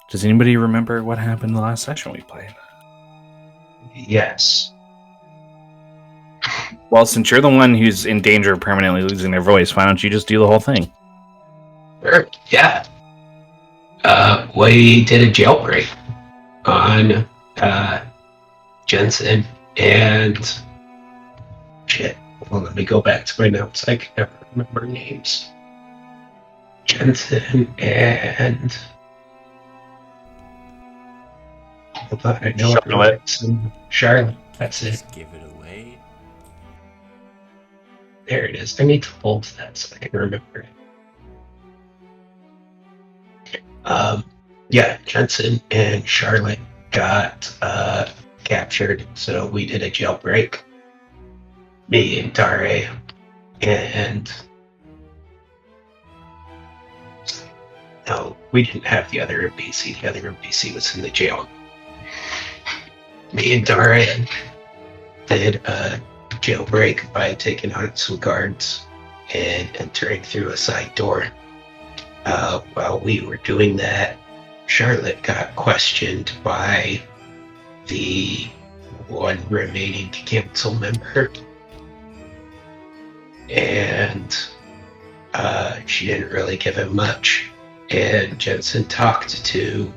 Does anybody remember what happened the last session we played? Yes. Well, since you're the one who's in danger of permanently losing their voice, why don't you just do the whole thing? Sure. Yeah. We did a jailbreak on Jensen and shit. Well, let me go back to my notes. I can never remember names. Jensen and hold on, I know Charlotte. That's it. Just give it away. There it is. I need to hold that so I can remember it. Yeah, Jensen and Charlotte got captured, so we did a jailbreak. Me and Dare and no, we didn't have the other NPC. The other NPC was in the jail. Me and Dare did a jailbreak by taking out some guards and entering through a side door. While we were doing that, Charlotte got questioned by the one remaining council member, and she didn't really give him much. And Jensen talked to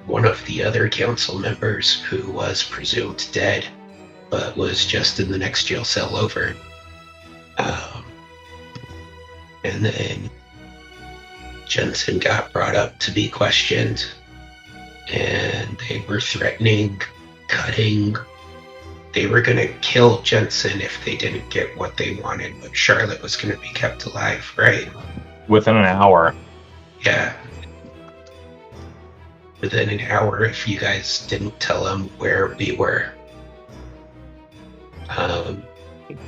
one of the other council members who was presumed dead, but was just in the next jail cell over. And then Jensen got brought up to be questioned, and they were threatening, cutting. They were going to kill Jensen if they didn't get what they wanted, but Charlotte was going to be kept alive, right? Within an hour. Yeah. Within an hour if you guys didn't tell them where we were.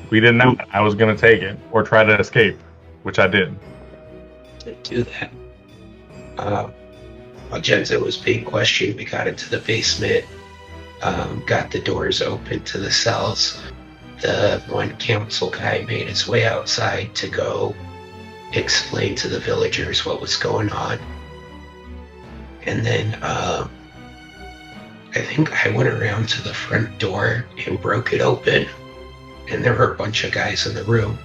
We didn't know I was going to take it or try to escape, which I did. Do that. While Jensen was being questioned, we got into the basement, got the doors open to the cells. The one council guy made his way outside to go explain to the villagers what was going on. And then I think I went around to the front door and broke it open, and there were a bunch of guys in the room.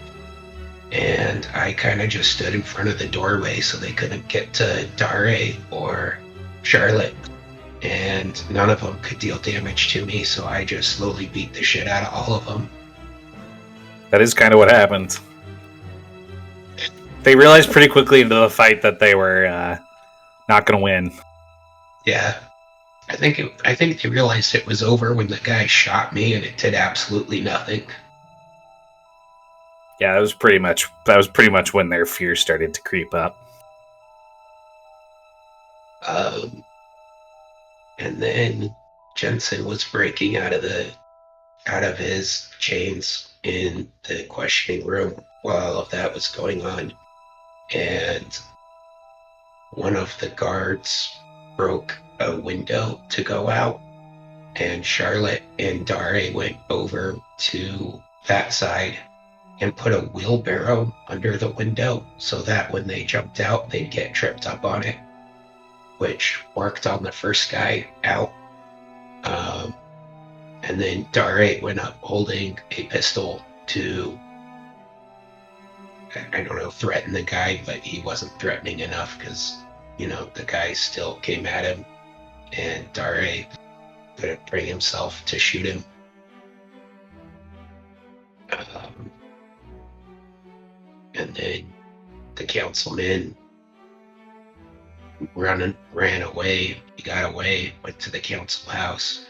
And I kind of just stood in front of the doorway so they couldn't get to Dare or Charlotte. And none of them could deal damage to me, so I just slowly beat the shit out of all of them. That is kind of what happened. They realized pretty quickly into the fight that they were not going to win. Yeah. I think they realized it was over when the guy shot me, and it did absolutely nothing. Yeah, that was pretty much when their fear started to creep up. And then Jensen was breaking out of his chains in the questioning room while all of that was going on. And one of the guards broke a window to go out, and Charlotte and Dare went over to that side and put a wheelbarrow under the window so that when they jumped out, they'd get tripped up on it, which worked on the first guy out. And then Dare went up holding a pistol to, I don't know, threaten the guy, but he wasn't threatening enough because, the guy still came at him, and Dare couldn't bring himself to shoot him. And then the councilman ran away. He got away, went to the council house,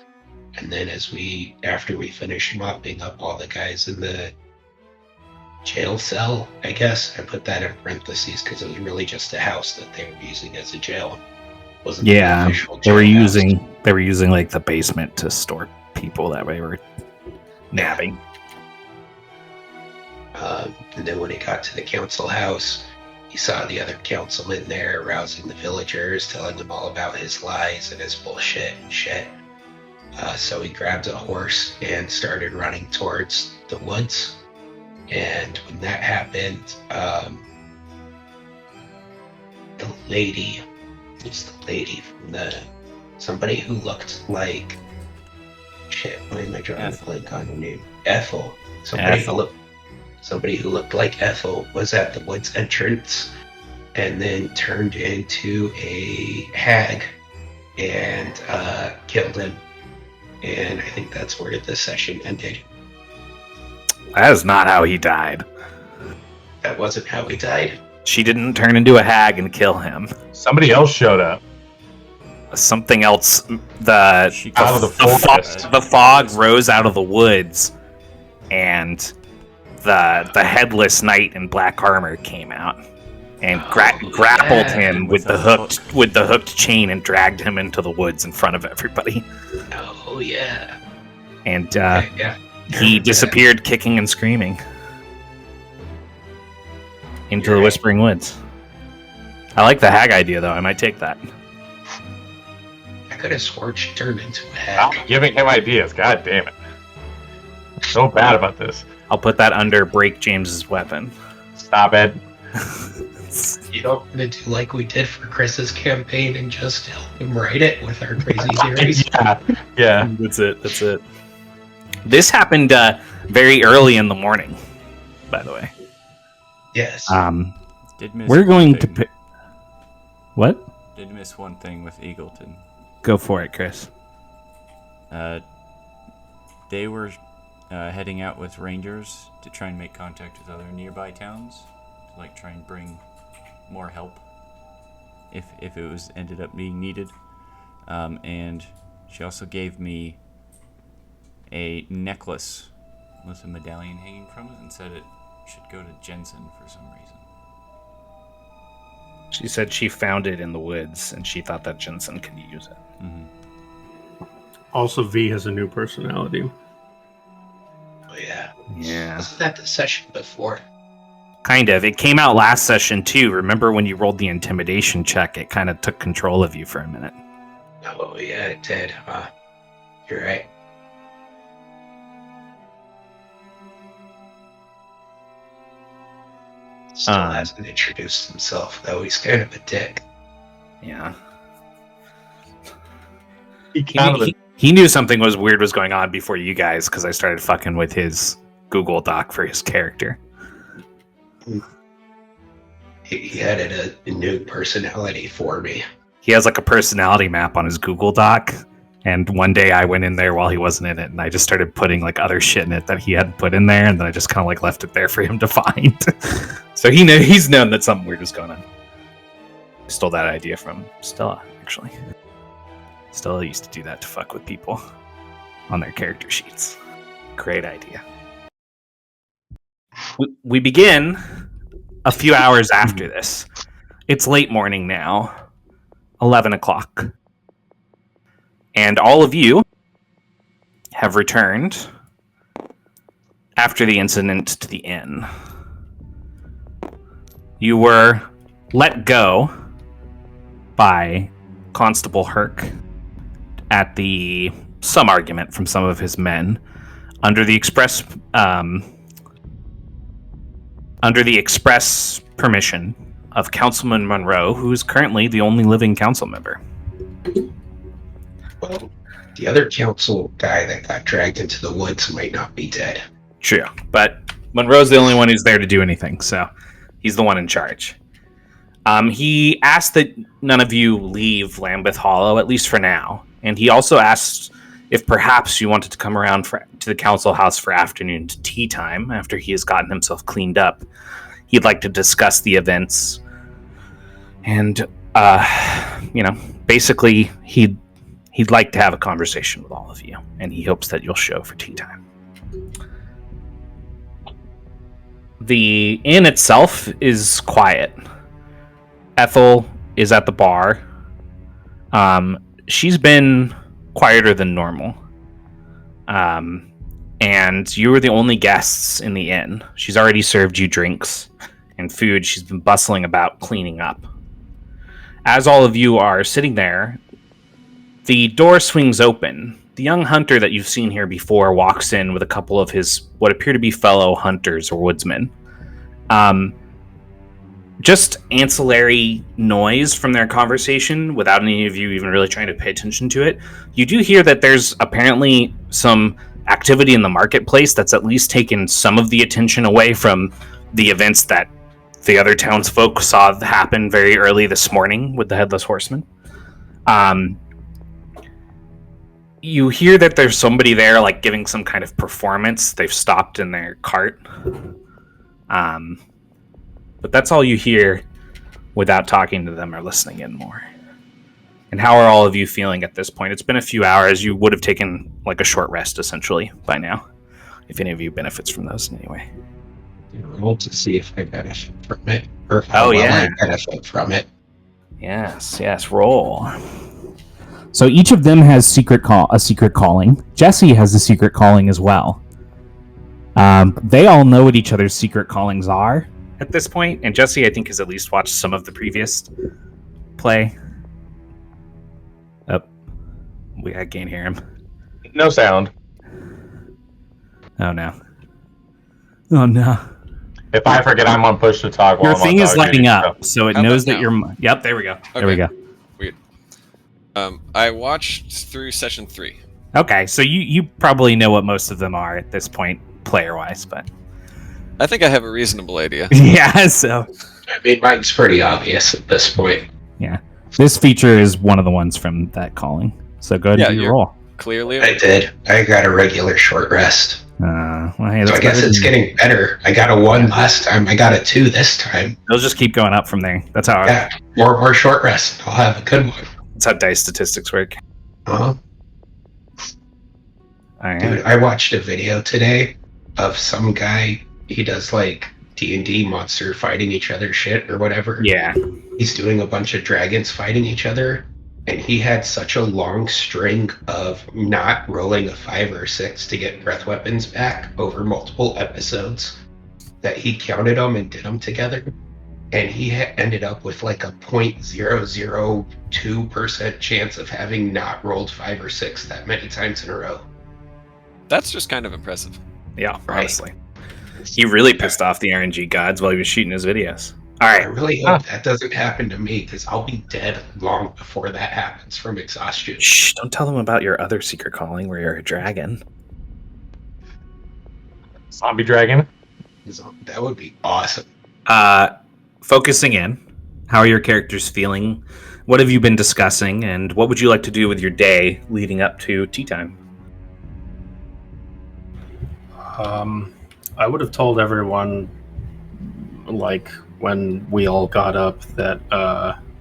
and then after we finished mopping up all the guys in the jail cell, I guess I put that in parentheses because it was really just a house that they were using as a jail. Wasn't Yeah, the official they were jail house. using like the basement to store people that way were napping. And then when he got to the council house, he saw the other councilman there rousing the villagers, telling them all about his lies and his bullshit and shit. So he grabbed a horse and started running towards the woods. And when that happened, the lady It's the lady from somebody who looked like shit. Why am I drawing a blank on her name? Ethel. Somebody who looked like Ethel was at the woods entrance and then turned into a hag and killed him. And I think that's where the session ended. That is not how he died. That wasn't how he died. She didn't turn into a hag and kill him. Somebody else showed up. Something else. The fog rose out of the woods, and the headless knight in black armor came out and grappled him with the hooked chain and dragged him into the woods in front of everybody. Oh yeah. And he disappeared, kicking and screaming into the Whispering Woods. I like the hag idea, though. I might take that. I could have sworn she turned into a hag. I'm giving him ideas. God damn it. I'm so bad about this. I'll put that under break James's weapon. Stop it. You don't want to do like we did for Chris's campaign and just help him write it with our crazy theories. Yeah. That's it. This happened very early in the morning, by the way. Yes. We're going to pick... What? Did miss one thing with Eagleton. Go for it, Chris. They were heading out with rangers to try and make contact with other nearby towns, to like try and bring more help if it was ended up being needed. And she also gave me a necklace with a medallion hanging from it and said it should go to Jensen for some reason. She said she found it in the woods and she thought that Jensen could use it. Mm-hmm. Also, V has a new personality. Oh yeah. Yeah. Wasn't that the session before? Kind of. It came out last session too. Remember when you rolled the intimidation check? It kind of took control of you for a minute. Oh yeah, it did. You're right. Still hasn't introduced himself, though. He's kind of a dick. Yeah. He knew something was weird was going on before you guys, because I started fucking with his Google Doc for his character. He added a new personality for me. He has like a personality map on his Google Doc, and one day I went in there while he wasn't in it, and I just started putting like other shit in it that he hadn't put in there, and then I just kind of like left it there for him to find. So he's known that something weird was going on. I stole that idea from Stella, actually. Stella used to do that to fuck with people on their character sheets. Great idea. We begin a few hours after this. It's late morning now, 11 o'clock. And all of you have returned after the incident to the inn. You were let go by Constable Herc at some argument from some of his men under the express permission of Councilman Monroe, who is currently the only living council member. Well, the other council guy that got dragged into the woods might not be dead. True, but Monroe's the only one who's there to do anything, so he's the one in charge. He asked that none of you leave Lambeth Hollow, at least for now. And he also asked if perhaps you wanted to come around to the council house for afternoon tea time after he has gotten himself cleaned up. He'd like to discuss the events. And, basically he'd like to have a conversation with all of you. And he hopes that you'll show for tea time. The inn itself is quiet. Ethel is at the bar. She's been quieter than normal. And you were the only guests in the inn. She's already served you drinks and food. She's been bustling about cleaning up. As all of you are sitting there, the door swings open. The young hunter that you've seen here before walks in with a couple of his what appear to be fellow hunters or woodsmen. just ancillary noise from their conversation without any of you even really trying to pay attention to it. You do hear that there's apparently some activity in the marketplace that's at least taken some of the attention away from the events that the other townsfolk saw happen very early this morning with the Headless Horseman. You hear that there's somebody there, like, giving some kind of performance. They've stopped in their cart. But that's all you hear without talking to them or listening in more. And how are all of you feeling at this point? It's been a few hours. You would have taken, like, a short rest, essentially, by now. If any of you benefits from those in any way. Roll to see if I benefit from it, or how I benefit from it. Yes, roll. So each of them has a secret calling. Jesse has a secret calling as well. They all know what each other's secret callings are at this point, and Jesse, I think, has at least watched some of the previous play. I can't hear him. No sound. Oh no. If I forget, I'm on push to talk. Your thing is lighting up, so it knows that you're... Yep, there we go. Okay. There we go. Weird. I watched through session 3. Okay, so you probably know what most of them are at this point, player-wise, but... I think I have a reasonable idea. Yeah, so... I mean, mine's pretty obvious at this point. Yeah. This feature is one of the ones from that calling. So go ahead and do your roll. Clearly. I did. I got a regular short rest. Well, hey, so I guess it's getting better. I got a 1 last time. I got a 2 this time. They'll just keep going up from there. That's how... Yeah, more short rest. I'll have a good one. That's how dice statistics work. Uh-huh. All right. Dude, I watched a video today of some guy. He does, like, D&D monster fighting each other shit or whatever. Yeah. He's doing a bunch of dragons fighting each other. And he had such a long string of not rolling a 5 or 6 to get breath weapons back over multiple episodes that he counted them and did them together. And he ended up with like a 0.002% chance of having not rolled 5 or 6 that many times in a row. That's just kind of impressive. Yeah, honestly. He really pissed off the RNG gods while he was shooting his videos. All right. I really hope that doesn't happen to me, because I'll be dead long before that happens from exhaustion. Shh, don't tell them about your other secret calling where you're a dragon. Zombie dragon? That would be awesome. Focusing in, how are your characters feeling? What have you been discussing? And what would you like to do with your day leading up to tea time? I would have told everyone, like, when we all got up, that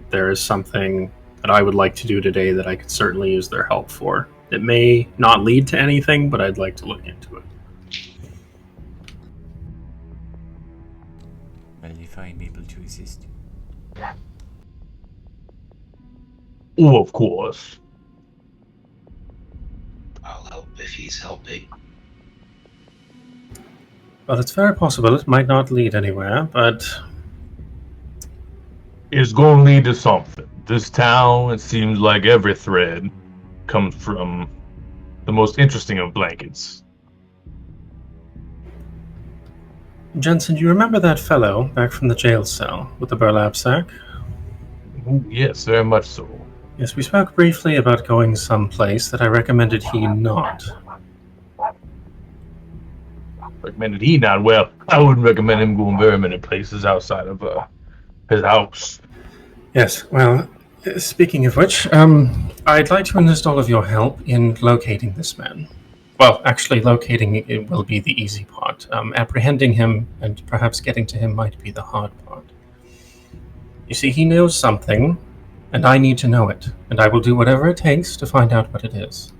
there is something that I would like to do today that I could certainly use their help for. It may not lead to anything, but I'd like to look into it. Well, if I'm able to assist. Oh, of course. I'll help if he's helping. Well, it's very possible it might not lead anywhere, but... It's going to lead to something. This town, it seems like every thread comes from the most interesting of blankets. Jensen, do you remember that fellow back from the jail cell with the burlap sack? Ooh, yes, very much so. Yes, we spoke briefly about going someplace that I recommended he not. Recommended he not? Well, I wouldn't recommend him going very many places outside of his house. Yes, well, speaking of which, I'd like to enlist all of your help in locating this man. Well, actually, locating it will be the easy part. Apprehending him and perhaps getting to him might be the hard part. You see, he knows something, and I need to know it, and I will do whatever it takes to find out what it is.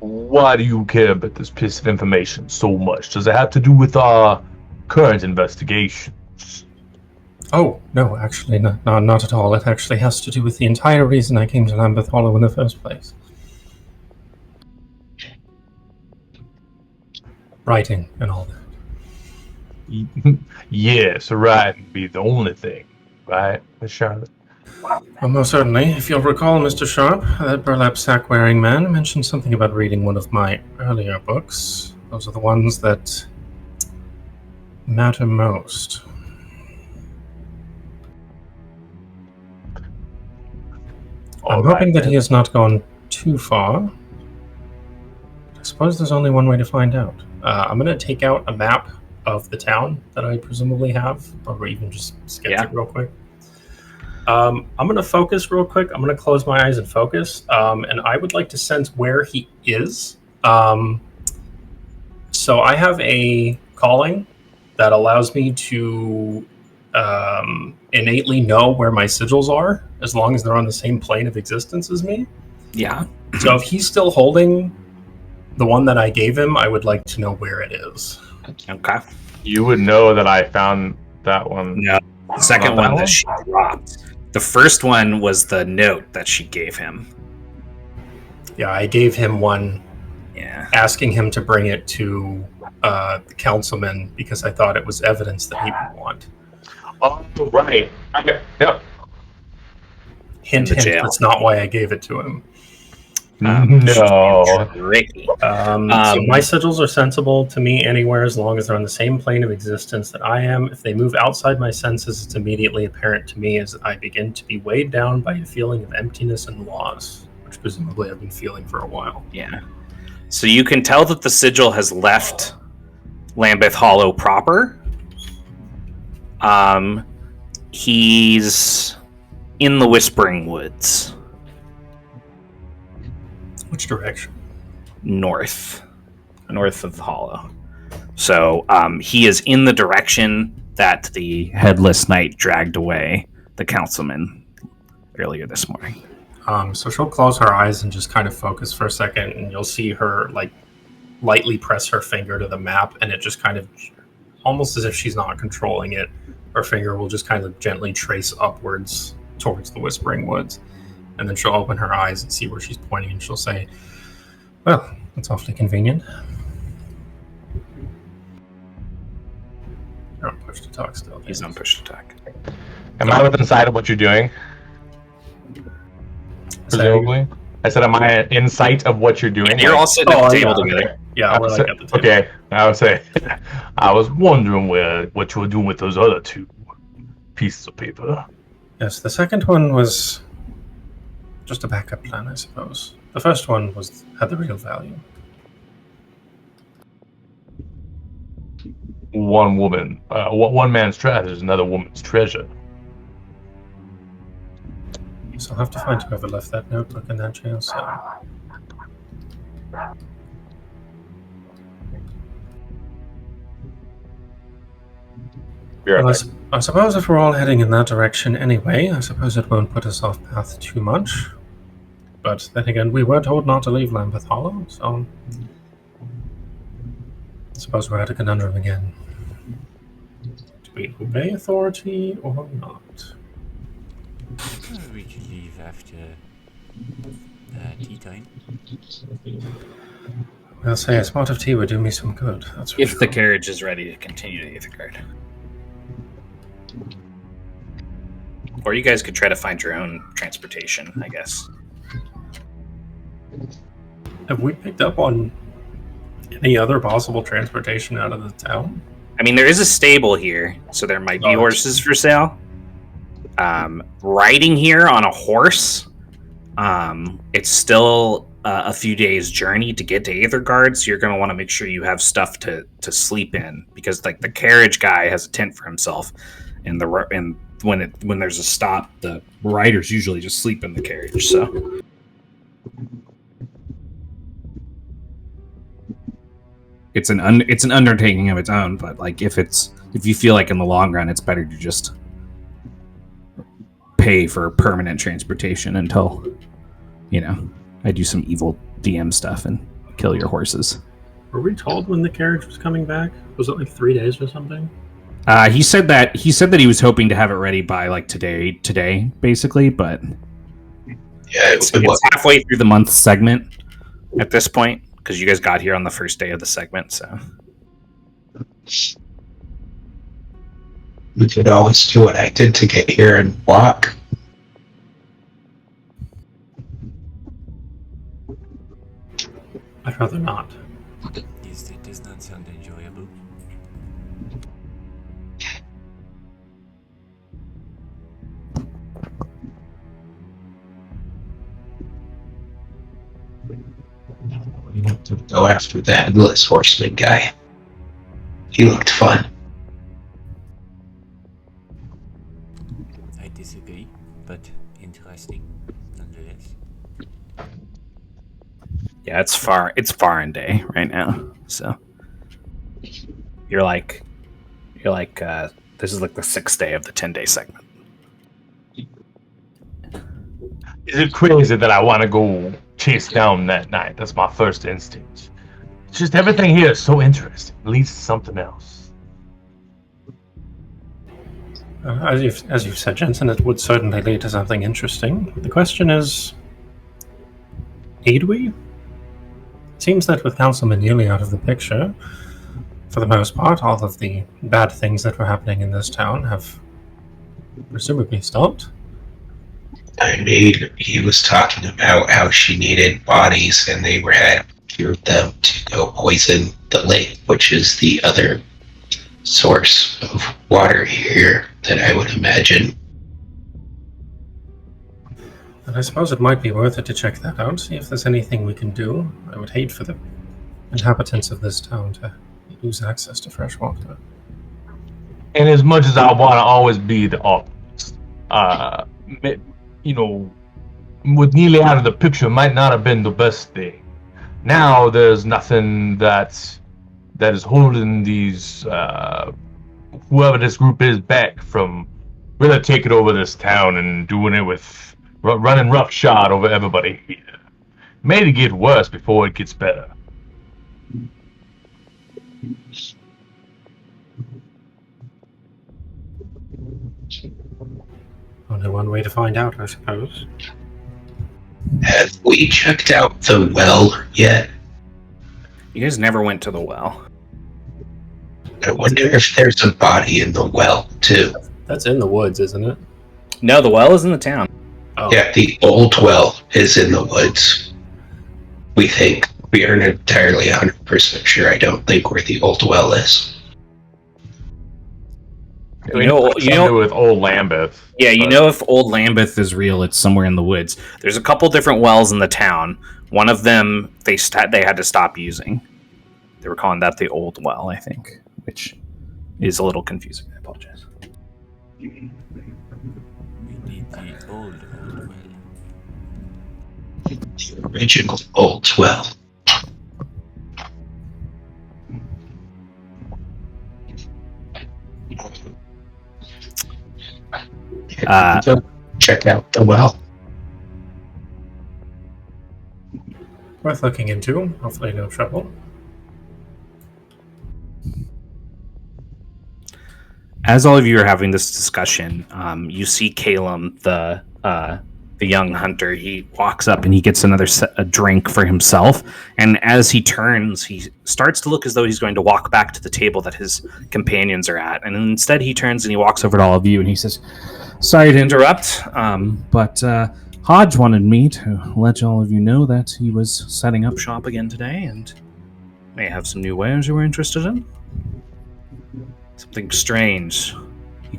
Why do you care about this piece of information so much? Does it have to do with our current investigations? Oh, no, actually, no, not at all. It actually has to do with the entire reason I came to Lambeth Hollow in the first place. Writing and all that. Yes, writing be the only thing, right, Miss Charlotte? Well, most certainly. If you'll recall, Mr. Sharp, that burlap sack-wearing man mentioned something about reading one of my earlier books. Those are the ones that matter most. I'm hoping that he has not gone too far. I suppose there's only one way to find out. I'm going to take out a map of the town that I presumably have, or even just sketch it real quick. I'm going to focus real quick. I'm going to close my eyes and focus, and I would like to sense where he is. So I have a calling that allows me to innately know where my sigils are, as long as they're on the same plane of existence as me. Yeah. So if he's still holding the one that I gave him, I would like to know where it is. Okay. You would know that I found that one. No. The second one that she dropped. The first one was the note that she gave him. Yeah, I gave him one asking him to bring it to the councilman because I thought it was evidence that he would want. Oh, right. Okay. Yep. Hint, hint, that's not why I gave it to him. No. Ricky. So my sigils are sensible to me anywhere as long as they're on the same plane of existence that I am. If they move outside my senses, it's immediately apparent to me as I begin to be weighed down by a feeling of emptiness and loss, which presumably I've been feeling for a while. Yeah. So you can tell that the sigil has left Lambeth Hollow proper. He's in the Whispering Woods. Which direction? North of the Hollow. So he is in the direction that the Headless Knight dragged away the councilman earlier this morning. So she'll close her eyes and just kind of focus for a second, and you'll see her like lightly press her finger to the map, and it just kind of, almost as if she's not controlling it, her finger will just kind of gently trace upwards towards the Whispering Woods. And then she'll open her eyes and see where she's pointing, and she'll say, well, that's awfully convenient. You're on push to talk still. He's on push to talk. Am I within sight of what you're doing? Presumably. I said, am I in sight of what you're doing? You're all sitting at the table together. Yeah, we're like at the table. Okay, I would say, I was wondering what you were doing with those other two pieces of paper. Yes, the second one was just a backup plan, I suppose. The first one had the real value. One man's trash is another woman's treasure. So I'll have to find whoever left that notebook in that jail cell. Well, I suppose if we're all heading in that direction anyway, I suppose it won't put us off path too much. But then again, we were told not to leave Lambeth Hollow, so I suppose we're at a conundrum again. Do we obey authority or not? We could leave after tea time. I'll say a spot of tea would do me some good. That's for If sure. the carriage is ready to continue to Aethergarde. Or you guys could try to find your own transportation, I guess. Have we picked up on any other possible transportation out of the town? I mean, there is a stable here, so there might be horses for sale. Riding here on a horse, it's still a few days' journey to get to Aethergarde, so you're going to want to make sure you have stuff to sleep in, because like the carriage guy has a tent for himself, and when there's a stop, the riders usually just sleep in the carriage. So it's an undertaking of its own, but like if you feel like in the long run it's better to just pay for permanent transportation until I do some evil DM stuff and kill your horses. Were we told when the carriage was coming back? Was it like 3 days or something? He said that he was hoping to have it ready by like today basically, but it's halfway through the month segment at this point, because you guys got here on the first day of the segment, so we could always do what I did to get here and walk. I'd rather not. Yes, that does not sound enjoyable. We want to go after the headless horseman guy. He looked fun. I disagree, but interesting nonetheless. Yeah, it's far in day right now. So you're like this is like the 6th day of the 10-day segment. Is it crazy that I want to go chase down that night? That's my first instinct. It's just everything here is so interesting. It leads to something else. As you've said, Jensen, it would certainly lead to something interesting. The question is, need we? It seems that with Councilman Neely out of the picture, for the most part, all of the bad things that were happening in this town have presumably stopped. I mean, he was talking about how she needed bodies and they had cured them to go poison the lake, which is the other source of water here that I would imagine. And I suppose it might be worth it to check that out, see if there's anything we can do. I would hate for the inhabitants of this town to lose access to fresh water. And as much as I want to always be the optimist, with Neely out of the picture might not have been the best thing. Now there's nothing that is holding these whoever this group is back from really taking over this town and doing it with running roughshod over everybody here. Made it get worse before it gets better. Only one way to find out, I suppose. Have we checked out the well yet? You guys never went to the well. I wonder if there's a body in the well, too. That's in the woods, isn't it? No, the well is in the town. Oh. Yeah, the old well is in the woods. We think. We aren't entirely 100% sure. I don't think where the old well is. You know with Old Lambeth. Yeah, you know if Old Lambeth is real, it's somewhere in the woods. There's a couple different wells in the town. One of them they had to stop using. They were calling that the Old Well, I think, which is a little confusing. I apologize. We need the old well. The original old well. Check out the well. Worth looking into. Hopefully no trouble. As all of you are having this discussion, you see Calum, the young hunter. He walks up and he gets a drink for himself. And as he turns, he starts to look as though he's going to walk back to the table that his companions are at. And instead, he turns and he walks over to all of you and he says, "Sorry to interrupt, but Hodge wanted me to let all of you know that he was setting up shop again today and may have some new wares you were interested in. Something strange.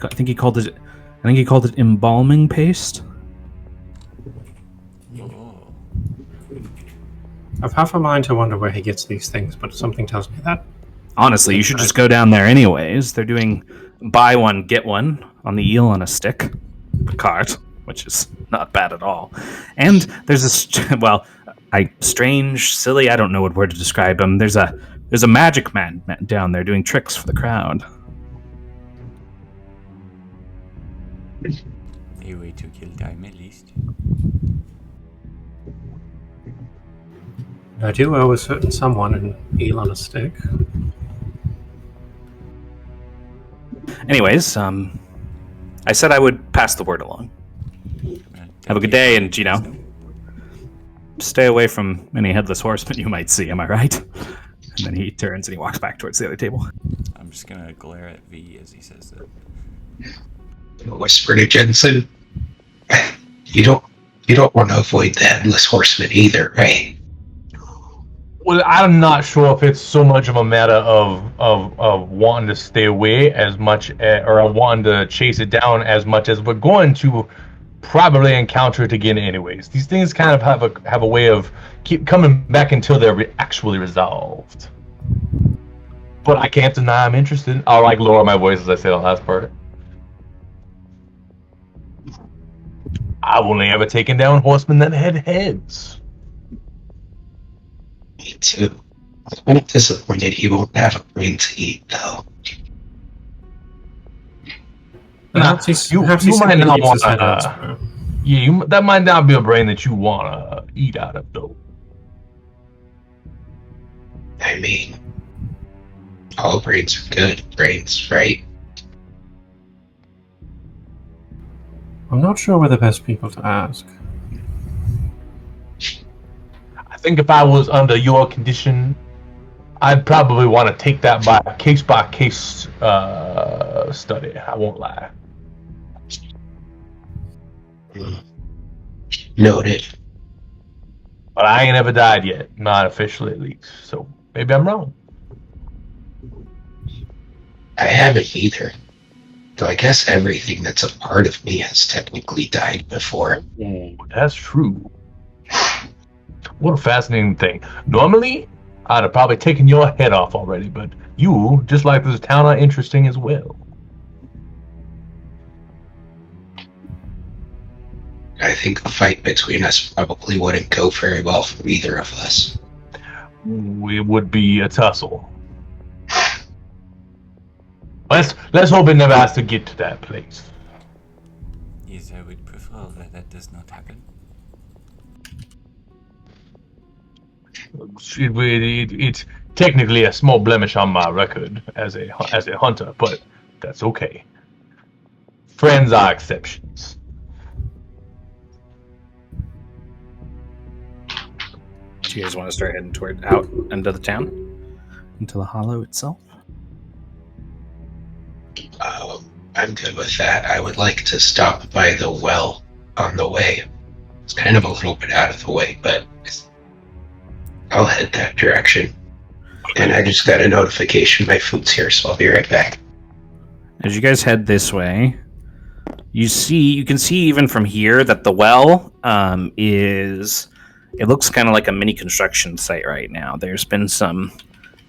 I think he called it embalming paste." Oh. I've half a mind to wonder where he gets these things, but something tells me that. Honestly, you should just go down there anyways. They're doing buy one, get one on the eel on a stick card, which is not bad at all. And there's strange, silly, I don't know what word to describe him. There's a magic man down there doing tricks for the crowd. A way to kill time, at least. I do owe a certain someone an eel on a stick. Anyways, I said I would pass the word along. Have a good day, and, stay away from any headless horsemen you might see, am I right? And then he turns and he walks back towards the other table. I'm just gonna glare at V as he says that. Whisper to Jensen. You don't want to avoid the headless horseman either, right? Well, I'm not sure if it's so much of a matter of wanting to stay away as much, or wanting to chase it down as much as we're going to probably encounter it again anyways. These things kind of have a way of keep coming back until they're actually resolved. But I can't deny I'm interested. I'll like lower my voice as I say the last part. I've only ever taken down horsemen that had heads. Me too. I'm disappointed he won't have a brain to eat, though. Perhaps he's, you perhaps he might simply not keeps his head wanna- elsewhere. Yeah, that might not be a brain that you want to eat out of, though. I mean, all brains are good brains, right? I'm not sure we're the best people to ask. I think if I was under your condition, I'd probably want to take that by case study. I won't lie. Noted. But I ain't ever died yet, not officially at least. So maybe I'm wrong. I haven't either. Though I guess everything that's a part of me has technically died before. Oh, that's true. What a fascinating thing. Normally, I'd have probably taken your head off already, but you, just like this town, are interesting as well. I think a fight between us probably wouldn't go very well for either of us. It would be a tussle. Let's hope it never has to get to that place. Yes, I would prefer that does not happen. It's technically a small blemish on my record as a hunter, but that's okay. Friends are exceptions. Do you guys want to start heading out into the town? Into the hollow itself? I'm good with that. I would like to stop by the well on the way. It's kind of a little bit out of the way, but I'll head that direction. And I just got a notification my food's here, so I'll be right back. As you guys head this way, you can see even from here that the well is... It looks kind of like a mini construction site right now. There's been some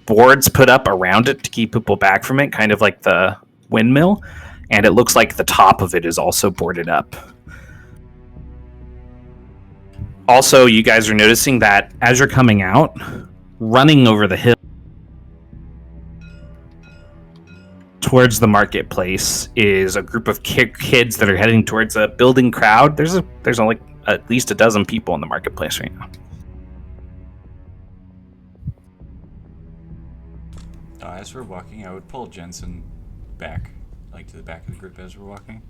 boards put up around it to keep people back from it, kind of like the windmill. And it looks like the top of it is also boarded up. Also, you guys are noticing that as you're coming out, running over the hill towards the marketplace is a group of kids that are heading towards a building crowd. There's only at least a dozen people in the marketplace right now. As we're walking, I would pull Jensen back, like to the back of the group as we're walking.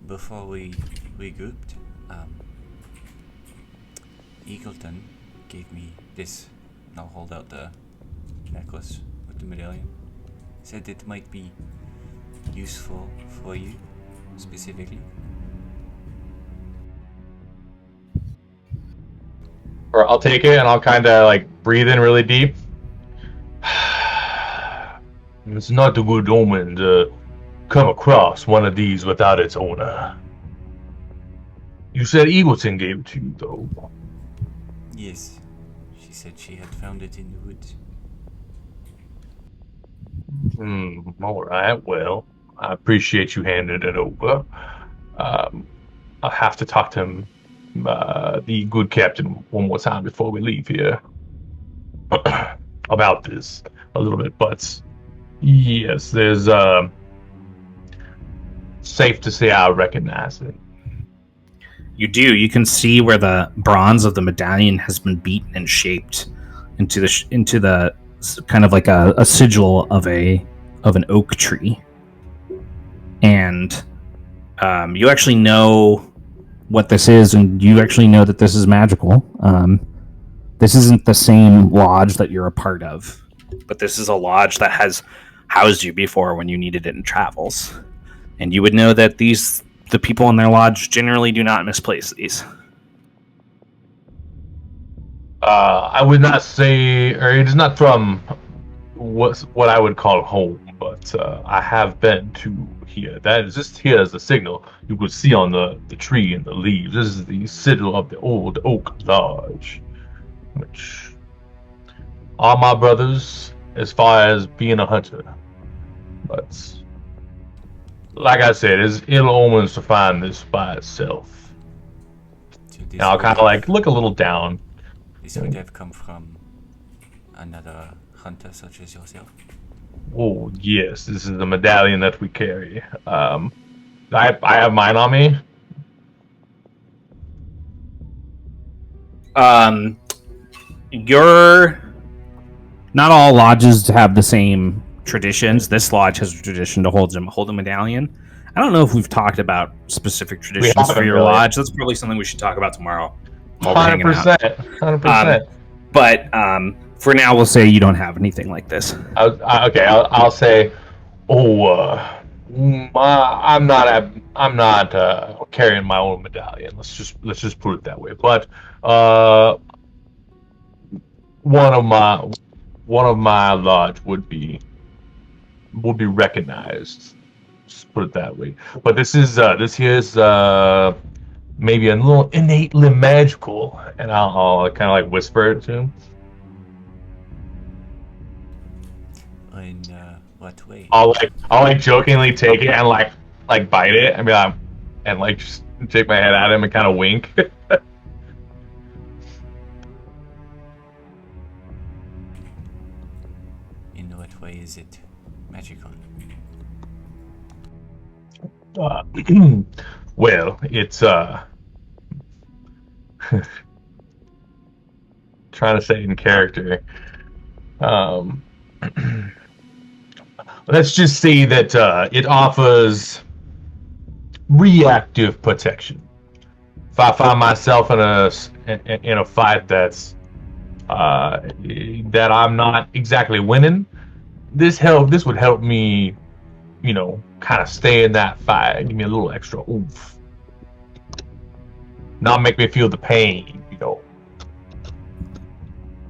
Before we grouped, Eagleton gave me this, and I'll hold out the necklace with the medallion. Said it might be useful for you, specifically. Or I'll take it and I'll kind of like breathe in really deep. It's not a good omen to come across one of these without its owner. You said Eagleton gave it to you, though. Yes, she said she had found it in the woods. Alright, well, I appreciate you handing it over. I'll have to talk to him, the good captain, one more time before we leave here. About this a little bit, but yes, there's safe to say I recognize it. You do. You can see where the bronze of the medallion has been beaten and shaped into the kind of like a sigil of an oak tree, and you actually know what this is, and you actually know that this is magical. This isn't the same lodge that you're a part of, but this is a lodge that has housed you before when you needed it in travels, and you would know that the people in their lodge generally do not misplace these. I would not say, or it is not from what I would call home, but I have been to here. That is just here as a signal you could see on the tree and the leaves. This is the sigil of the old Oak Lodge, which are my brothers as far as being a hunter. But like I said, it's ill omens to find this by itself. So this And I'll would kind of like look a little down. This would have come from another hunter such as yourself. Oh yes, this is the medallion that we carry. I have mine on me. You're not all lodges have the same traditions. This lodge has a tradition to hold a medallion. I don't know if we've talked about specific traditions for your lodge. That's probably something we should talk about tomorrow. 100%. 100%. But for now, we'll say you don't have anything like this. Okay, I'll say, I'm not carrying my own medallion. Let's just put it that way. But one of my lodge would be recognized. Just put it that way. But this here's maybe a little innately magical, and I'll kind of like whisper it to him. In what way? I'll like jokingly take it and like bite it. I mean, and like just shake my head at him and kind of wink. In what way is it magical? Well, it's trying to say in character. Let's just say that it offers reactive protection. If I find myself in a fight that I'm not exactly winning, this would help me, kind of stay in that fight, give me a little extra oomph, not make me feel the pain,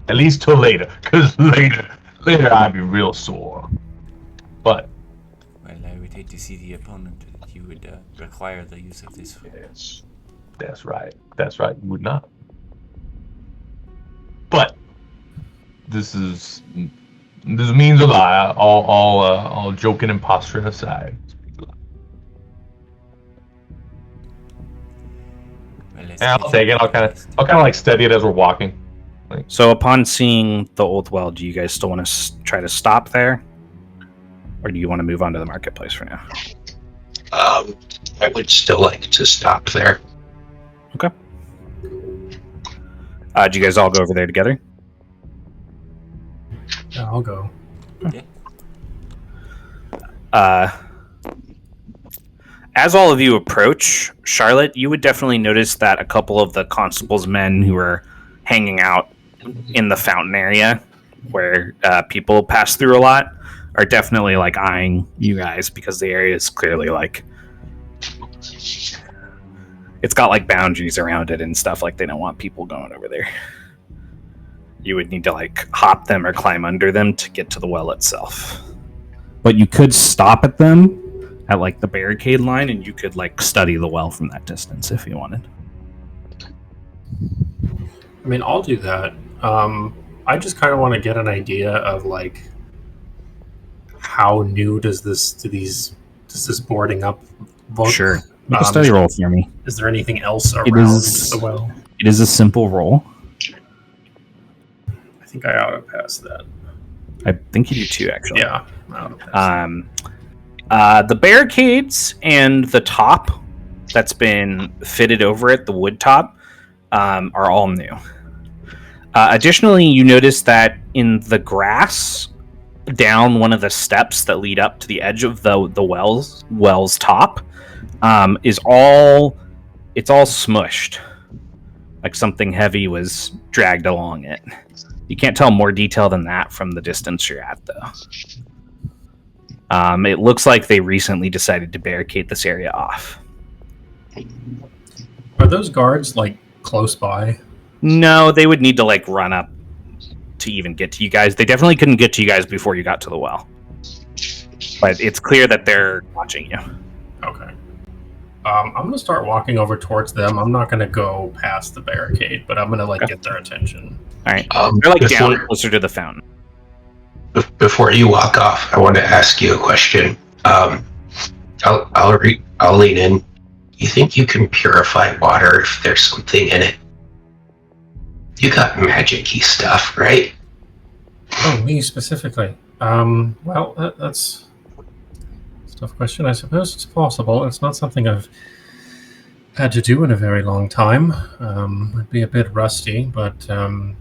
At least till later, because later I'd be real sore. But Well, I would hate to see the opponent that you would require the use of this. yes, that's right. You would not. But this means a lot. All joking and posturing aside. Well, let's And I'll get take it. I'll kind of like study it as we're walking. So upon seeing the old well, do you guys still want to try to stop there? Or do you want to move on to the marketplace for now? I would still like to stop there. Okay. Do you guys all go over there together? Yeah, I'll go. As all of you approach, Charlotte, you would definitely notice that a couple of the constable's men who are hanging out in the fountain area where people pass through a lot are definitely like eyeing you guys because the area is clearly like it's got like boundaries around it and stuff, like they don't want people going over there. You would need to like hop them or climb under them to get to the well itself. But you could stop at them at like the barricade line and you could like study the well from that distance if you wanted. I mean, I'll do that. I just kind of want to get an idea of like how new does this boarding up look? Sure. Make a study roll for me. Is there anything else around the well? It is a simple roll. I think I ought to pass that. I think you do too, actually. Yeah, I ought to pass the barricades and the top that's been fitted over it, the wood top, are all new. Additionally, you notice that in the grass down one of the steps that lead up to the edge of the well's top is all smushed, like something heavy was dragged along it. You can't tell more detail than that from the distance you're at, though. It looks like they recently decided to barricade this area off. Are those guards like close by? No, they would need to like run up to even get to you guys. They definitely couldn't get to you guys before you got to the well. But it's clear that they're watching you. Okay. I'm going to start walking over towards them. I'm not going to go past the barricade, but I'm going to get their attention. All right. They're like down closer to the fountain. Before you walk off, I want to ask you a question. I'll lean in. You think you can purify water if there's something in it? You got magic-y stuff, right? Oh, me specifically. Well, that's a tough question. I suppose it's possible. It's not something I've had to do in a very long time. It'd be a bit rusty, but I'm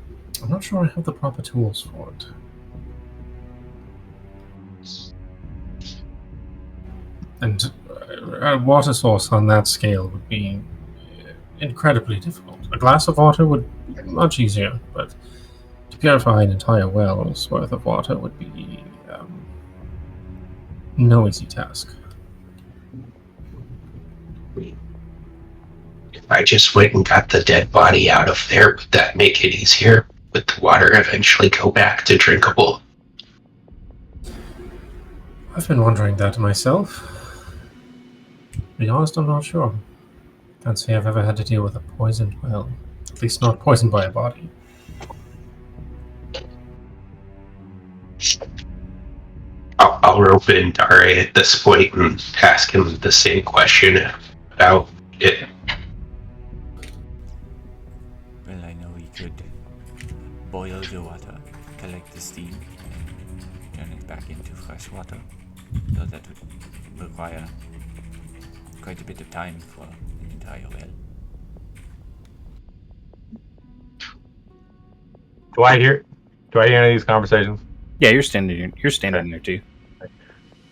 not sure I have the proper tools for it. And a water source on that scale would be incredibly difficult. A glass of water would be much easier, but to purify an entire well's worth of water would be no easy task. If I just went and got the dead body out of there, would that make it easier? Would the water eventually go back to drinkable? I've been wondering that myself. To be honest, I'm not sure. Can't say I've ever had to deal with a poisoned well. At least not poisoned by a body. I'll rope in Dare at this point and ask him the same question about it. Well, I know we could boil the water, collect the steam, and turn it back into fresh water. So that would require quite a bit of time for an entire well. Do I hear any of these conversations? Yeah, you're standing there too.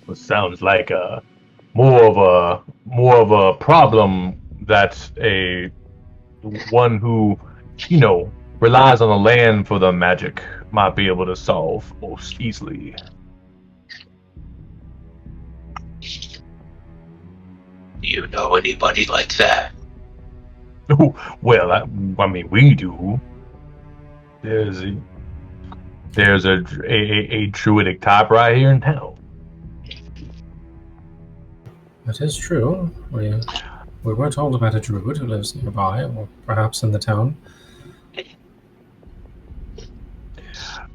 It sounds like more of a problem that one who relies on the land for the magic might be able to solve most easily. Do you know anybody like that? Well, I mean, we do. There's a druidic type right here in town. That is true. We were told about a druid who lives nearby, or perhaps in the town.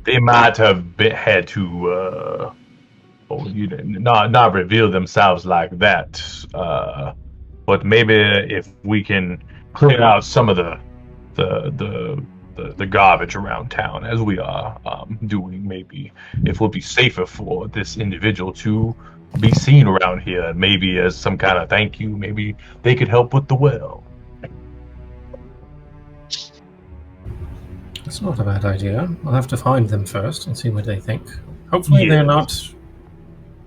They might have had to, not reveal themselves like that. But maybe if we can clear out some of the garbage around town, as we are doing, maybe it will be safer for this individual to be seen around here, and maybe as some kind of thank you, maybe they could help with the well. It's not a bad idea. I'll have to find them first and see what they think. Hopefully they're not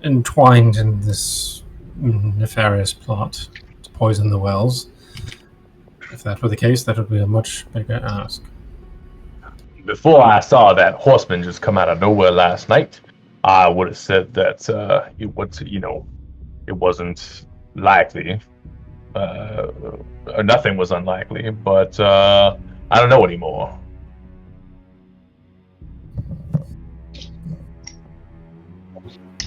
entwined in this nefarious plot to poison the wells. If that were the case, that would be a much bigger ask. Before I saw that horseman just come out of nowhere last night, I would have said that it wasn't likely. Nothing was unlikely, but I don't know anymore.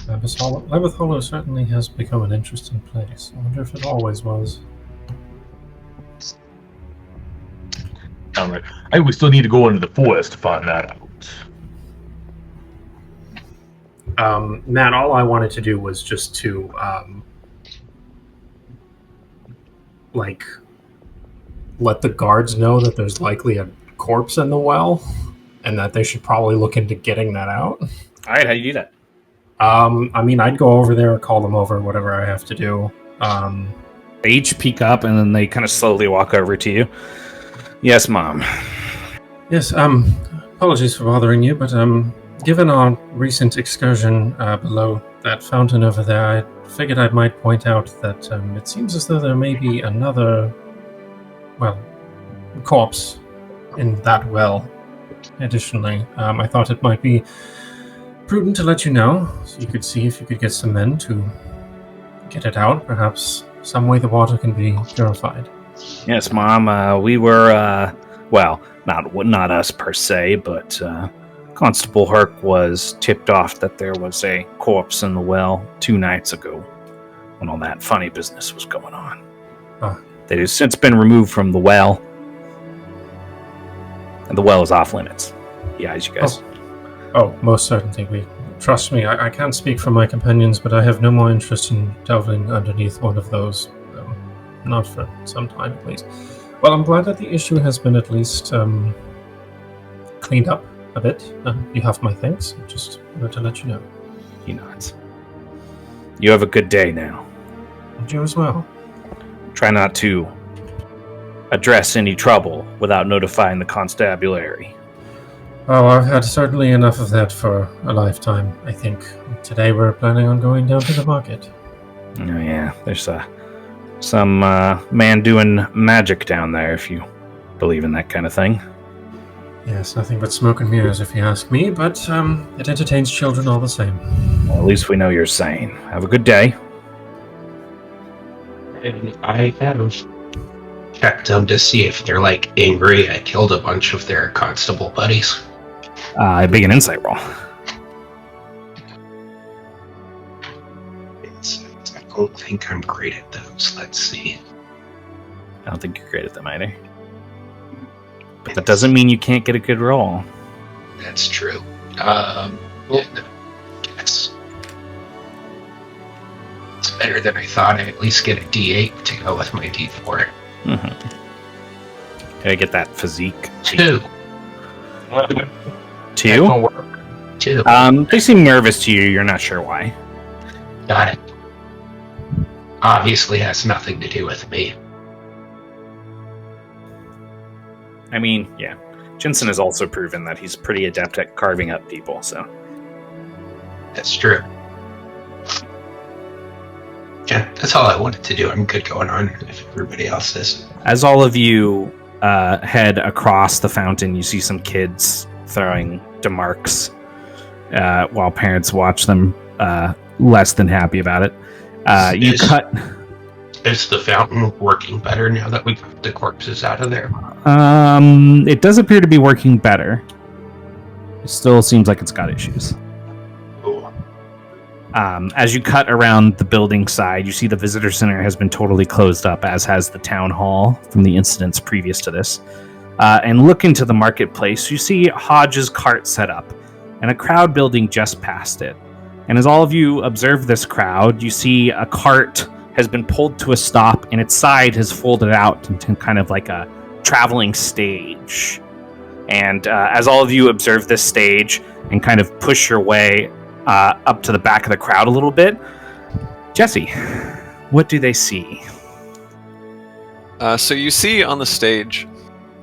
Levith Hollow certainly has become an interesting place. I wonder if it always was. I think we still need to go into the forest to find that out. Matt, all I wanted to do was just to, let the guards know that there's likely a corpse in the well, and that they should probably look into getting that out. All right, how do you do that? I mean, I'd go over there, call them over, whatever I have to do. They each peek up, and then they kind of slowly walk over to you. Yes, Mom. Yes, apologies for bothering you, but given our recent excursion below that fountain over there, I figured I might point out that it seems as though there may be another, corpse in that well. Additionally, I thought it might be prudent to let you know, so you could see if you could get some men to get it out. Perhaps some way the water can be purified. Yes, Mom. We were well, not us per se, but Constable Herc was tipped off that there was a corpse in the well 2 nights ago when all that funny business was going on. Oh. That has since been removed from the well, and the well is off limits. Yeah, as you guys. Oh, most certainly. Trust me, I can't speak for my companions, but I have no more interest in delving underneath one of those. Not for some time, at least. Well, I'm glad that the issue has been at least cleaned up a bit. You have my thanks. I just wanted to let you know. He nods. You have a good day now. And you as well. Try not to address any trouble without notifying the constabulary. Oh, I've had certainly enough of that for a lifetime, I think. Today we're planning on going down to the market. Oh yeah, there's some man doing magic down there, if you believe in that kind of thing. Yes, nothing but smoke and mirrors if you ask me, but it entertains children all the same. Well, at least we know you're sane. Have a good day. And I have checked them to see if they're, like, angry. I killed a bunch of their constable buddies. Make an insight roll. I don't think I'm great at those. Let's see. I don't think you're great at them either. But that doesn't mean you can't get a good roll. That's true. It's better than I thought. I at least get a D8 to go with my D4. Can I get that physique? 2. 2? 2. They seem nervous to you. You're not sure why. Got it. Obviously has nothing to do with me. I mean, yeah. Jensen has also proven that he's pretty adept at carving up people, so. That's true. Yeah, that's all I wanted to do. I'm good going on if everybody else is. As all of you head across the fountain, you see some kids throwing demarks while parents watch them, less than happy about it. Is the fountain working better now that we got the corpses out of there? It does appear to be working better. It still seems like it's got issues. Cool. As you cut around the building side, you see the visitor center has been totally closed up, as has the town hall from the incidents previous to this. And look into the marketplace, you see Hodge's cart set up, and a crowd building just past it. And as all of you observe this crowd, you see a cart has been pulled to a stop, and its side has folded out into kind of like a traveling stage. And as all of you observe this stage and kind of push your way up to the back of the crowd a little bit, Jesse, what do they see? So you see on the stage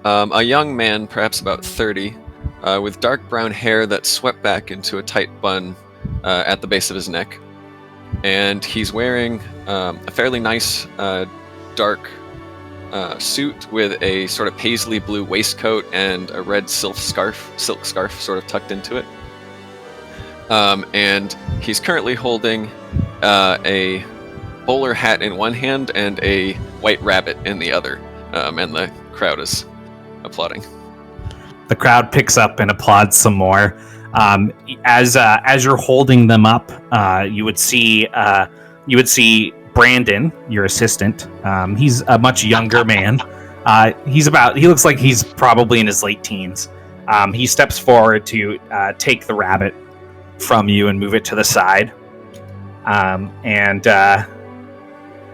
a young man, perhaps about 30, with dark brown hair that's swept back into a tight bun at the base of his neck. And he's wearing a fairly nice dark suit with a sort of paisley blue waistcoat and a red silk scarf sort of tucked into it. And he's currently holding a bowler hat in one hand and a white rabbit in the other. And the crowd is applauding. The crowd picks up and applauds some more. As you're holding them up, you would see Brandon, your assistant. He's a much younger man. He looks like he's probably in his late teens. He steps forward to take the rabbit from you and move it to the side.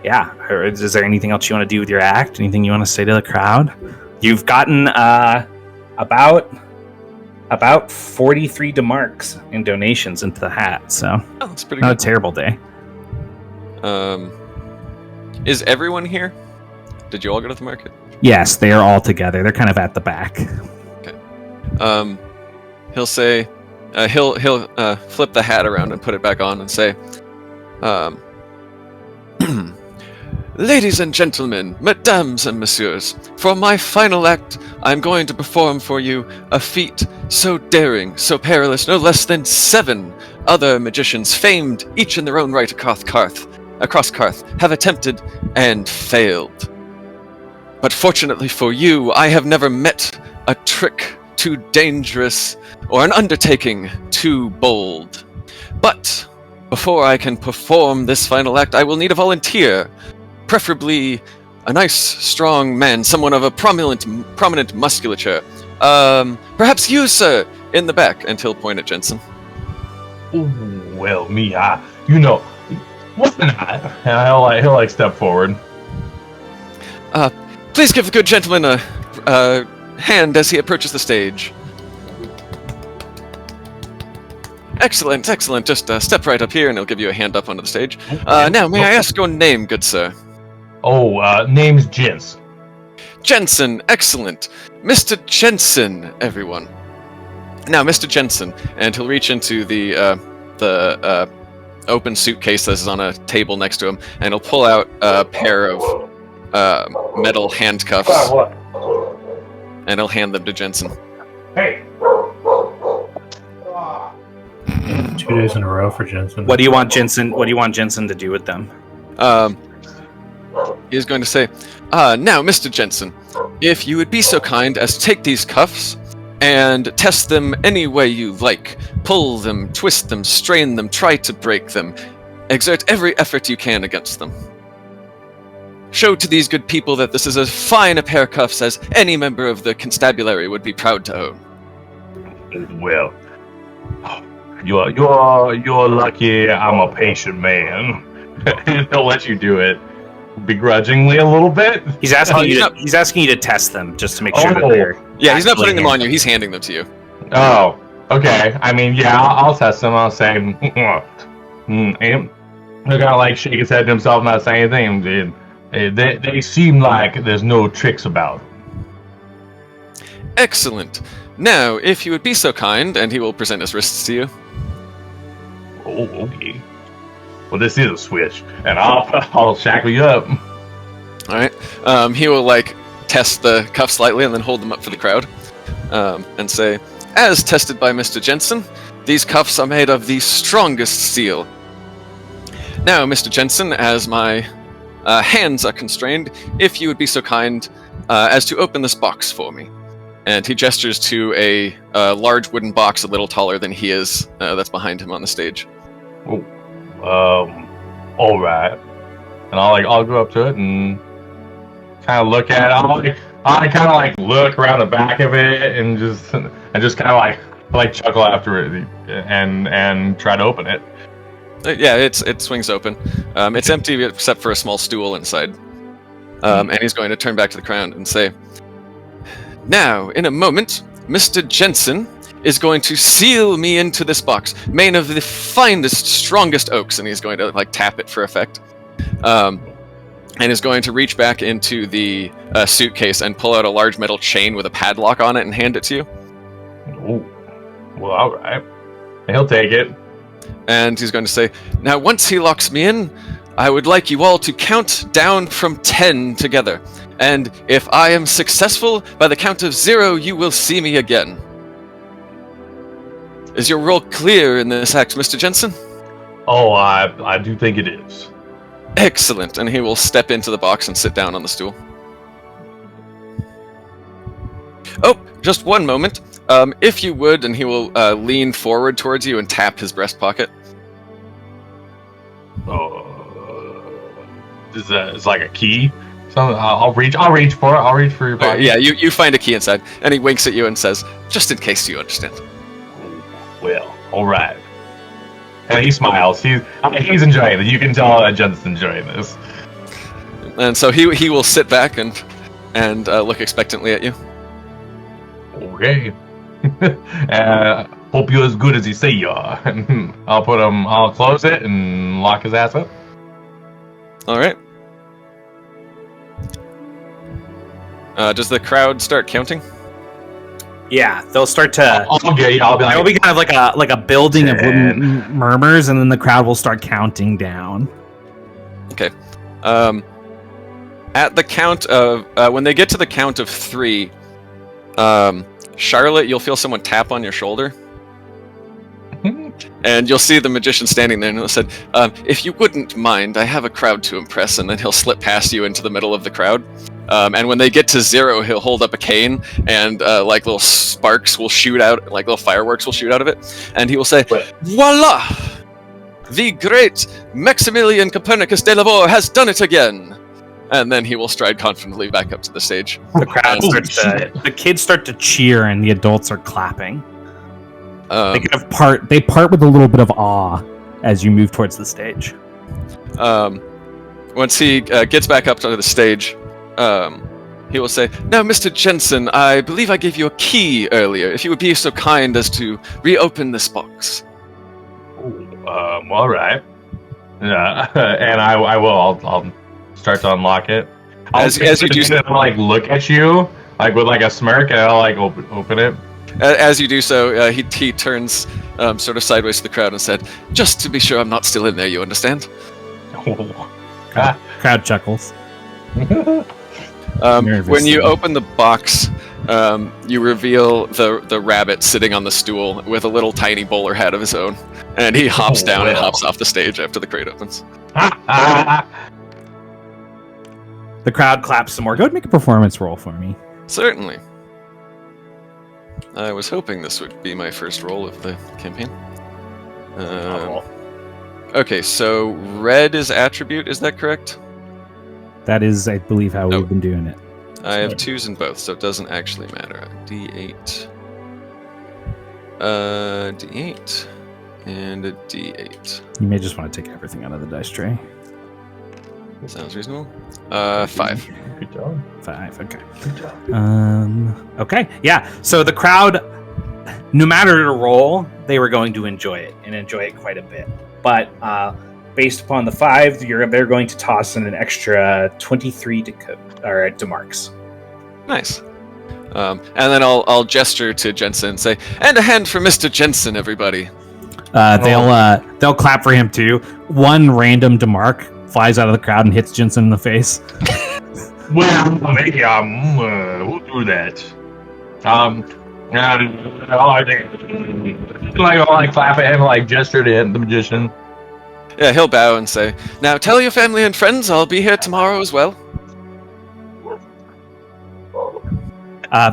Is there anything else you want to do with your act? Anything you want to say to the crowd? You've gotten about 43 demarks in donations into the hat, so that's pretty not good. a terrible day. Is everyone here? Did you all go to the market? Yes, they are all together. They're kind of at the back. Okay. He'll say, he'll flip the hat around and put it back on and say, Ladies and gentlemen, mesdames and messieurs, for my final act, I'm going to perform for you a feat so daring, so perilous, no less than 7 other magicians, famed each in their own right across Karth, have attempted and failed. But fortunately for you, I have never met a trick too dangerous or an undertaking too bold. But before I can perform this final act, I will need a volunteer, preferably a nice, strong man, someone of a prominent musculature. Perhaps you, sir, in the back. And he'll point at Jensen. Well, me, what's not? And he'll step forward. Please give the good gentleman a hand as he approaches the stage. Excellent. Just step right up here, and he'll give you a hand up onto the stage. Now, may I ask your name, good sir? Name's Jensen. Jensen, excellent. Mr. Jensen, everyone. Now, Mr. Jensen, and he'll reach into the open suitcase that is on a table next to him, and he'll pull out a pair of metal handcuffs, and he'll hand them to Jensen. Hey. 2 days in a row for Jensen. What do you want Jensen to do with them? He's going to say, now, Mr. Jensen, if you would be so kind as to take these cuffs and test them any way you like. Pull them, twist them, strain them, try to break them. Exert every effort you can against them. Show to these good people that this is as fine a pair of cuffs as any member of the constabulary would be proud to own. Well, you're lucky I'm a patient man. He'll let you do it begrudgingly a little bit. He's asking you to test them just to make sure that they're. Yeah, he's not putting them on you. He's handing them to you. Oh, okay. I mean, yeah, I'll test them. I'll say, look how shake his head to himself, not say anything. They seem like there's no tricks about them. Excellent. Now, if you would be so kind, and he will present his wrists to you. Oh, okay. Well, this is a switch, and I'll shackle you up. All right. He will test the cuffs slightly and then hold them up for the crowd, and say, "As tested by Mr. Jensen, these cuffs are made of the strongest steel. Now, Mr. Jensen, as my hands are constrained, if you would be so kind as to open this box for me." And he gestures to a large wooden box a little taller than he is, that's behind him on the stage. Oh. All right. And I'll go up to it and kind of look at it. I kind of look around the back of it and just kind of chuckle after it and try to open it. Yeah, it swings open. It's empty except for a small stool inside. And he's going to turn back to the crowd and say, "Now, in a moment, Mr. Jensen is going to seal me into this box, made of the finest, strongest oaks," and he's going to tap it for effect. And is going to reach back into the suitcase and pull out a large metal chain with a padlock on it and hand it to you. Oh, well, all right. He'll take it. And he's going to say, "Now, once he locks me in, I would like you all to count down from 10 together. And if I am successful, by the count of 0, you will see me again. Is your role clear in this act, Mr. Jensen?" Oh, I do think it is. Excellent. And he will step into the box and sit down on the stool. Oh, just one moment. If you would, and he will lean forward towards you and tap his breast pocket. It's like a key. So I'll reach for it. I'll reach for your pocket. Yeah, you find a key inside, and he winks at you and says, "Just in case you understand." Well, all right. And he smiles. He's enjoying it. You can tell that Jensen's enjoying this. And so he will sit back and look expectantly at you. Okay. Hope you're as good as you say you are. I'll close it and lock his ass up. All right. Does the crowd start counting? Yeah, they'll start to. Okay, I'll be It'll be kind of like a building of wooden murmurs, and then the crowd will start counting down. Okay. At the count of when they get to the count of 3, Charlotte, you'll feel someone tap on your shoulder, and you'll see the magician standing there, and he'll say, "If you wouldn't mind, I have a crowd to impress." And then he'll slip past you into the middle of the crowd, And when they get to 0, he'll hold up a cane, and like little sparks will shoot out, like little fireworks will shoot out of it, and he will say, "Voila! The great Maximilian Copernicus de Lavore has done it again!" And then he will stride confidently back up to the stage. The crowd the kids start to cheer, and the adults are clapping. They kind of part with a little bit of awe as you move towards the stage. Once he gets back up onto the stage, he will say, "Now, Mr. Jensen, I believe I gave you a key earlier. If you would be so kind as to reopen this box." All right. Yeah, and I will. I'll start to unlock it. As you do so, I'll, like, look at you, like, with, like, a smirk, and I'll, like, open it. As you do so, he turns sort of sideways to the crowd and said, "Just to be sure I'm not still in there, you understand?" Crowd chuckles. When you open the box, you reveal the rabbit sitting on the stool with a little tiny bowler hat of his own, and he hops down and hops off the stage after the crate opens. The crowd claps some more. Go ahead and make a performance roll for me. Certainly. I was hoping this would be my first roll of the campaign. Okay, so red is attribute, is that correct? That is, I believe, how we've been doing it. I have 2s in both, so it doesn't actually matter. D8. D8. And a D8. You may just want to take everything out of the dice tray. Sounds reasonable. 5. Good job. 5, okay. Okay, yeah. So the crowd, no matter the roll, they were going to enjoy it, and enjoy it quite a bit. But based upon the 5, they're going to toss in an extra 23 to marks. Nice. And then I'll gesture to Jensen and say, "And a hand for Mr. Jensen, everybody." They'll clap for him too. One random DeMark flies out of the crowd and hits Jensen in the face. Well, maybe we'll do that. I think I'll clap at him, like gesture to the magician. Yeah, he'll bow and say, "Now tell your family and friends I'll be here tomorrow as well."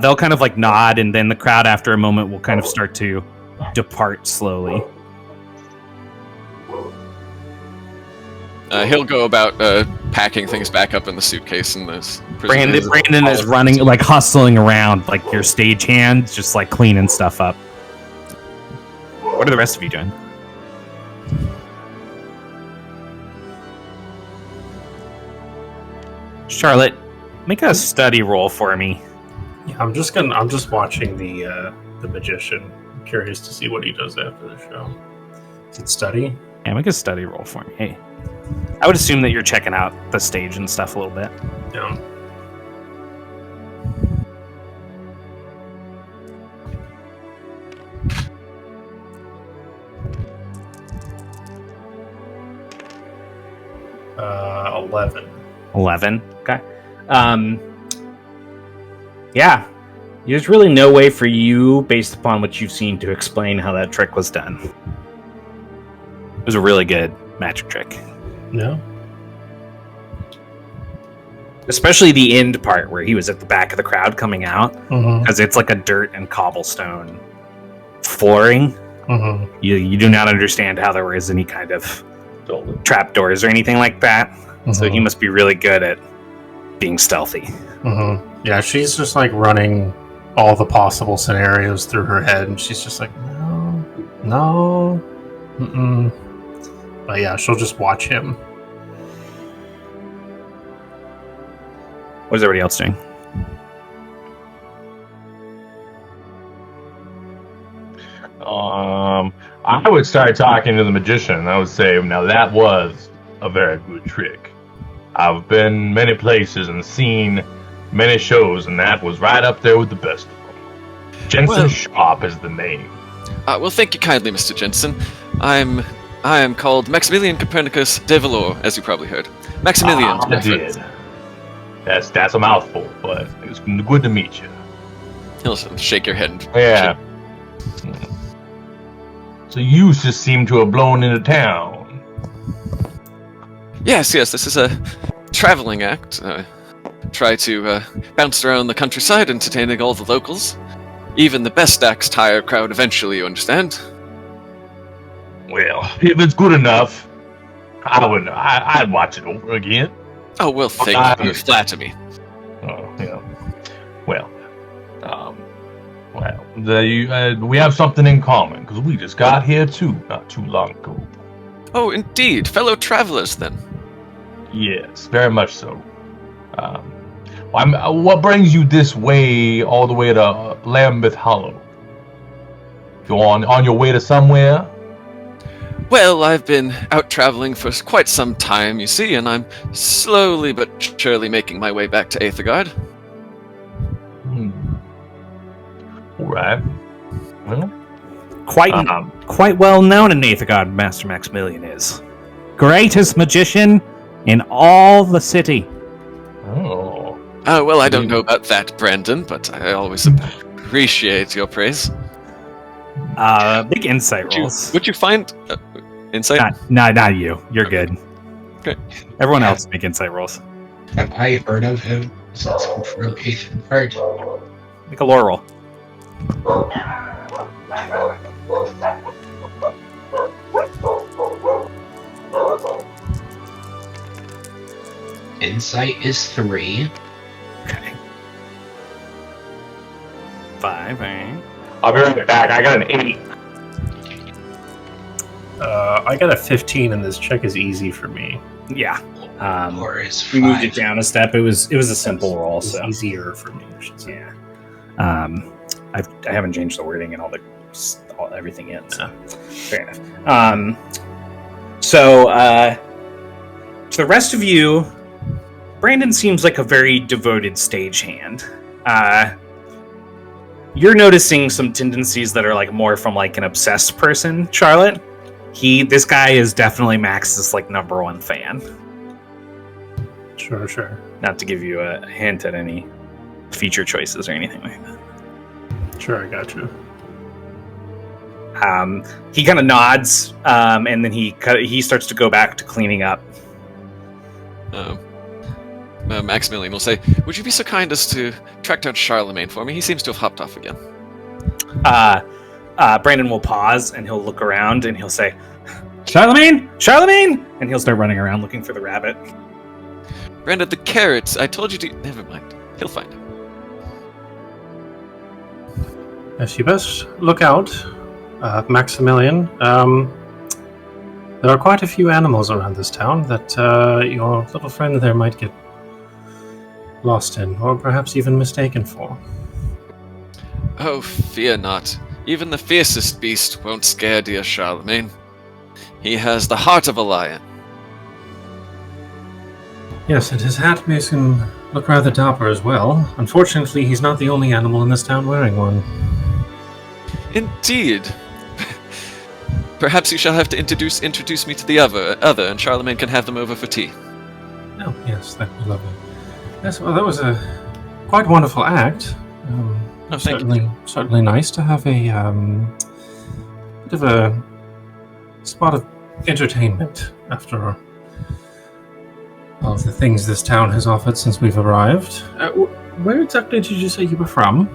They'll kind of like nod, and then the crowd after a moment will kind of start to depart slowly. He'll go about packing things back up in the suitcase in this. Brandon is running, like hustling around, like your stagehand, just like cleaning stuff up. What are the rest of you doing? Charlotte, make a study roll for me. Yeah, I'm just watching the magician. I'm curious to see what he does after the show. Is it study? Yeah, make a study roll for me. Hey, I would assume that you're checking out the stage and stuff a little bit. Yeah. Uh, 11. 11. Okay. Yeah. There's really no way for you, based upon what you've seen, to explain how that trick was done. It was a really good magic trick. No. Especially the end part where he was at the back of the crowd coming out, Mm-hmm. because it's like a dirt and cobblestone flooring. Mm-hmm. You do not understand how there was any kind of trapdoors or anything like that. Mm-hmm. So he must be really good at being stealthy. Mm-hmm. Yeah, she's just like running all the possible scenarios through her head, and she's just like, no, mm-mm. But yeah, she'll just watch him. What is everybody else doing? I would start talking to the magician. I would say, now that was a very good trick. I've been many places and seen many shows, and that was right up there with the best of them. Jensen Shop is the name. Well, thank you kindly, Mr. Jensen. I am called Maximilian Copernicus de Valor, as you probably heard. Maximilian. I did. That's a mouthful, but it was good to meet you. He'll shake your head. Yeah. So you just seem to have blown into town. Yes, this is a traveling act. try to bounce around the countryside, entertaining all the locals. Even the best acts tire a crowd eventually, you understand? Well, if it's good enough, I'd watch it over again. Oh, well, thank you. You flatter me. Oh, yeah. Well, we have something in common, because we just got here too, not too long ago. Oh, indeed. Fellow travelers, then. Yes, very much so. What brings you this way, all the way to Lambeth Hollow? You on your way to somewhere? Well, I've been out traveling for quite some time, you see, and I'm slowly but surely making my way back to Aethergarde. All right. Well, Quite well known in Aethergarde, Master Maximilian is. Greatest magician in all the city. oh. Well, I don't know about that, Brandon, but I always appreciate your praise. Big insight rolls. Would you find insight? Not you. You're good. Okay. Everyone else make insight rolls. Have I heard of him since I'm from Aethergarde? Make a lore roll. Insight is 3. Okay. 5, eh? I'll be right back. I got an 8. I got a 15, and this check is easy for me. Yeah. Or is 5. We moved it down a step. It was a simple roll, It's so easier for me, I should say. Yeah. I haven't changed the wording and everything yet. So fair enough. So to the rest of you, Brandon seems like a very devoted stagehand. You're noticing some tendencies that are like more from like an obsessed person, Charlotte. This guy is definitely Max's like number one fan. Sure. Not to give you a hint at any feature choices or anything like that. Sure, I got you. He kind of nods, and then he starts to go back to cleaning up. Maximilian will say, "Would you be so kind as to track down Charlemagne for me? He seems to have hopped off again." Brandon will pause, and he'll look around, and he'll say, Charlemagne! And he'll start running around looking for the rabbit. Brandon, the carrots, I told you to... Never mind. He'll find him. Yes, you best look out, Maximilian. There are quite a few animals around this town that your little friend there might get lost in, or perhaps even mistaken for. Oh, fear not. Even the fiercest beast won't scare dear Charlemagne. He has the heart of a lion. Yes, and his hat makes him look rather dapper as well. Unfortunately, he's not the only animal in this town wearing one. Indeed. Perhaps you shall have to introduce me to the other, and Charlemagne can have them over for tea. Oh, yes, that'd be lovely. Yes, well, that was a quite wonderful act. Thank you. Certainly nice to have a bit of a spot of entertainment after all of the things this town has offered since we've arrived. Where exactly did you say you were from?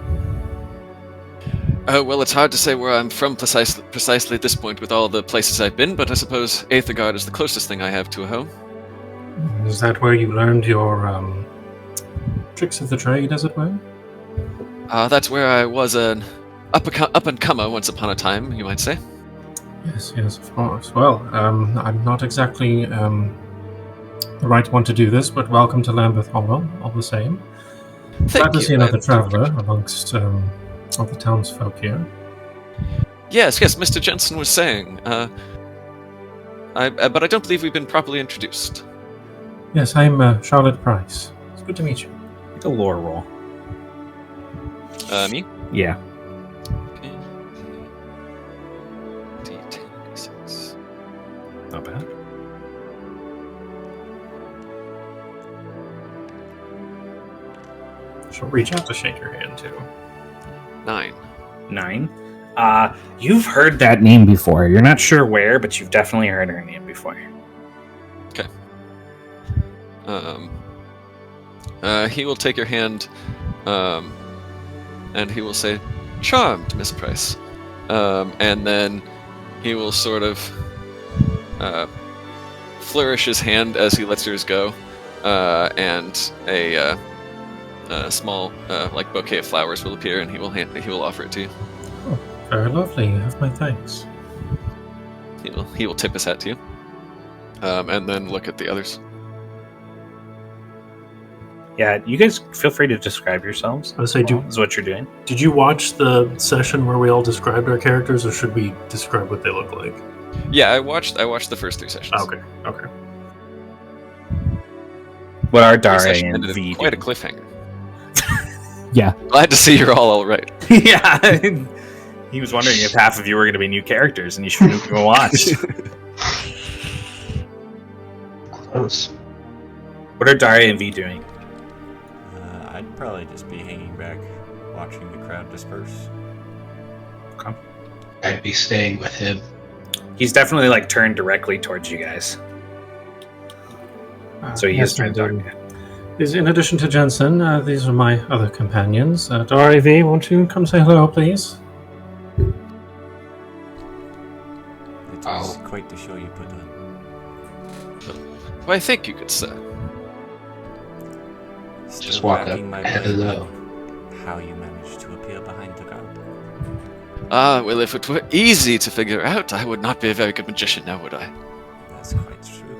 Well, it's hard to say where I'm from precisely at this point with all the places I've been, but I suppose Aethergarde is the closest thing I have to a home. Is that where you learned your tricks of the trade, as it were? That's where I was an up-and-comer once upon a time, you might say. Yes, of course. Well, I'm not exactly the right one to do this, but welcome to Lambeth Hollow, all the same. Glad to see another traveler amongst all the townsfolk here. Yes, Mr. Jensen was saying. But I don't believe we've been properly introduced. Yes, I'm Charlotte Price. It's good to meet you. Make a lore roll. Me? Yeah. Okay. D10, D6. Not bad. She'll reach out to shake your hand, too. 9. 9. You've heard that name before. You're not sure where, but you've definitely heard her name before. Okay. He will take your hand, and he will say, "Charmed, Miss Price," and then he will sort of flourish his hand as he lets yours go, and a small like bouquet of flowers will appear, and he will offer it to you. Oh, very lovely. You have my thanks. He will tip his hat to you, and then look at the others. Yeah, you guys feel free to describe yourselves. I would say, Is what you're doing. did you watch the session where we all described our characters, or should we describe what they look like? Yeah, I watched the first 3 sessions. Okay. What are The Dare session and ended V in quite a doing? cliffhanger. Yeah. Glad to see you're all right. Yeah. He was wondering if half of you were going to be new characters, and you should go watch. Close. What are Dare and V doing? I'd probably just be hanging back, watching the crowd disperse. I'd be staying with him. He's definitely like turned directly towards you guys. So he is trying to talk to you. In addition to Jensen, these are my other companions. Dare V, won't you come say hello, please? It Oh. was quite the show you put on. Why, thank you, good sir. Just Still walk racking up. my brain Hello. on how you managed to appear behind the guard. Ah, well, if it were easy to figure out, I would not be a very good magician now, would I? That's quite true.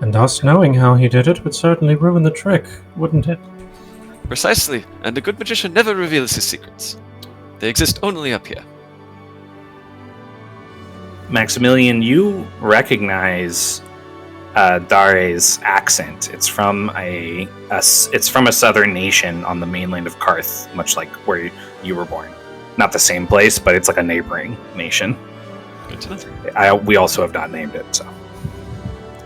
And us knowing how he did it would certainly ruin the trick, wouldn't it? Precisely, and a good magician never reveals his secrets. They exist only up here. Maximilian, you recognize Dare's accent. It's from a southern nation on the mainland of Karth, much like where you were born. Not the same place, but it's like a neighboring nation. Good to know. We also have not named it, so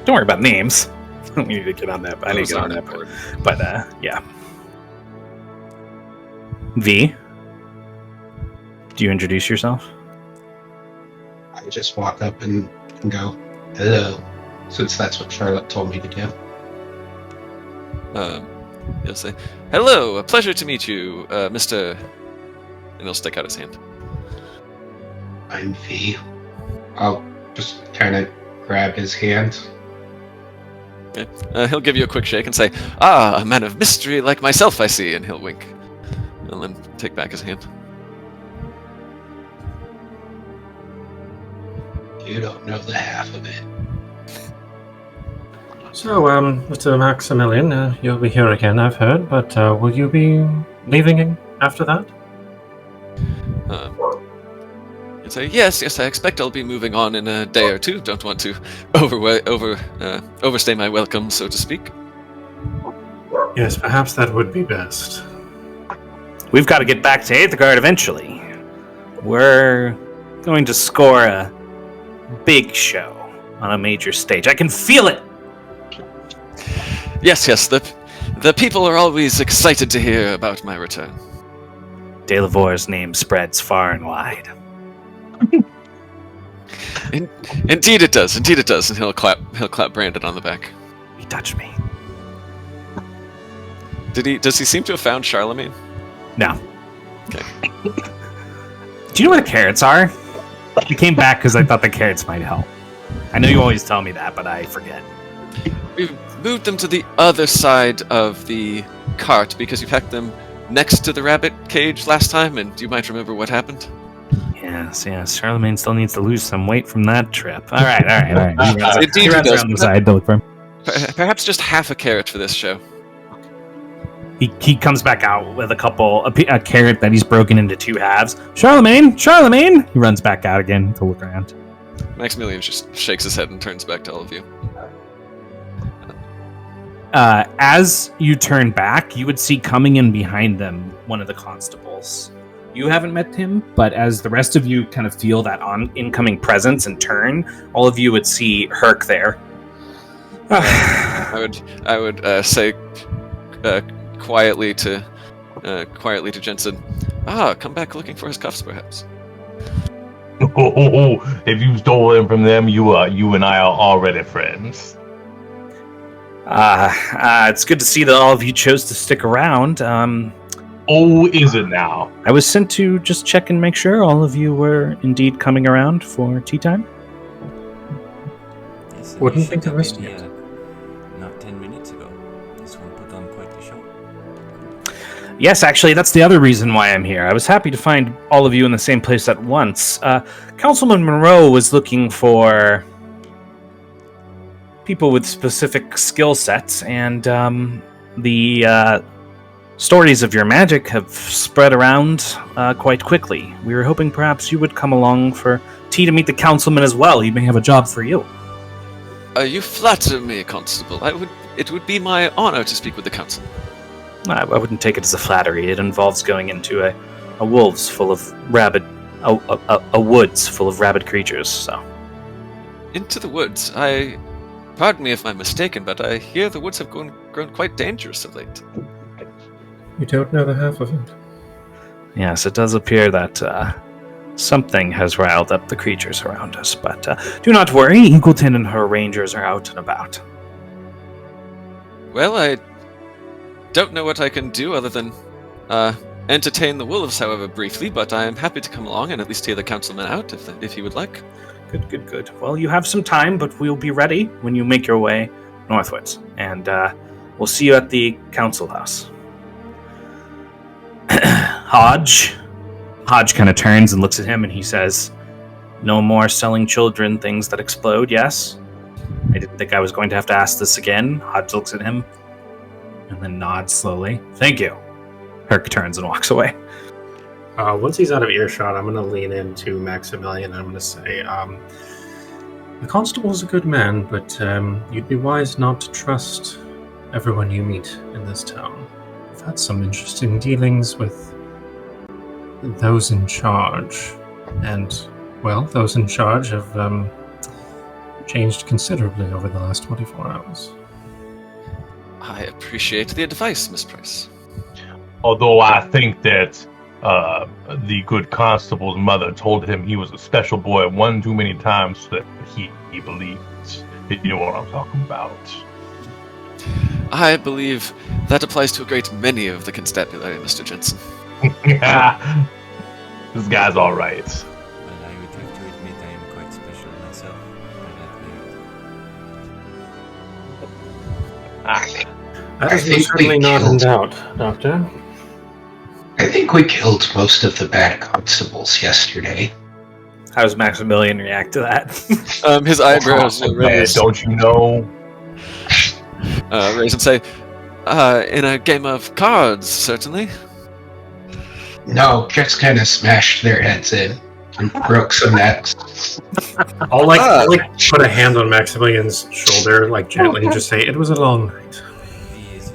don't worry about names. We need to get on that. I need to get on that. But yeah. V, do you introduce yourself? I just walk up and go, hello, since that's what Charlotte told me to do. He'll say, "Hello, a pleasure to meet you, Mr." And he'll stick out his hand. I'm V. I'll just kind of grab his hand. Okay. He'll give you a quick shake and say, "Ah, a man of mystery like myself, I see," and he'll wink. And then take back his hand. You don't know the half of it. So, Mr. Maximilian, you'll be here again, I've heard, but will you be leaving after that? He'll say, yes, I expect I'll be moving on in a day or two. Don't want to overstay my welcome, so to speak. Yes, perhaps that would be best. We've got to get back to Aethergarde eventually. We're going to score a big show on a major stage. I can feel it. Yes, the people are always excited to hear about my return. Delavor's name spreads far and wide. Indeed it does, and he'll clap Brandon on the back. He touched me. Does he seem to have found Charlemagne? No. Okay. Do you know where the carrots are? I came back because I thought the carrots might help. I know you always tell me that, but I forget. We've moved them to the other side of the cart because you packed them next to the rabbit cage last time, and you might remember what happened. Yes. Charlemagne still needs to lose some weight from that trip. All right. Indeed He runs he does. around the side to look for him. Perhaps just half a carrot for this show. He comes back out with a carrot that he's broken into 2 halves. Charlemagne! He runs back out again to look around. Maximilian just shakes his head and turns back to all of you. As you turn back, you would see coming in behind them one of the constables. You haven't met him, but as the rest of you kind of feel that incoming presence and turn, all of you would see Herc there. I would say quietly to Jensen, come back looking for his cuffs, perhaps. If you stole them from them, you and I are already friends. It's good to see that all of you chose to stick around. Oh, is it now? I was sent to just check and make sure all of you were indeed coming around for tea time. Yes, and Wouldn't you think showed of up missing maybe, it. Not 10 minutes ago. This one put on quite the show. Yes, actually, that's the other reason why I'm here. I was happy to find all of you in the same place at once. Councilman Monroe was looking for people with specific skill sets, and the stories of your magic have spread around quite quickly. We were hoping perhaps you would come along for tea to meet the councilman as well. He may have a job for you. You flatter me, Constable. It would be my honor to speak with the council. I wouldn't take it as a flattery. It involves going into a wolves full of rabid, a woods full of rabid creatures. So, Into the woods. Pardon me if I'm mistaken, but I hear the woods have grown quite dangerous of late. You don't know the half of it. yes, it does appear that something has riled up the creatures around us. But do not worry, Eagleton and her rangers are out and about. Well, I don't know what I can do other than entertain the wolves, however briefly, but I am happy to come along and at least hear the councilman out if he would like. Good. Well, you have some time, but we'll be ready when you make your way northwards. And we'll see you at the council house. Hodge kind of turns and looks at him and he says, "No more selling children things that explode, yes?" I didn't think I was going to have to ask this again. Hodge looks at him and then nods slowly. "Thank you." Herc turns and walks away. Once he's out of earshot, I'm going to lean into Maximilian and I'm going to say, the constable's a good man, but you'd be wise not to trust everyone you meet in this town. I've had some interesting dealings with those in charge, and, well, those in charge have changed considerably over the last 24 hours. I appreciate the advice, Miss Price. Although I think that the good constable's mother told him he was a special boy one too many times that he believes. You know what I'm talking about. I believe that applies to a great many of the constabulary, Mr. Jensen. This guy's all right. Well, I would have to admit I am quite special myself. That is certainly not in doubt, Doctor. I think we killed most of the bad constables yesterday. How does Maximilian react to that? His eyebrows raise. Don't you know? Raise and say, in a game of cards, certainly. No, just kind of smashed their heads in and broke some necks. I'll put a hand on Maximilian's shoulder, gently, and just say, "It was a long night."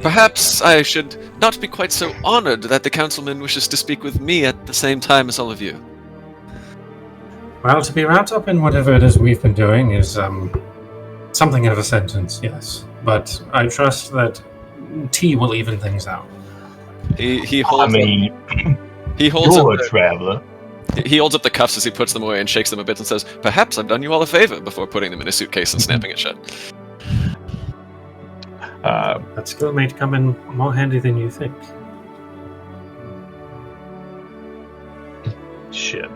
Perhaps I should not be quite so honored that the councilman wishes to speak with me at the same time as all of you. Well, to be wrapped up in whatever it is we've been doing is something of a sentence, yes. But I trust that tea will even things out. He holds. He holds you're up a traveler. He holds up the cuffs as he puts them away and shakes them a bit and says, "Perhaps I've done you all a favor," before putting them in a suitcase and snapping it shut. That skill may come in more handy than you think. Shit.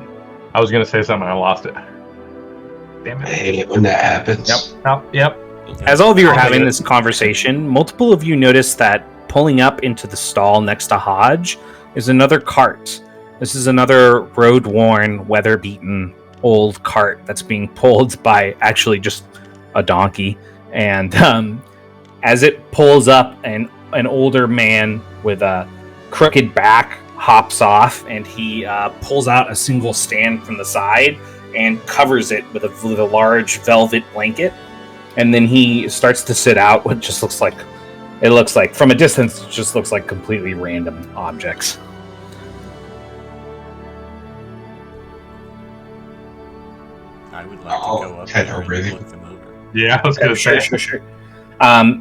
I was gonna say something, I lost it. Damn I it. hate it when that happens. Yep. As all of you are having this conversation, multiple of you notice that pulling up into the stall next to Hodge is another cart. This is another road-worn, weather-beaten old cart that's being pulled by actually just a donkey. And as it pulls up, an older man with a crooked back hops off, and he pulls out a single stand from the side and covers it with a large velvet blanket. And then he starts to sit out what just looks like, from a distance, it just looks like completely random objects. I would like to go up head there over and there. look them over. Yeah, I was gonna say. Sure.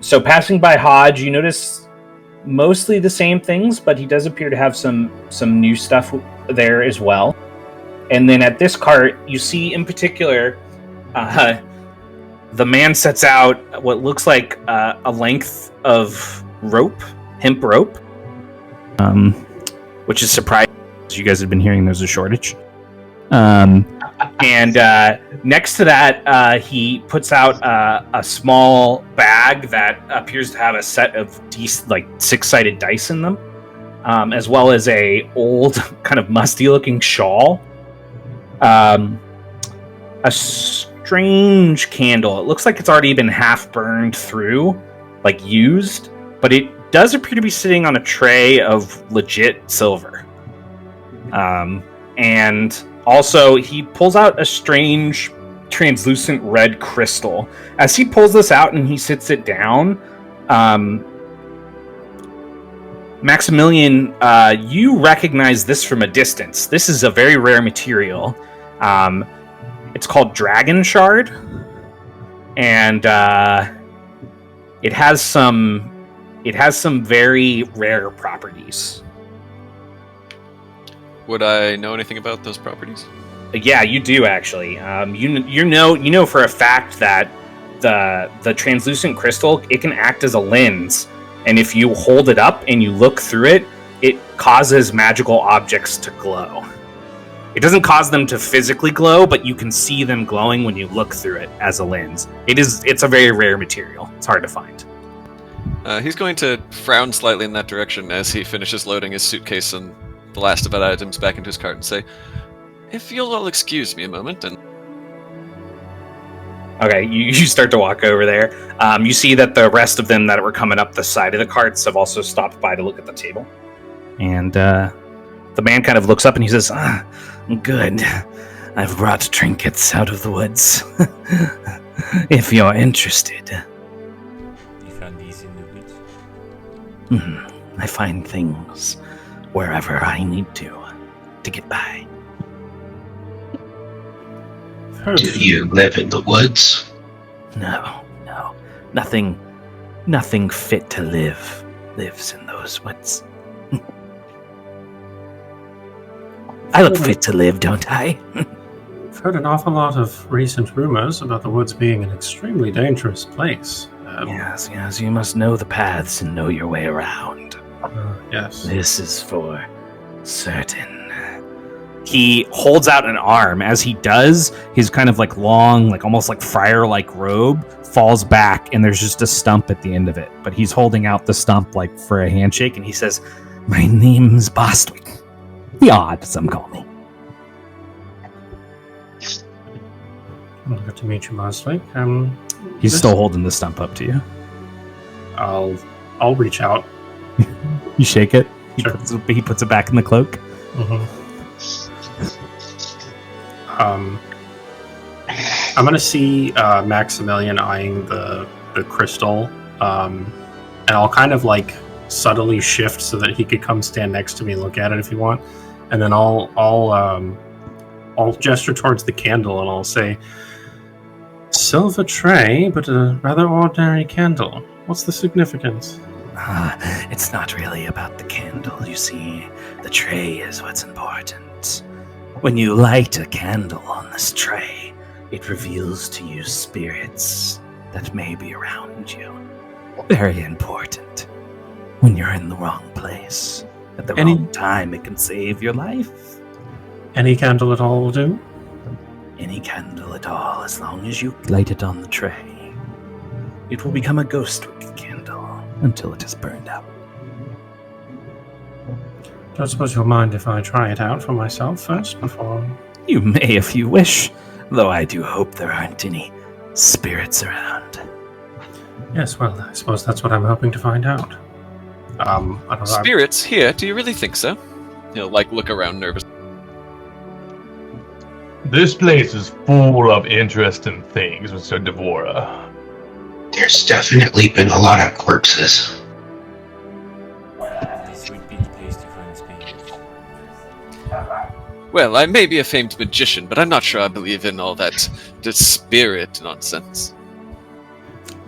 So passing by Hodge, you notice mostly the same things, but he does appear to have some new stuff there as well. And then at this cart, you see in particular the man sets out what looks like a length of rope, hemp rope, which is surprising because you guys have been hearing there's a shortage. And next to that, he puts out a small bag that appears to have a set of six-sided dice in them, as well as a old, kind of musty-looking shawl. A strange candle. It looks like it's already been half burned through, like used, but it does appear to be sitting on a tray of legit silver. And also, he pulls out a strange, translucent red crystal. As he pulls this out and he sits it down, Maximilian, you recognize this from a distance. This is a very rare material. It's called Dragon Shard, and it has some very rare properties. Would I know anything about those properties? Yeah, you do actually. You know for a fact that the translucent crystal, it can act as a lens, and if you hold it up and you look through it, it causes magical objects to glow. It doesn't cause them to physically glow, but you can see them glowing when you look through it as a lens. It's a very rare material. It's hard to find. He's going to frown slightly in that direction as he finishes loading his suitcase and the last of the items back into his cart and say, "If you'll all excuse me a moment," and okay, you start to walk over there. You see that the rest of them that were coming up the side of the carts have also stopped by to look at the table. And the man kind of looks up and he says, "Good. I've brought trinkets out of the woods. If you're interested." You found these in the woods? I find things wherever I need to get by. Do you live in the woods? No. Nothing fit to lives in those woods. I look fit to live, don't I? I've heard an awful lot of recent rumors about the woods being an extremely dangerous place. Yes, you must know the paths and know your way around. Yes. This is for certain. He holds out an arm. As he does, his kind of like long, like almost like friar-like robe falls back, and there's just a stump at the end of it. But he's holding out the stump like for a handshake, and he says, "My name's Bostwick. The Odd, some call me." Well, good to meet you, Bostwick. He's still holding the stump up to you. I'll reach out. You shake it. Sure. He puts it back in the cloak. Mm-hmm. I'm gonna see Maximilian eyeing the crystal, and I'll kind of like subtly shift so that he could come stand next to me and look at it if you want, and then I'll gesture towards the candle and I'll say, "Silver tray, but a rather ordinary candle. What's the significance?" It's not really about the candle, you see. The tray is what's important. When you light a candle on this tray, it reveals to you spirits that may be around you. Very important. When you're in the wrong place, at the wrong time, it can save your life. Any candle at all will do? Any candle at all, as long as you light it on the tray. It will become a ghost-wick candle until it is burned out. Don't suppose you'll mind if I try it out for myself first before... You may if you wish, though I do hope there aren't any spirits around. Yes, well, I suppose that's what I'm hoping to find out. I don't know. Spirits here? Do you really think so? He'll look around nervously. This place is full of interesting things, Mr. Devora. There's definitely been a lot of corpses. This would be the place to find spirits. Well, I may be a famed magician, but I'm not sure I believe in all that spirit nonsense.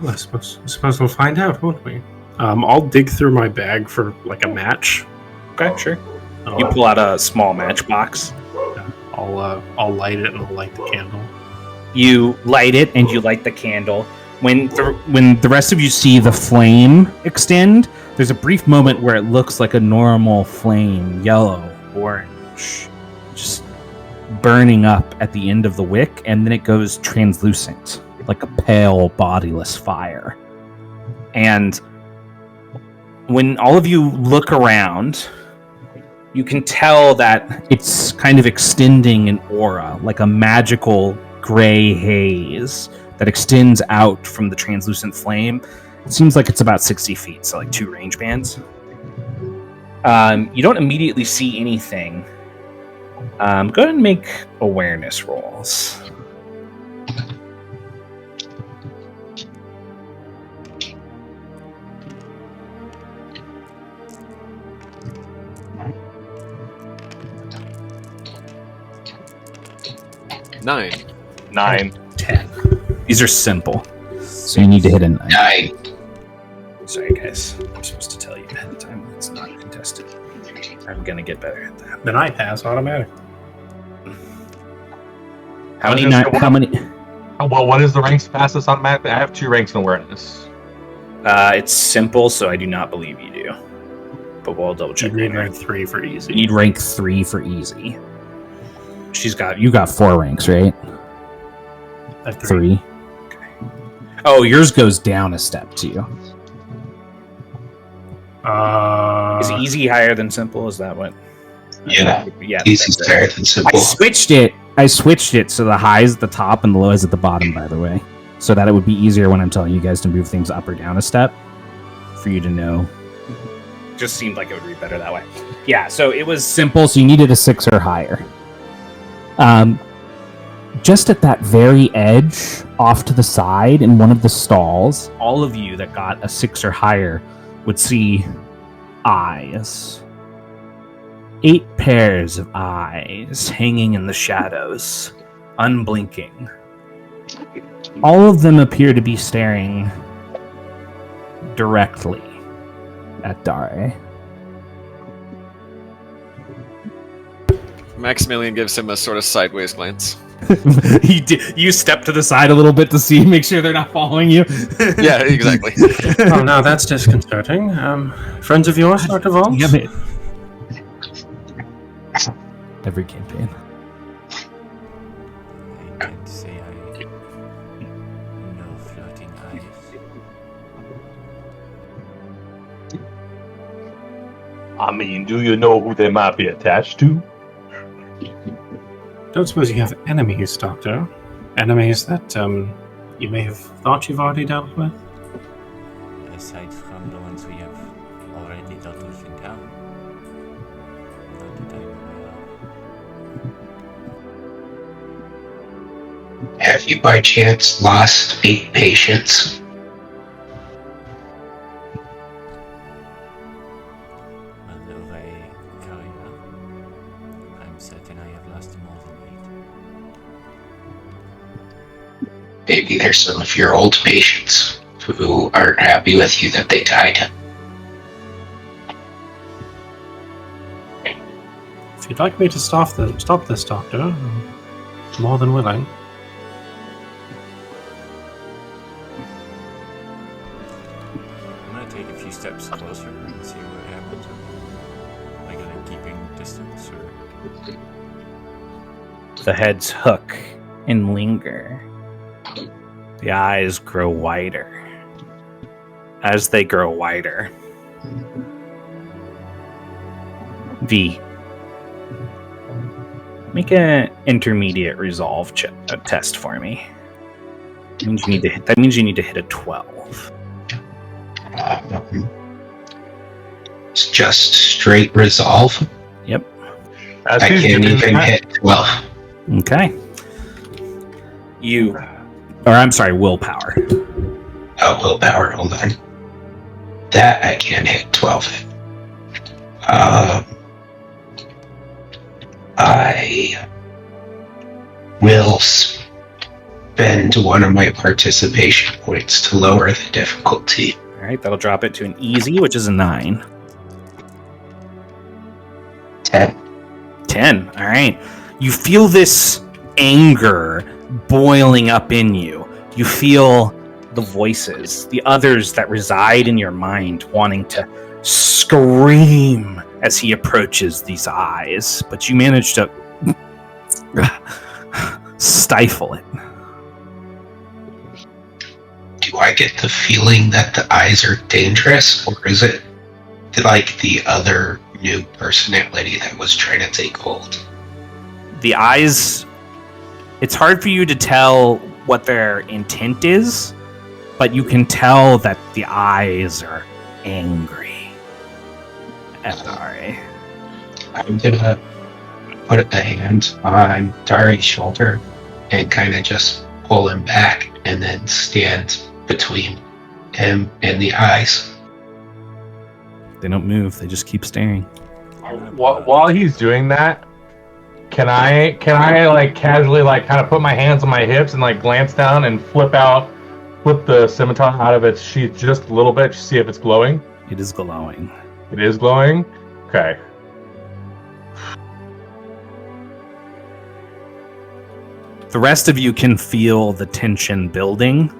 Well, I suppose we'll find out, won't we? I'll dig through my bag for like a match. Okay, sure. You pull out a small matchbox. I'll light it and I'll light the candle. You light it, and you light the candle. When the rest of you see the flame extend, there's a brief moment where it looks like a normal flame, yellow, orange, just burning up at the end of the wick, and then it goes translucent, like a pale, bodiless fire. And when all of you look around, you can tell that it's kind of extending an aura, like a magical gray haze that extends out from the translucent flame. It seems like it's about 60 feet, so like 2 range bands. You don't immediately see anything. Go ahead and make awareness rolls. Nine. 10. These are simple, so you need to hit a 9. 9. Sorry, guys. I'm supposed to tell you ahead of time when it's not contested. I'm gonna get better at that. Then I pass automatic. How many? Well, what is the ranks fastest automatically? I have 2 ranks in awareness. It's simple, so I do not believe you do. But we'll double check. You need rank 3 for easy. You need rank 3 for easy. You got 4 ranks, right? At 3. Okay. Oh, yours goes down a step too. Is easy higher than simple? Is that what? Yeah. Yeah. Easy's higher than simple. I switched it so the high is at the top and the low is at the bottom, by the way. So that it would be easier when I'm telling you guys to move things up or down a step for you to know. Just seemed like it would read better that way. Yeah, so it was simple, so you needed a 6 or higher. Just at that very edge, off to the side in one of the stalls, all of you that got a 6 or higher would see eyes. 8 pairs of eyes hanging in the shadows, unblinking. All of them appear to be staring directly at Dare. Maximilian gives him a sort of sideways glance. You step to the side a little bit to see, make sure they're not following you. Yeah, exactly. Oh, now that's disconcerting. Friends of yours, Dr. Vault? Yeah, but every campaign. I can't say I know floating eyes. I mean, do you know who they might be attached to? Don't suppose you have enemies, Doctor? Enemies that you may have thought you've already dealt with? Aside from the ones we have already dealt with in town. Not that I'm aware of. Have you by chance lost 8 patients? Well, of a career, I'm certain I have lost more than 8. Maybe there's some of your old patients who aren't happy with you that they died. If you'd like me to stop this, Doctor, I'm more than willing. I'm gonna take a few steps closer and see what happens. Like, are they keeping distance or? The heads hook and linger. The eyes grow wider. As they grow wider, V, make an intermediate resolve test for me. That means you need to hit a 12. It's just straight resolve. Yep. As I he's can't doing even that- hit 12. Okay. I'm sorry, willpower. Oh, willpower, hold on. That I can't hit 12. I will spend one of my participation points to lower the difficulty. All right, that'll drop it to an easy, which is a 9. 10. 10. All right. You feel this anger boiling up in you. You feel the voices, the others that reside in your mind wanting to scream as he approaches these eyes, but you manage to stifle it. Do I get the feeling that the eyes are dangerous, or is it like the other new personality that was trying to take hold? The eyes, it's hard for you to tell what their intent is, but you can tell that the eyes are angry at Dari. I'm gonna put a hand on Dari's shoulder and kind of just pull him back and then stand between him and the eyes. They don't move, they just keep staring. While he's doing that, can I like casually like kind of put my hands on my hips and like glance down and flip the scimitar out of its sheath just a little bit to see if it's glowing? It is glowing. It is glowing? Okay. The rest of you can feel the tension building.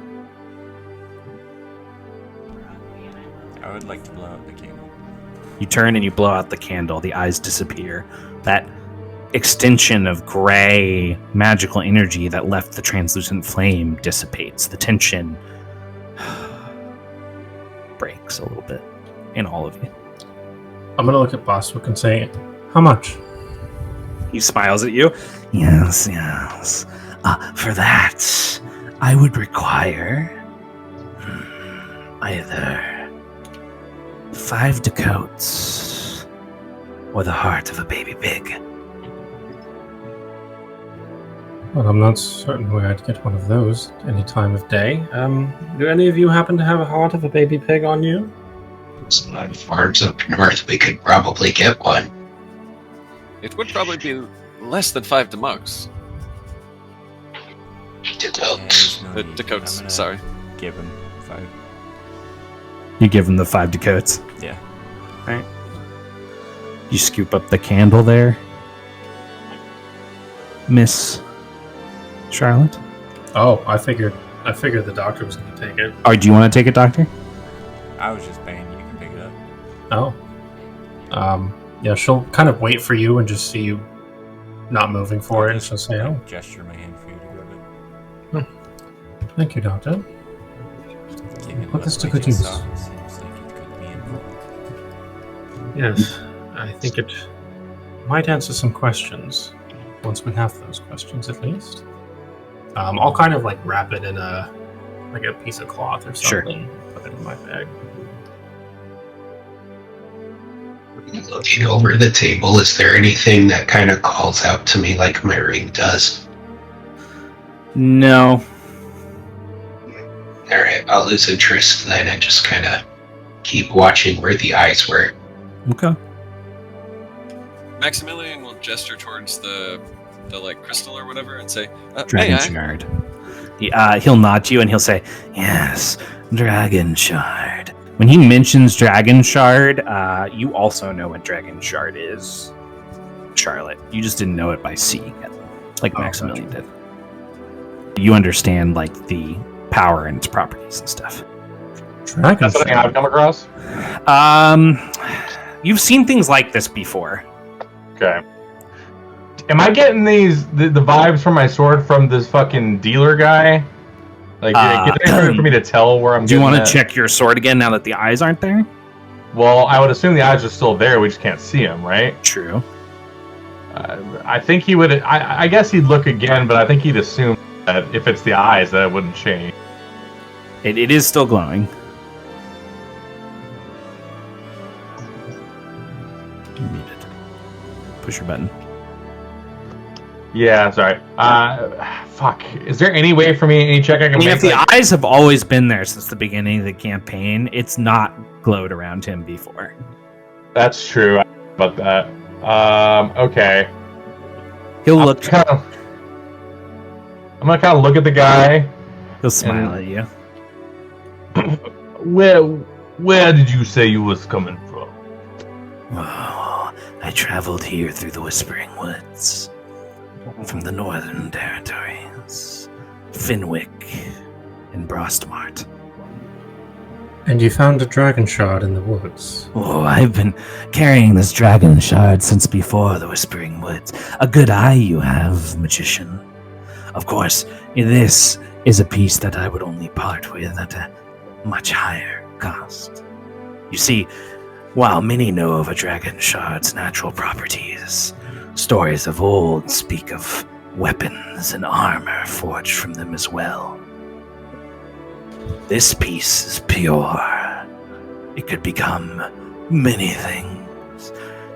I would like to blow out the candle. You turn and you blow out the candle. The eyes disappear. That extension of gray magical energy that left the translucent flame dissipates. The tension breaks a little bit in all of you. I'm gonna look at Boswick and say, how much? He smiles at you. Yes. For that, I would require either 5 dacoits or the heart of a baby pig. Well, I'm not certain where I'd get one of those any time of day. Do any of you happen to have a heart of a baby pig on you? There's a lot of farms up north. We could probably get one. It would probably be less than 5 damugs. Dakotas. Yeah, there's no need. Dakotas, I'm gonna sorry. Give him 5. You give him the 5 dacoits. Yeah. Alright. You scoop up the candle there, Miss Charlotte. Oh, I figured the doctor was going to take it. Or do you want to take it, Doctor? I was just baying. You can pick it up. Oh. Yeah, she'll kind of wait for you and just see you not moving for it, and she'll say, oh, Gesture my hand for you to grab it. thank you, Doctor. Given Put this what to we good just use. saw, it seems like it could be involved. Yes, I think it might answer some questions, once we have those questions at least. I'll kind of like wrap it in a piece of cloth or Sure. something, put it in my bag. Looking over the table, is there anything that kind of calls out to me like my ring does? No. Alright, I'll lose interest then and just kind of keep watching where the eyes were. Okay. Maximilian will gesture towards the like crystal or whatever and say, Dragon "Hey, Shard. He'll nod to you and he'll say, yes, Dragon Shard. When he mentions Dragon Shard, you also know what Dragon Shard is, Charlotte. You just didn't know it by seeing it, like Maximilian did. You understand, like, the power and its properties and stuff. Dragon That's something I've come across. You've seen things like this before. Okay. Am I getting the vibes from my sword from this fucking dealer guy? Like, is it any way for me to tell where I'm Do you getting want to that? check your sword again now that the eyes aren't there? Well, I would assume the eyes are still there. We just can't see them, right? True. I think he would. I guess he'd look again, but I think he'd assume that if it's the eyes, that it wouldn't change. It is still glowing. You're muted. Push your button. Yeah, sorry. Fuck. Is there any way for me, any check I can I mean, make? if the like- eyes have always been there since the beginning of the campaign, it's not glowed around him before. That's true. About that. Okay. He'll I'm look. gonna kind of look at the guy. He'll smile at you. Where did you say you was coming from? Oh, I traveled here through the Whispering Woods. from the northern territories, Finwick and Brostmart. And you found a dragon shard in the woods. Oh, I've been carrying this dragon shard since before the Whispering Woods. A good eye you have, magician. Of course, this is a piece that I would only part with at a much higher cost. You see, while many know of a dragon shard's natural properties, stories of old speak of weapons and armor forged from them as well. This piece is pure. It could become many things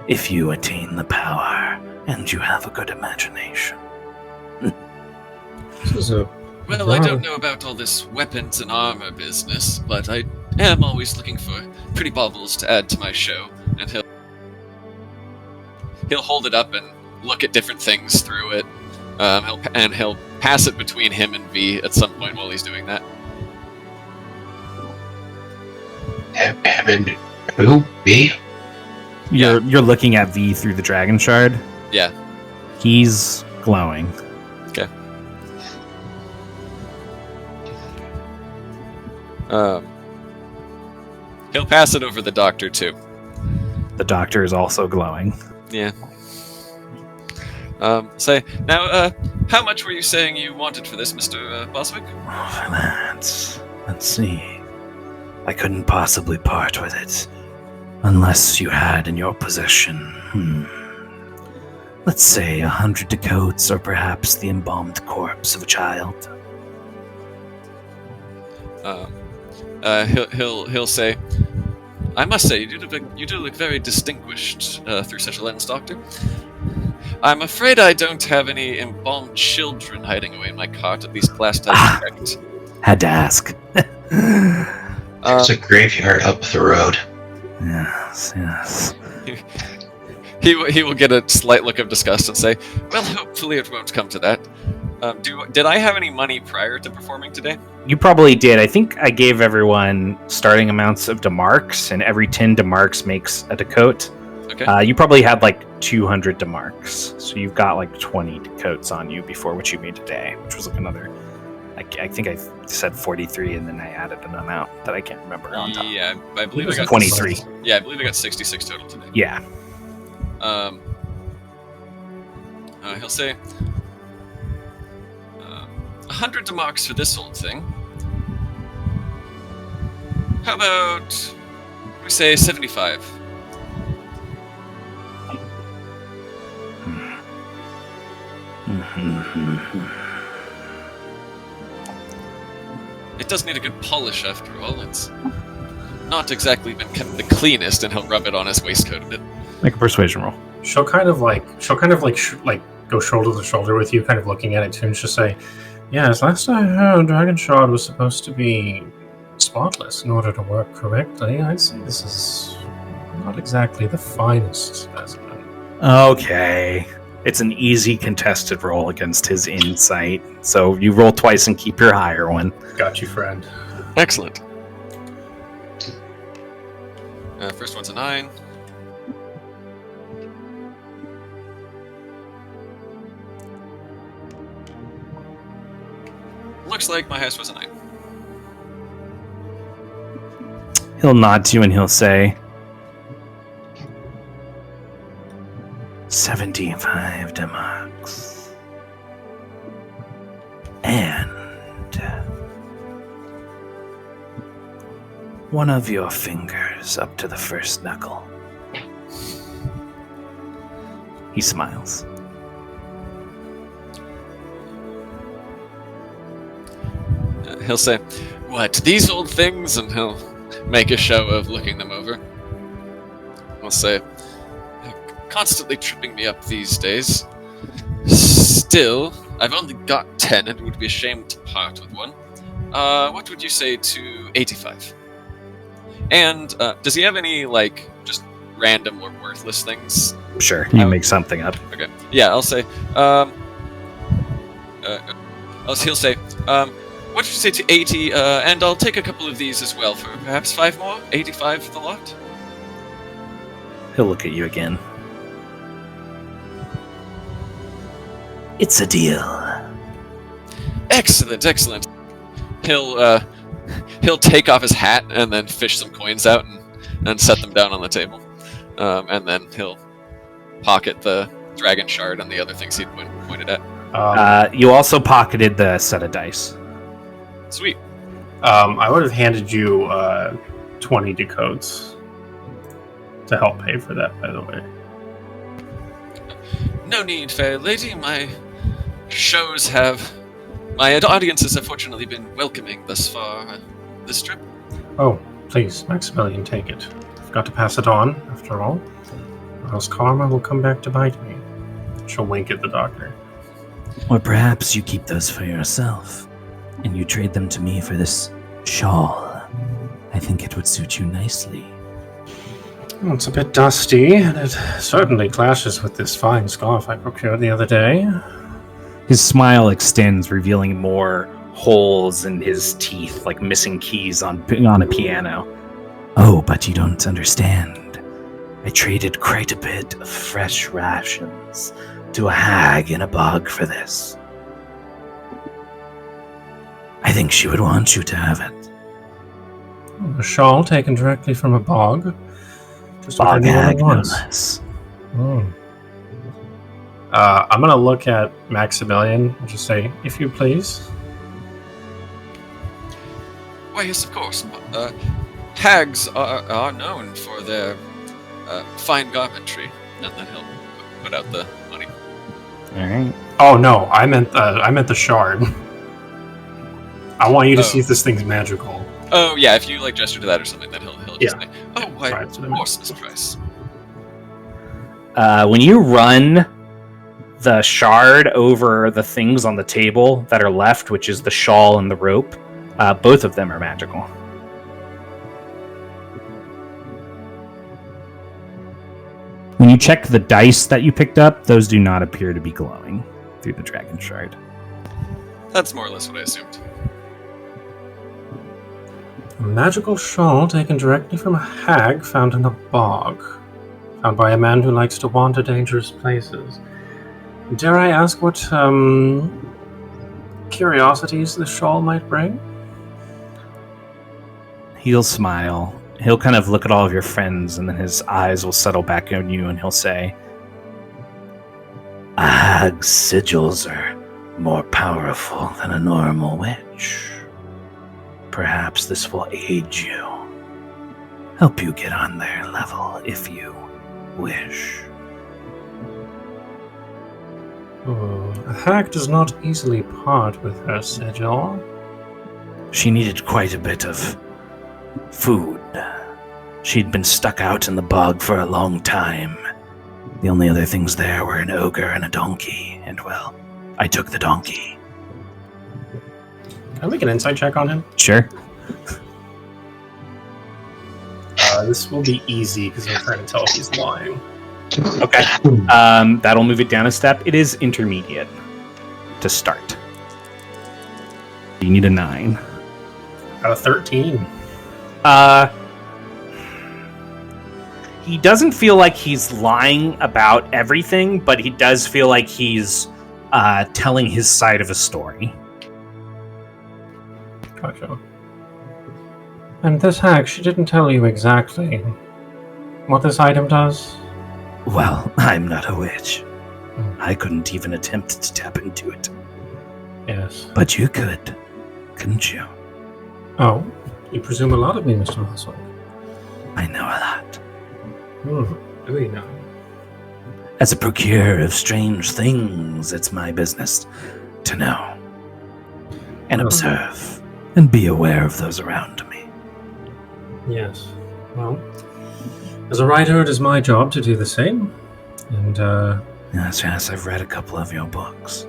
if you attain the power and you have a good imagination. This is a Well, I don't know about all this weapons and armor business, but I am always looking for pretty baubles to add to my show, and he'll hold it up and look at different things through it. He'll pass it between him and V at some point while he's doing that. Hammond, who? B? You're looking at V through the dragon shard. Yeah. He's glowing. Okay. He'll pass it over the doctor too. The doctor is also glowing. Yeah. Say now, how much were you saying you wanted for this, Mr. Boswick? Let's see. I couldn't possibly part with it unless you had in your possession, let's say 100 dacoits, or perhaps the embalmed corpse of a child. He'll say, I must say, you do look very distinguished through such a lens, Doctor. I'm afraid I don't have any embalmed children hiding away in my cart, at least last I checked. Had to ask. There's a graveyard up the road. Yes. He will get a slight look of disgust and say, well, hopefully it won't come to that. Did I have any money prior to performing today? You probably did. I think I gave everyone starting amounts of demarks, and every 10 demarks makes a dacote. Okay. You probably had like 200 demarks, so you've got like 20 dacotes on you before what you made today, which was like another. I think I said 43, and then I added an amount that I can't remember on top. Yeah, I believe I got 23. Yeah, I believe I got 66 total today. Yeah. He'll say, 100 demarks for this old thing. How about we say 75? It does need a good polish after all. It's not exactly been kept the cleanest, and he'll rub it on his waistcoat a bit. Make a persuasion roll. She'll kind of go shoulder to shoulder with you, kind of looking at it too, and she'll say, "Yes, last I heard, Dragon Shard was supposed to be spotless in order to work correctly. I'd say this is not exactly the finest specimen." Okay. It's an easy contested roll against his insight. So you roll twice and keep your higher one. Got you, friend. Excellent. First one's a 9. Looks like my highest was a 9. He'll nod to you and he'll say, 75 demarks. And one of your fingers up to the first knuckle. he smiles. He'll say, "What, these old things?" And he'll make a show of looking them over. I'll say, "Constantly tripping me up these days. Still, I've only got 10 and would be ashamed to part with one. What would you say to 85? And does he have any, just random or worthless things?" Sure, you make something up. Okay. Yeah, I'll say, he'll say, what would you say to 80, and I'll take a couple of these as well for perhaps 5 more? 85 for the lot? He'll look at you again. It's a deal. Excellent, excellent. He'll take off his hat and then fish some coins out and set them down on the table. And then he'll pocket the dragon shard and the other things he'd pointed at. You also pocketed the set of dice. Sweet. I would have handed you 20 decodes to help pay for that, by the way. No need, fair lady. My audiences have fortunately been welcoming thus far this trip. Oh, please, Maximilian, take it. I've got to pass it on, after all, or else karma will come back to bite me. She'll wink at the doctor. Or perhaps you keep those for yourself, and you trade them to me for this shawl. I think it would suit you nicely. Well, it's a bit dusty, and it certainly clashes with this fine scarf I procured the other day. His smile extends, revealing more holes in his teeth, like missing keys on a piano. Oh, but you don't understand. I traded quite a bit of fresh rations to a hag in a bog for this. I think she would want you to have it. A shawl taken directly from a bog. Just what I Bog knew what it hag, no was. less. I'm going to look at Maximilian and just say, if you please. Why, yes, of course. Hags are known for their fine garmentry, and then he'll put out the money. All right. Oh, no, I meant the shard. I want you to see if this thing's magical. Oh, yeah, if you gesture to that or something, then he'll just say, oh, why, Right, of so course, Miss Price. When you run the shard over the things on the table that are left, which is the shawl and the rope, both of them are magical. When you check the dice that you picked up, those do not appear to be glowing through the dragon shard. That's more or less what I assumed. A magical shawl taken directly from a hag found in a bog. Found by a man who likes to wander dangerous places. Dare I ask what curiosities the shawl might bring? He'll smile. He'll kind of look at all of your friends, and then his eyes will settle back on you, and he'll say, A hag's sigils are more powerful than a normal witch. Perhaps this will aid you. Help you get on their level if you wish. A hag does not easily part with her sigil. She needed quite a bit of food. She'd been stuck out in the bog for a long time. The only other things there were an ogre and a donkey, and well, I took the donkey. Can I make an insight check on him? sure. This will be easy because I'm trying to tell if he's lying. Okay. That'll move it down a step. It is intermediate to start. You need a 9. Got a 13. He doesn't feel like he's lying about everything, but he does feel like he's telling his side of a story. Gotcha. And this hag, she didn't tell you exactly what this item does? Well, I'm not a witch. I couldn't even attempt to tap into it. Yes. But you could, couldn't you? Oh, you presume a lot of me, Mr. Hoswick. I know a lot. Do we know? As a procurer of strange things, it's my business to know and observe and be aware of those around me. Yes. Well, as a writer, it is my job to do the same. And, Yes, I've read a couple of your books.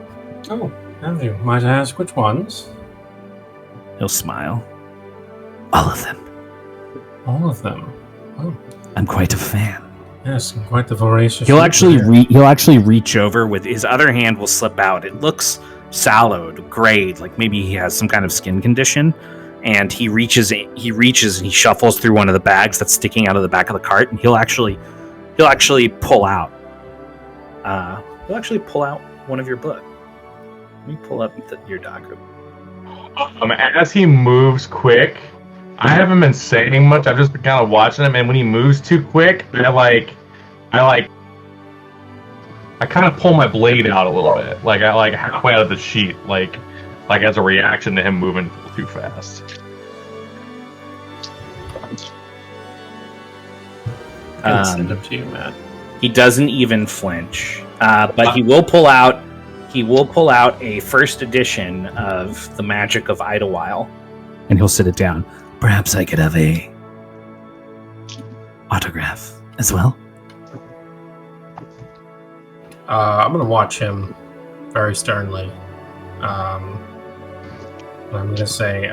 Oh, have you? Might I ask which ones? He'll smile. All of them. All of them. Oh, I'm quite a fan. yes, and quite the voracious. He'll reader. actually reach over with his other hand will slip out. It looks sallowed, grayed, like maybe he has some kind of skin condition. And he reaches and he shuffles through one of the bags that's sticking out of the back of the cart, and he'll actually pull out. He'll actually pull out one of your books. Let me pull up your doc. As he moves quick, I haven't been saying much. I've just been kind of watching him, and when he moves too quick, I kind of pull my blade out a little bit, like halfway out of the sheath, like as a reaction to him moving too fast. I'll send him to you, Matt. He doesn't even flinch, but he will pull out. He will pull out a first edition of the Magic of Idlewild, And he'll sit it down. Perhaps I could have a autograph as well. I'm going to watch him very sternly. I'm going to say,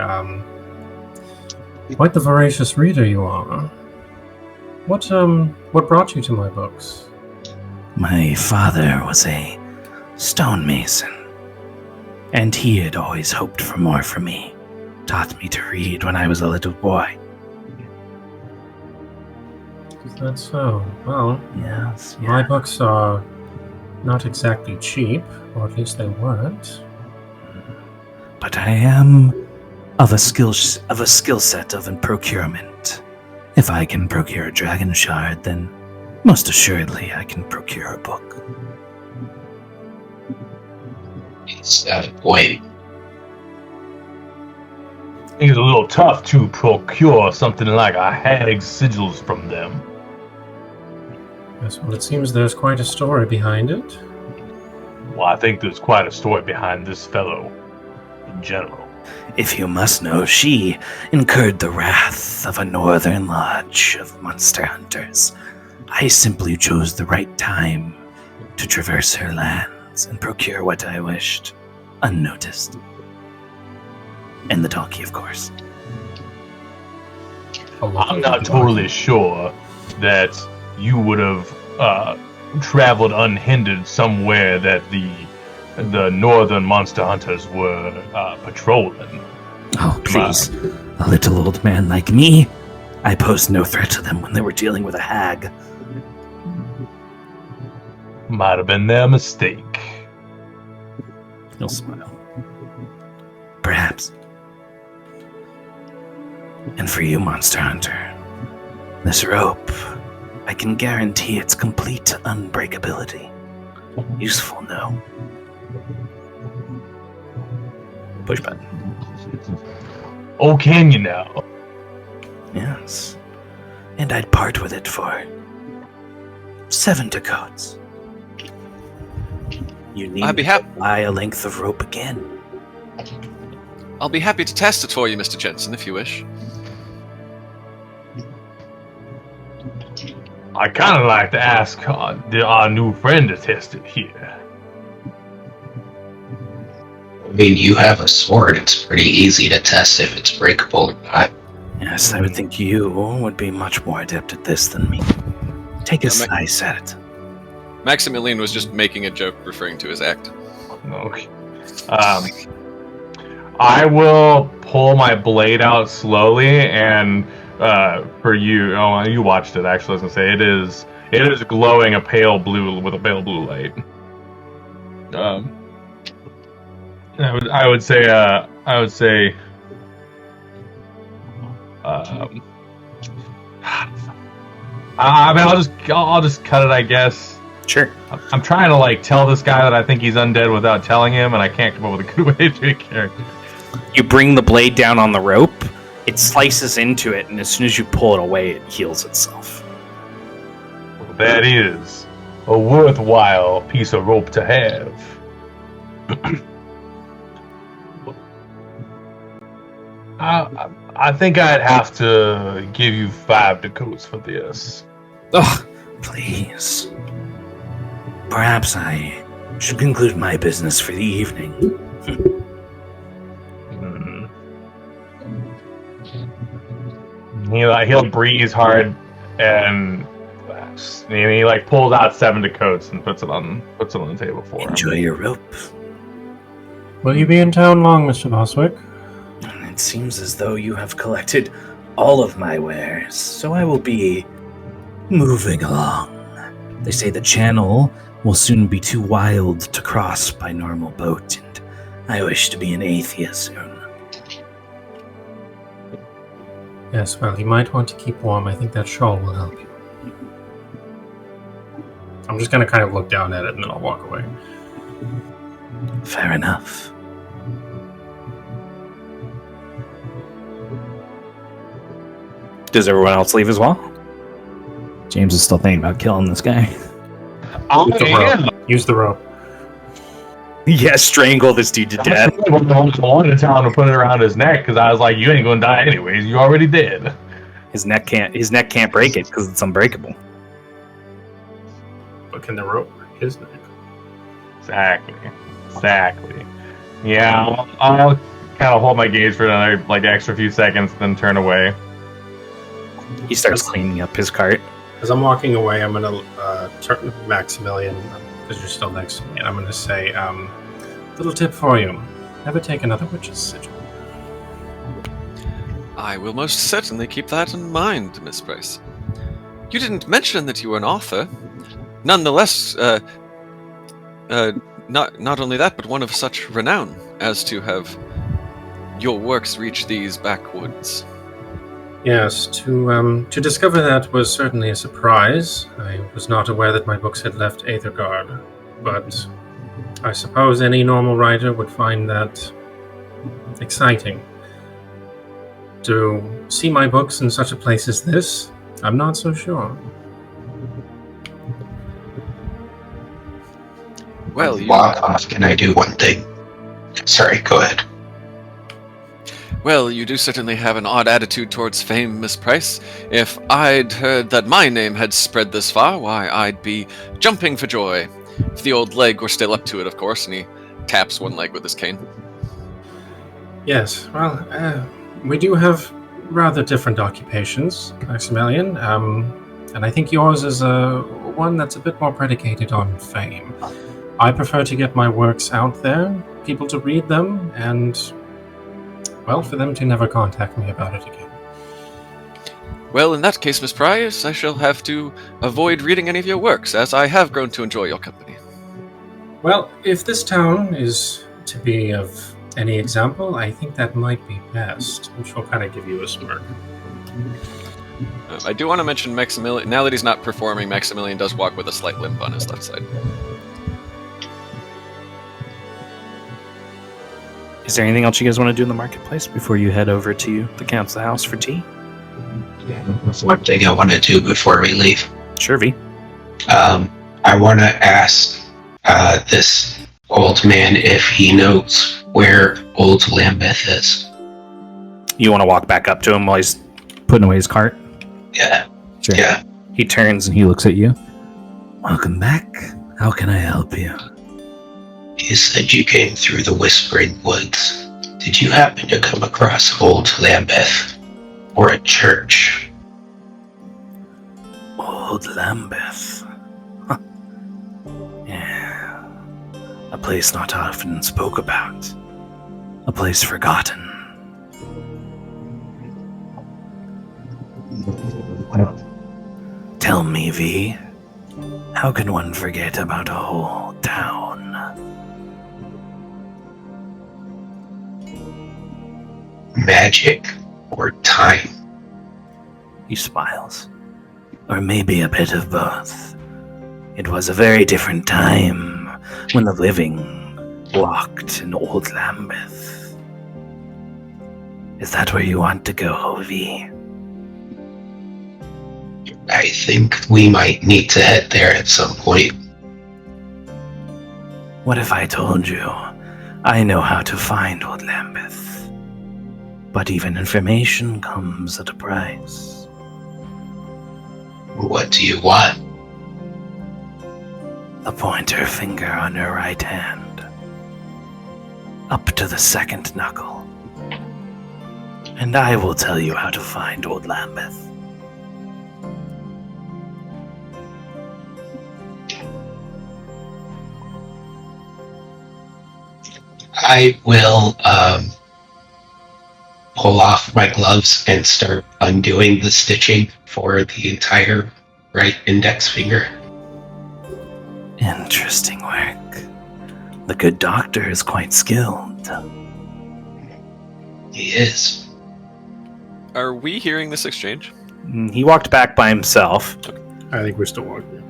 quite the voracious reader you are. What brought you to my books? My father was a stonemason, and he had always hoped for more from me. Taught me to read when I was a little boy. Is that so? Well, Yes, my books are not exactly cheap, or at least they weren't. but I am of a skill set of procurement. If I can procure a dragon shard, then most assuredly I can procure a book. It's got a point. It's a little tough to procure something like a hag's sigils from them. Yes, well, it seems there's quite a story behind it. Well, I think there's quite a story behind this fellow in general. If you must know, she incurred the wrath of a northern lodge of monster hunters. I simply chose the right time to traverse her lands and procure what I wished, unnoticed. And the donkey, of course. I'm not totally sure that you would have traveled unhindered somewhere that the northern monster hunters were patrolling. Oh, please. A little old man like me? I posed no threat to them when they were dealing with a hag. Might have been their mistake. He'll smile. Perhaps. And for you, Monster Hunter, this rope, I can guarantee its complete unbreakability. Useful, no? Push button. Oh, can you now? Yes. And I'd part with it for 7 ducats. You need I'd be to buy a length of rope again. I'll be happy to test it for you, Mr. Jensen, if you wish. I kind of like to ask our new friend to test it here. I mean, you have a sword. It's pretty easy to test if it's breakable or not. Yes, I would think you would be much more adept at this than me. Take a slice at it. Maximilian was just making a joke referring to his act. Okay. I will pull my blade out slowly, and for you, you watched it. Actually, I was gonna say it is glowing a pale blue with a pale blue light. I would say. I mean, I'll just cut it, I guess. Sure. I'm trying to tell this guy that I think he's undead without telling him, and I can't come up with a good way to do a character. You bring the blade down on the rope, it slices into it, and as soon as you pull it away, it heals itself. Well, that is a worthwhile piece of rope to have. I think I'd have to give you 5 ducats for this. Ugh, please. Perhaps I should conclude my business for the evening. He'll breathe hard, and he pulls out 7 ducats and puts it on the table for him. Enjoy your rope. Will you be in town long, Mr. Boswick? It seems as though you have collected all of my wares, so I will be moving along. They say the channel will soon be too wild to cross by normal boat, and I wish to be an atheist soon. Yes, well, you might want to keep warm. I think that shawl will help you. I'm just going to kind of look down at it and then I'll walk away. Fair enough. Does everyone else leave as well? James is still thinking about killing this guy. Use the rope. Use the rope. Yeah, strangle this dude to death. I wanted to tell him to put it around his neck because I was like, "You ain't gonna die anyways. You already did." His neck can't break it because it's unbreakable. But can the rope break his neck? Exactly. Yeah, I'll kind of hold my gaze for another extra few seconds, then turn away. He starts cleaning up his cart. As I'm walking away, I'm going to turn to Maximilian, because you're still next to me, and I'm going to say, little tip for you. Never take another witch's sigil. I will most certainly keep that in mind, Miss Price. You didn't mention that you were an author. Nonetheless, not only that, but one of such renown as to have your works reach these backwoods. Yes, to discover that was certainly a surprise. I was not aware that my books had left Aethergarde, but I suppose any normal writer would find that exciting. To see my books in such a place as this, I'm not so sure. Well, Walk off. Can I do one thing? Sorry, go ahead. Well, you do certainly have an odd attitude towards fame, Miss Price. If I'd heard that my name had spread this far, why, I'd be jumping for joy. If the old leg were still up to it, of course, and he taps one leg with his cane. Yes, well, we do have rather different occupations, Maximilian, and I think yours is one that's a bit more predicated on fame. I prefer to get my works out there, people to read them, and, well, for them to never contact me about it again. Well, in that case, Miss Price, I shall have to avoid reading any of your works, as I have grown to enjoy your company. Well, if this town is to be of any example, I think that might be best. And she'll kind of give you a smirk. I do want to mention Maximilian. Now that he's not performing, Maximilian does walk with a slight limp on his left side. Is there anything else you guys want to do in the marketplace before you head over to the council house for tea? One thing I want to do before we leave. Sure, V. I want to ask this old man if he knows where Old Lambeth is. You want to walk back up to him while he's putting away his cart? Yeah. Sure. Yeah. He turns and he looks at you. Welcome back. How can I help you? You said you came through the Whispering Woods. Did you happen to come across Old Lambeth? Or a church? Old Lambeth. Huh. Yeah. A place not often spoke about. A place forgotten. Tell me, V, how can one forget about a whole town? Magic or time? He smiles. Or maybe a bit of both. It was a very different time when the living walked in Old Lambeth. Is that where you want to go, V? I think we might need to head there at some point. What if I told you I know how to find Old Lambeth? But even information comes at a price. What do you want? The pointer finger on your right hand. Up to the second knuckle. And I will tell you how to find Old Lambeth. I will pull off my gloves and start undoing the stitching for the entire right index finger. Interesting work. The good doctor is quite skilled. He is. Are we hearing this exchange? He walked back by himself. I think we're still walking by.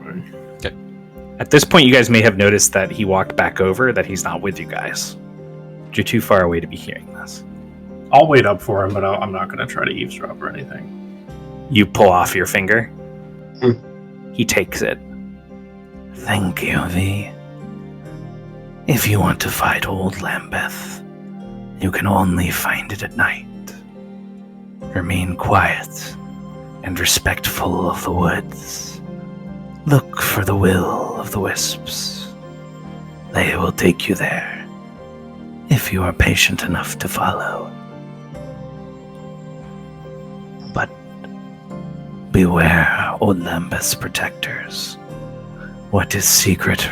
At this point, you guys may have noticed that he walked back over, that he's not with you guys. You're too far away to be hearing this. I'll wait up for him, but I'm not going to try to eavesdrop or anything. You pull off your finger. He takes it. Thank you, V. If you want to fight old Lambeth, you can only find it at night. Remain quiet and respectful of the woods. Look for the will of the wisps. They will take you there, if you are patient enough to follow. But beware, old Lambeth's protectors. What is secret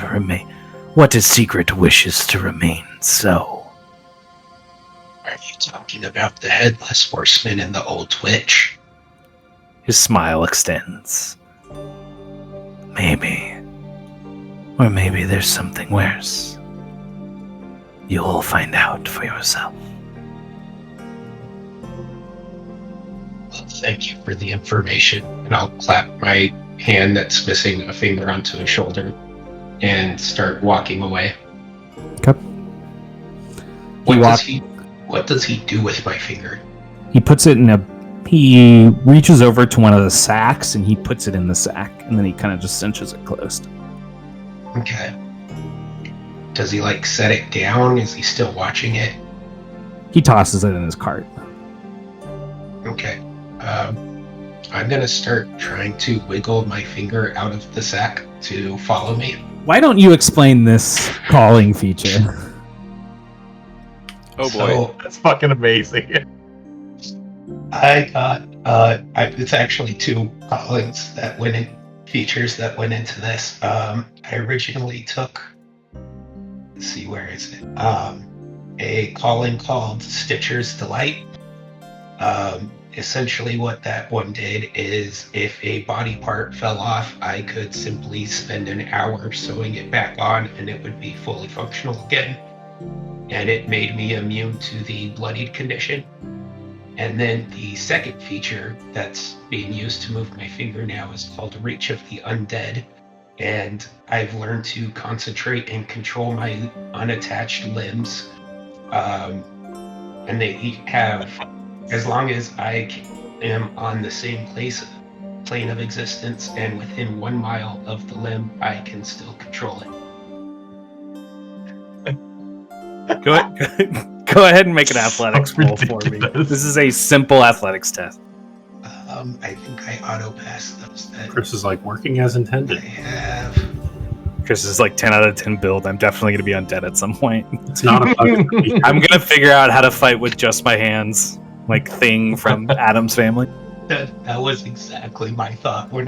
wishes to remain so. Are you talking about the Headless Horseman and the Old Witch? His smile extends. Maybe. Or maybe there's something worse. You'll find out for yourself. Well, thank you for the information. And I'll clap my hand that's missing a finger onto his shoulder and start walking away. Okay. What does he do with my finger? He puts it in he reaches over to one of the sacks and he puts it in the sack, and then he kind of just cinches it closed. Okay. Does he set it down? Is he still watching it? He tosses it in his cart. Okay. I'm gonna start trying to wiggle my finger out of the sack to follow me. Why don't you explain this calling feature? Oh boy. So, That's fucking amazing. I got it's actually two callings that went in, features that went into this. I originally took, let's see, where is it? A calling called Stitcher's Delight. Essentially what that one did is if a body part fell off, I could simply spend an hour sewing it back on and it would be fully functional again. And it made me immune to the bloodied condition. And then the second feature that's being used to move my finger now is called Reach of the Undead. And I've learned to concentrate and control my unattached limbs. And they have, as long as I am on the same plane of existence and within 1 mile of the limb, I can still control it. Go ahead and make an athletics roll for me. This is a simple athletics test. I think I auto-passed those. Chris is working as I intended. have. Chris is 10 out of 10 build. I'm definitely going to be undead at some point. It's not a bug. I'm going to figure out how to fight with just my hands, like Thing from Adam's Family. That was exactly my thought when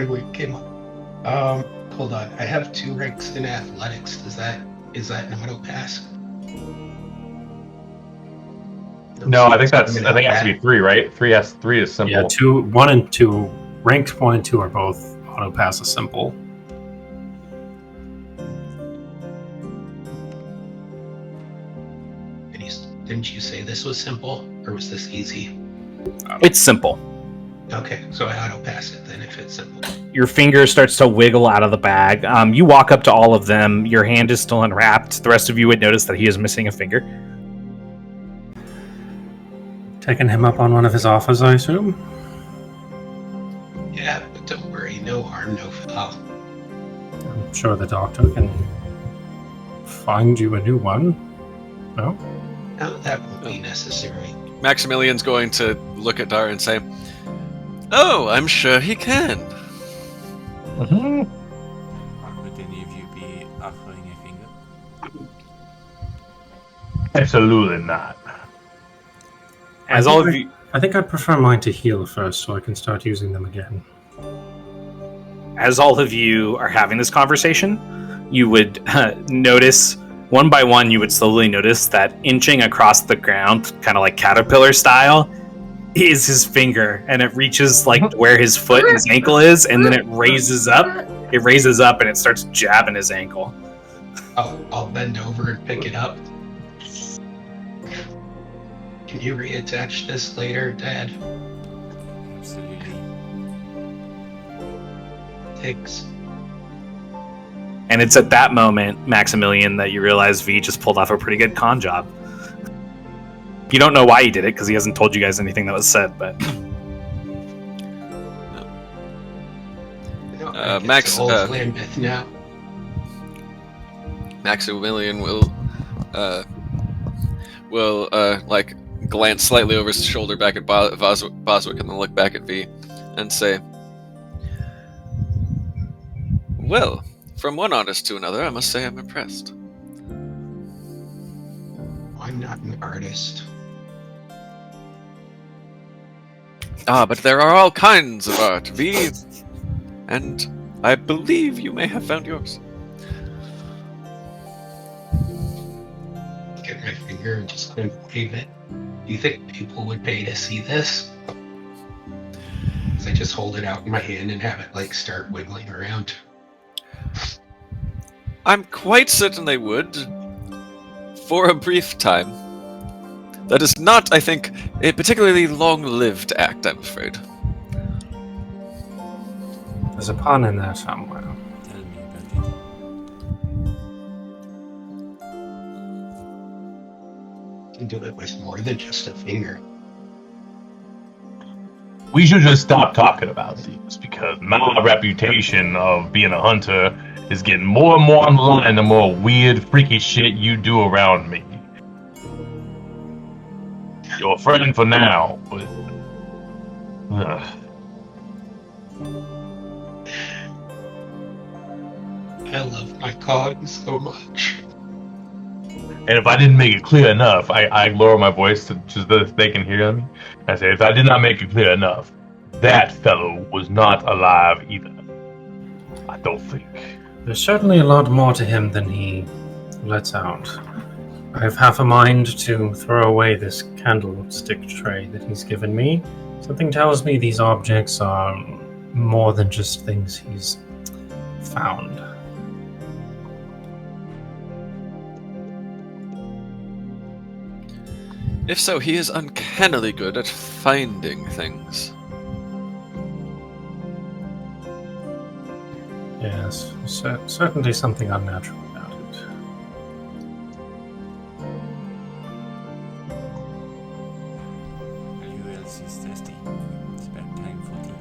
we came up. Hold on. I have 2 ranks in athletics. Is that an auto-pass? No, I think it has to be 3, right? 3 is simple. Yeah, 1 and 2, ranked 1 and 2 are both auto pass a simple. Didn't you say this was simple, or was this easy? It's simple. Okay, so I auto pass it then if it's simple. Your finger starts to wiggle out of the bag. You walk up to all of them. Your hand is still unwrapped. The rest of you would notice that he is missing a finger. Taking him up on one of his offers, I assume? Yeah, but don't worry, no harm, no foul. I'm sure the doctor can find you a new one. No? No, that won't be necessary. Maximilian's going to look at Dar and say, "Oh, I'm sure he can." Mm-hmm. Would any of you be offering a finger? Absolutely not. As all of you, I think I'd prefer mine to heal first so I can start using them again. as all of you are having this conversation, you would notice, one by one, you would slowly notice that inching across the ground, kind of like caterpillar style, is his finger, and it reaches where his foot and his ankle is, and then it raises up. It raises up, and it starts jabbing his ankle. I'll bend over and pick it up. Can you reattach this later, Dad? Absolutely. Thanks. And it's at that moment, Maximilian, that you realize V just pulled off a pretty good con job. You don't know why he did it, because he hasn't told you guys anything that was said, but... Max, old Lambeth now. Maximilian will like glance slightly over his shoulder back at Boswick and then look back at V and say, "Well, from one artist to another, I must say I'm impressed." I'm not an artist. Ah, but there are all kinds of art, V, and I believe you may have found yours. Get my finger and just kind of wave it. Do you think people would pay to see this? I just hold it out in my hand and have it like start wiggling around. I'm quite certain they would, for a brief time. That is not, I think, a particularly long-lived act, I'm afraid. There's a pun in there somewhere. Tell me about it. You can do it with more than just a finger. We should just stop talking about these because my reputation of being a hunter is getting more and more on the line the more weird, freaky shit you do around me. You're a friend for now, but... I love my cog so much. And if I didn't make it clear enough, I lower my voice to just so they can hear me. I say, if I did not make it clear enough, that fellow was not alive either. I don't think. There's certainly a lot more to him than he lets out. I have half a mind to throw away this candlestick tray that he's given me. Something tells me these objects are more than just things he's found. If so, he is uncannily good at finding things. Yes, certainly something unnatural about it. Who else is thirsty? It's about time for tea.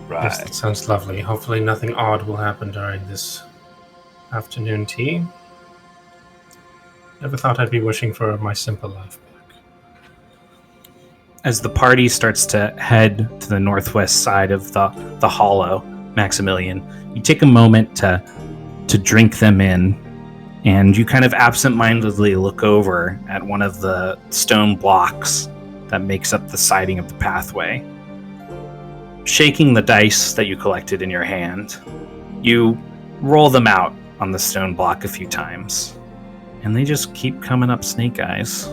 Right. Yes, that sounds lovely. Hopefully nothing odd will happen during this afternoon tea. Never thought I'd be wishing for my simple life back. As the party starts to head to the northwest side of the hollow, Maximilian, you take a moment to drink them in, and you kind of absentmindedly look over at one of the stone blocks that makes up the siding of the pathway. Shaking the dice that you collected in your hand, you roll them out on the stone block a few times, and they just keep coming up snake eyes.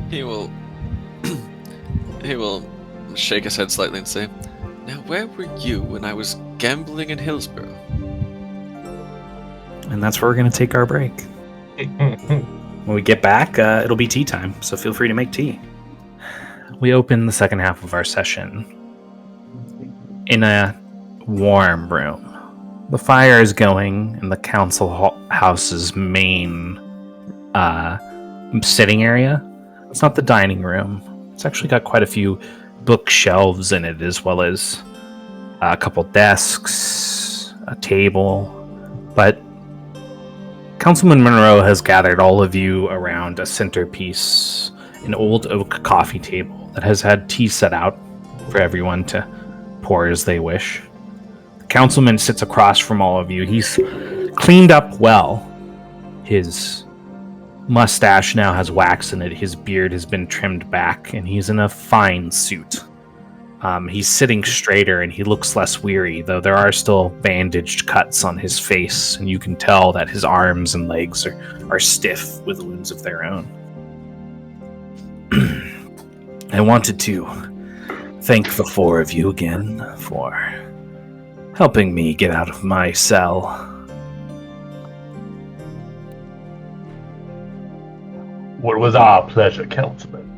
He will shake his head slightly and say, "Now where were you when I was gambling in Hillsborough?" And that's where we're going to take our break. When we get back, it'll be tea time, so feel free to make tea. We open the second half of our session in a warm room. The fire is going in the council house's main sitting area. It's not the dining room. It's actually got quite a few bookshelves in it, as well as a couple desks, a table. But Councilman Monroe has gathered all of you around a centerpiece, an old oak coffee table that has had tea set out for everyone to pour as they wish. The councilman sits across from all of you. He's cleaned up well. His mustache now has wax in it. His beard has been trimmed back, and he's in a fine suit. He's sitting straighter, and he looks less weary, though there are still bandaged cuts on his face, and you can tell that his arms and legs are stiff with wounds of their own. I wanted to thank the four of you again for helping me get out of my cell. Well, it was our pleasure, Councilman.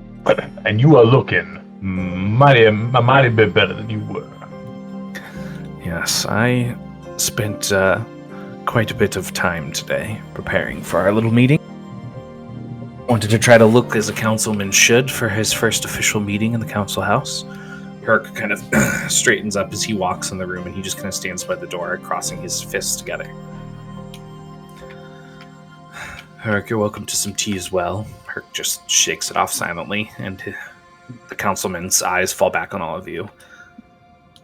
And you are looking a mighty bit better than you were. Yes, I spent quite a bit of time today preparing for our little meeting. Wanted to try to look as a councilman should for his first official meeting in the council house. Herc kind of straightens up as he walks in the room, and he just kind of stands by the door, crossing his fists together. Herc, you're welcome to some tea as well. Herc just shakes it off silently, and the councilman's eyes fall back on all of you.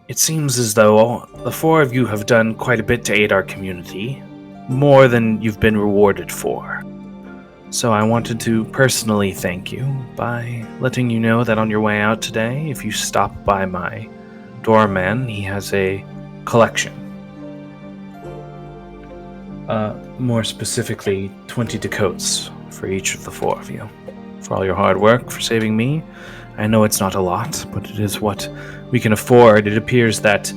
It seems as though the four of you have done quite a bit to aid our community, more than you've been rewarded for. So I wanted to personally thank you by letting you know that on your way out today, if you stop by my doorman, he has a collection. More specifically, 20 dacoits for each of the four of you. For all your hard work, for saving me. I know it's not a lot, but it is what we can afford. It appears that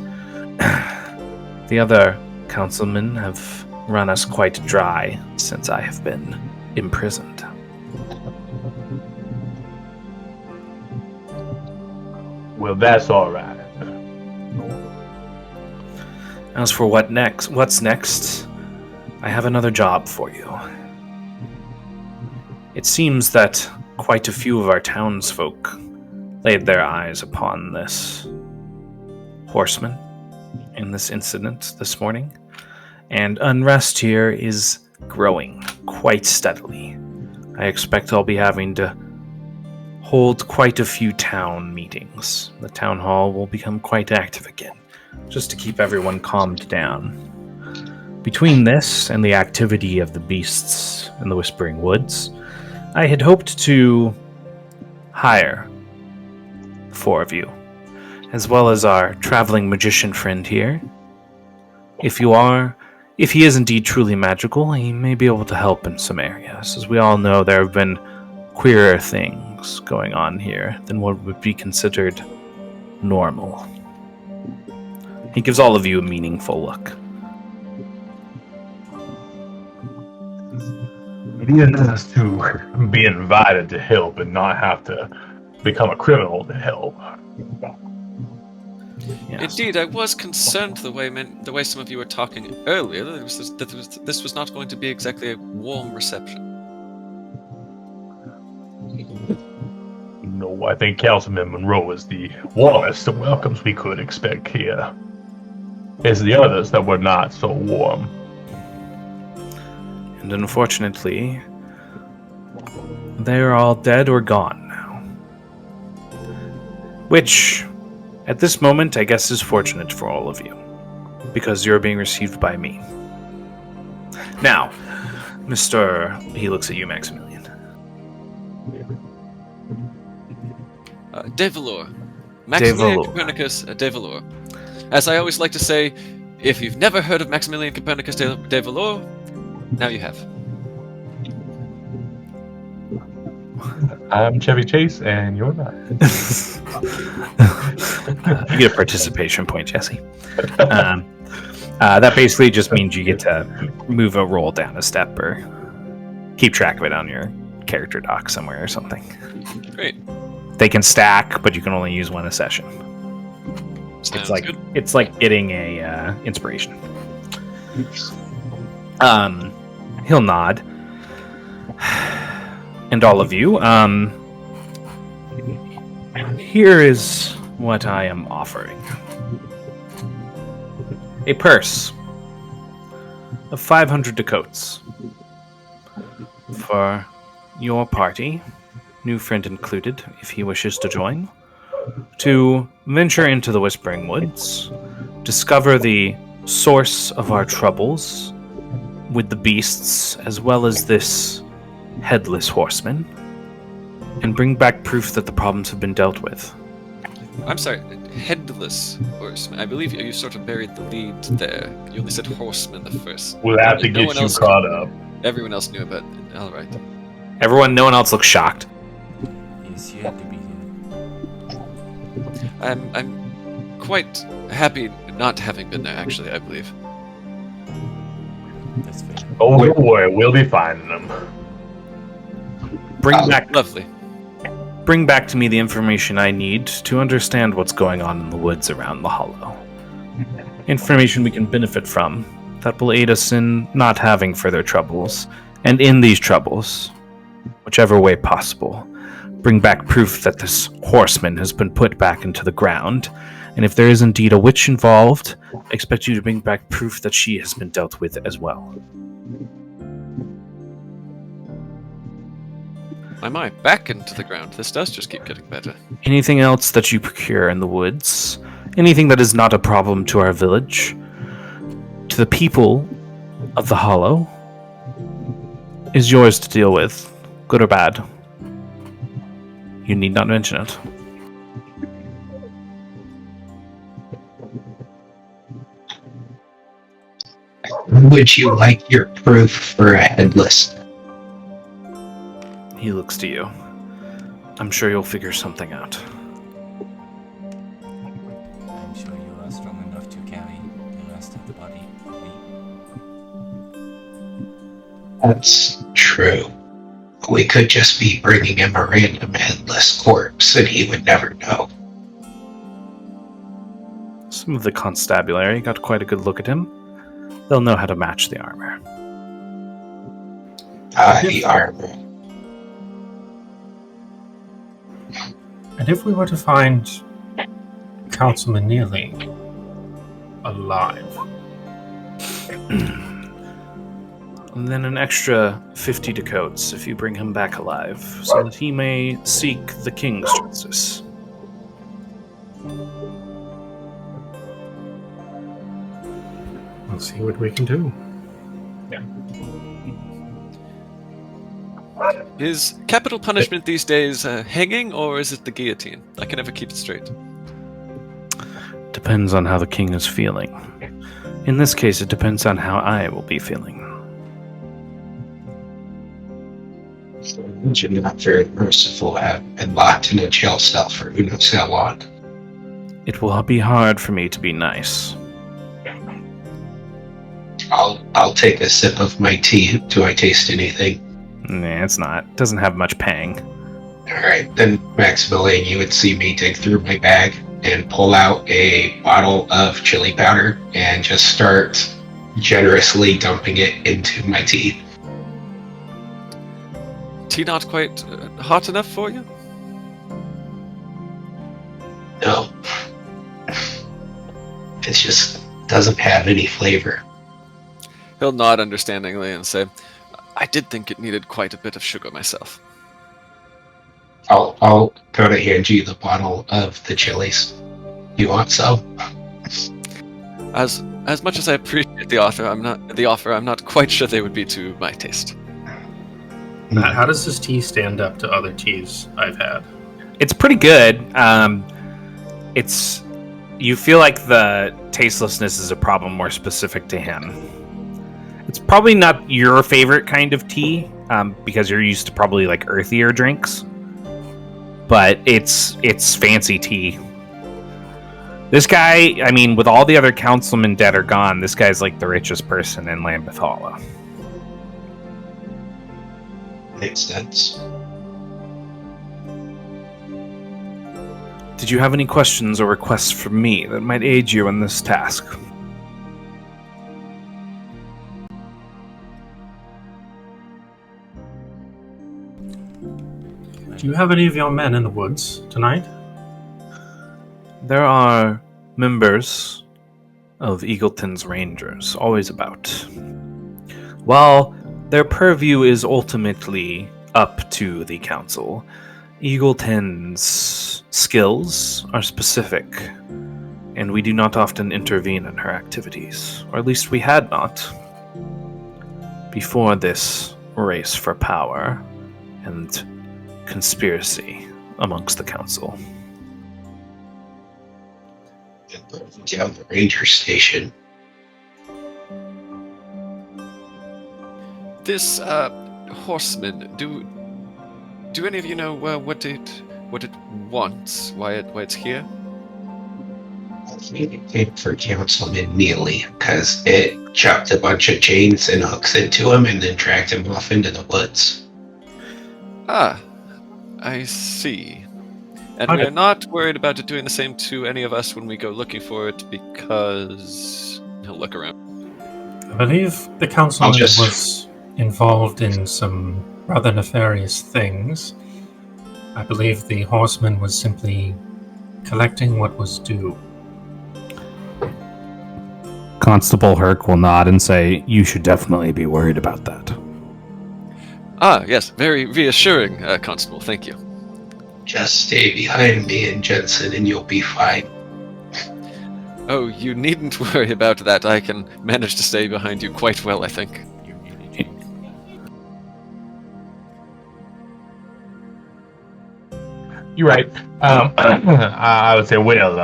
the other councilmen have run us quite dry since I have been imprisoned. Well, that's all right. As for what's next, I have another job for you. It seems that quite a few of our townsfolk laid their eyes upon this horseman in this incident this morning, and unrest here is growing quite steadily. I expect I'll be having to hold quite a few town meetings. The town hall will become quite active again, just to keep everyone calmed down. Between this and the activity of the beasts in the Whispering Woods, I had hoped to hire the four of you, as well as our traveling magician friend here. If he is indeed truly magical, he may be able to help in some areas. As we all know, there have been queerer things going on here than what would be considered normal. He gives all of you a meaningful look. It is nice to be invited to help and not have to become a criminal to help. Yes. Indeed, I was concerned the way some of you were talking earlier that this was not going to be exactly a warm reception. No, I think Councilman Monroe is the warmest of welcomes we could expect here. It's the others that were not so warm. And unfortunately, they are all dead or gone now. Which, at this moment, I guess is fortunate for all of you, because you're being received by me. Now, he looks at you, Maximilian. De Valor. Maximilian Copernicus de Valor. As I always like to say, if you've never heard of Maximilian Copernicus de Valor, now you have. I'm Chevy Chase, and you're not. You get a participation point, Jesse. That basically just means you get to move a roll down a step or keep track of it on your character doc somewhere or something. Great. They can stack, but you can only use one a session. Sounds good. It's like getting a inspiration. He'll nod. And all of you, here is what I am offering. A purse of 500 dacoits for your party, new friend included, if he wishes to join, to venture into the Whispering Woods, discover the source of our troubles with the beasts, as well as this headless horseman, and bring back proof that the problems have been dealt with. I'm sorry, headless horseman. I believe you sort of buried the lead there. You only said horseman the first. We'll have to get you caught up. Everyone else knew about it. All right. No one else looks shocked. Yes, you had to be here. I'm quite happy not having been there, actually, I believe. That's fair. Oh, don't worry, we'll be finding them. Bring back Lovely. Bring back to me the information I need to understand what's going on in the woods around the hollow. Information we can benefit from that will aid us in not having further troubles, and in these troubles, whichever way possible, bring back proof that this horseman has been put back into the ground, and if there is indeed a witch involved, I expect you to bring back proof that she has been dealt with as well. My, back into the ground. This does just keep getting better. Anything else that you procure in the woods, anything that is not a problem to our village, to the people of the Hollow, is yours to deal with, good or bad. You need not mention it. Would you like your proof for a headless? He looks to you. I'm sure you'll figure something out. I'm sure you are strong enough to carry the rest of the body. That's true. We could just be bringing him a random headless corpse, and he would never know. Some of the constabulary got quite a good look at him. They'll know how to match the armor. The armor. And if we were to find Councilman Neely alive, And then an extra 50 dacotes if you bring him back alive, so that he may seek the king's justice. we'll see what we can do. Is capital punishment these days hanging, or is it the guillotine? I can never keep it straight. Depends on how the king is feeling. In this case, it depends on how I will be feeling. You're not very merciful, have been locked in a jail cell for who knows how long. It will be hard for me to be nice. I'll take a sip of my tea. Do I taste anything? Nah, it's not. It doesn't have much pang. Alright, then Maximilian, you would see me dig through my bag and pull out a bottle of chili powder and just start generously dumping it into my tea. Tea not quite hot enough for you? No. It just doesn't have any flavor. He'll nod understandingly and say, I did think it needed quite a bit of sugar myself. I'll go to hand you the bottle of the chilies. You want some? As much as I appreciate the offer, I'm not quite sure they would be to my taste. Matt, how does this tea stand up to other teas I've had? It's pretty good. You feel like the tastelessness is a problem more specific to him. It's probably not your favorite kind of tea, because you're used to probably like earthier drinks. But it's fancy tea. This guy, I mean, with all the other councilmen dead or gone, this guy's like the richest person in Lambeth Hollow. Makes sense. Did you have any questions or requests from me that might aid you in this task? Do you have any of your men in the woods tonight? There are members of Eagleton's Rangers always about. While their purview is ultimately up to the council, Eagleton's skills are specific, and we do not often intervene in her activities, or at least we had not, before this race for power and conspiracy amongst the council. Down the ranger station. This horseman, do any of you know what it what it wants, why it's here? I think it came for Councilman Neely, because it chopped a bunch of chains and hooks into him and then dragged him off into the woods. Ah, I see. And Okay. we are not worried about it doing the same to any of us when we go looking for it because he'll look around. I believe the councilman just- was involved in some rather nefarious things. I believe the horseman was simply collecting what was due. Constable Herc will nod and say, "You should definitely be worried about that." Ah, yes, very reassuring, Constable, thank you. Just stay behind me and Jensen and you'll be fine. Oh, you needn't worry about that. I can manage to stay behind you quite well, I think. You're right. I would say, well,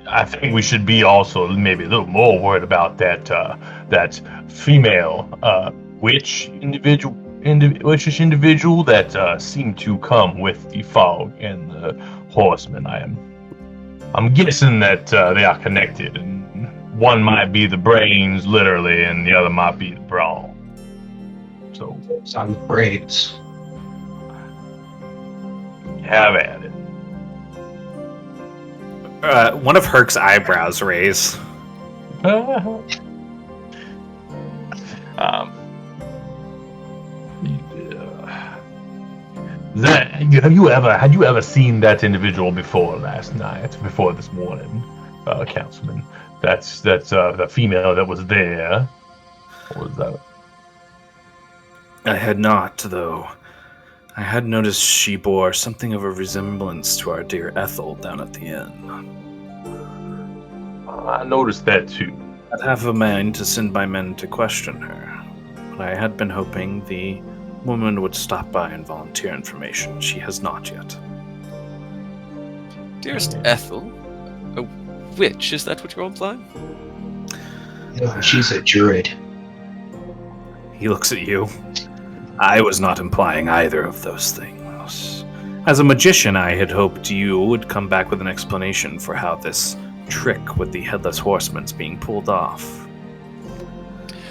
I think we should be also maybe a little more worried about that female witchish individual that seemed to come with the fog and the horseman. I'm guessing that they are connected, and one might be the brains, literally, and the other might be the brawn. So It's on the braids. have at it. One of Herc's eyebrows raise. Had you ever seen that individual before last night? Before this morning, Councilman? That's the female that was there. What was that? I had not, though. I had noticed she bore something of a resemblance to our dear Ethel down at the inn. I noticed that too. I'd have a mind to send my men to question her, but I had been hoping the woman would stop by and volunteer information. She has not yet. Dearest Ethel? A witch, is that what you're implying? No, she's a druid. He looks at you. I was not implying either of those things. As a magician, I had hoped you would come back with an explanation for how this trick with the Headless Horseman's being pulled off.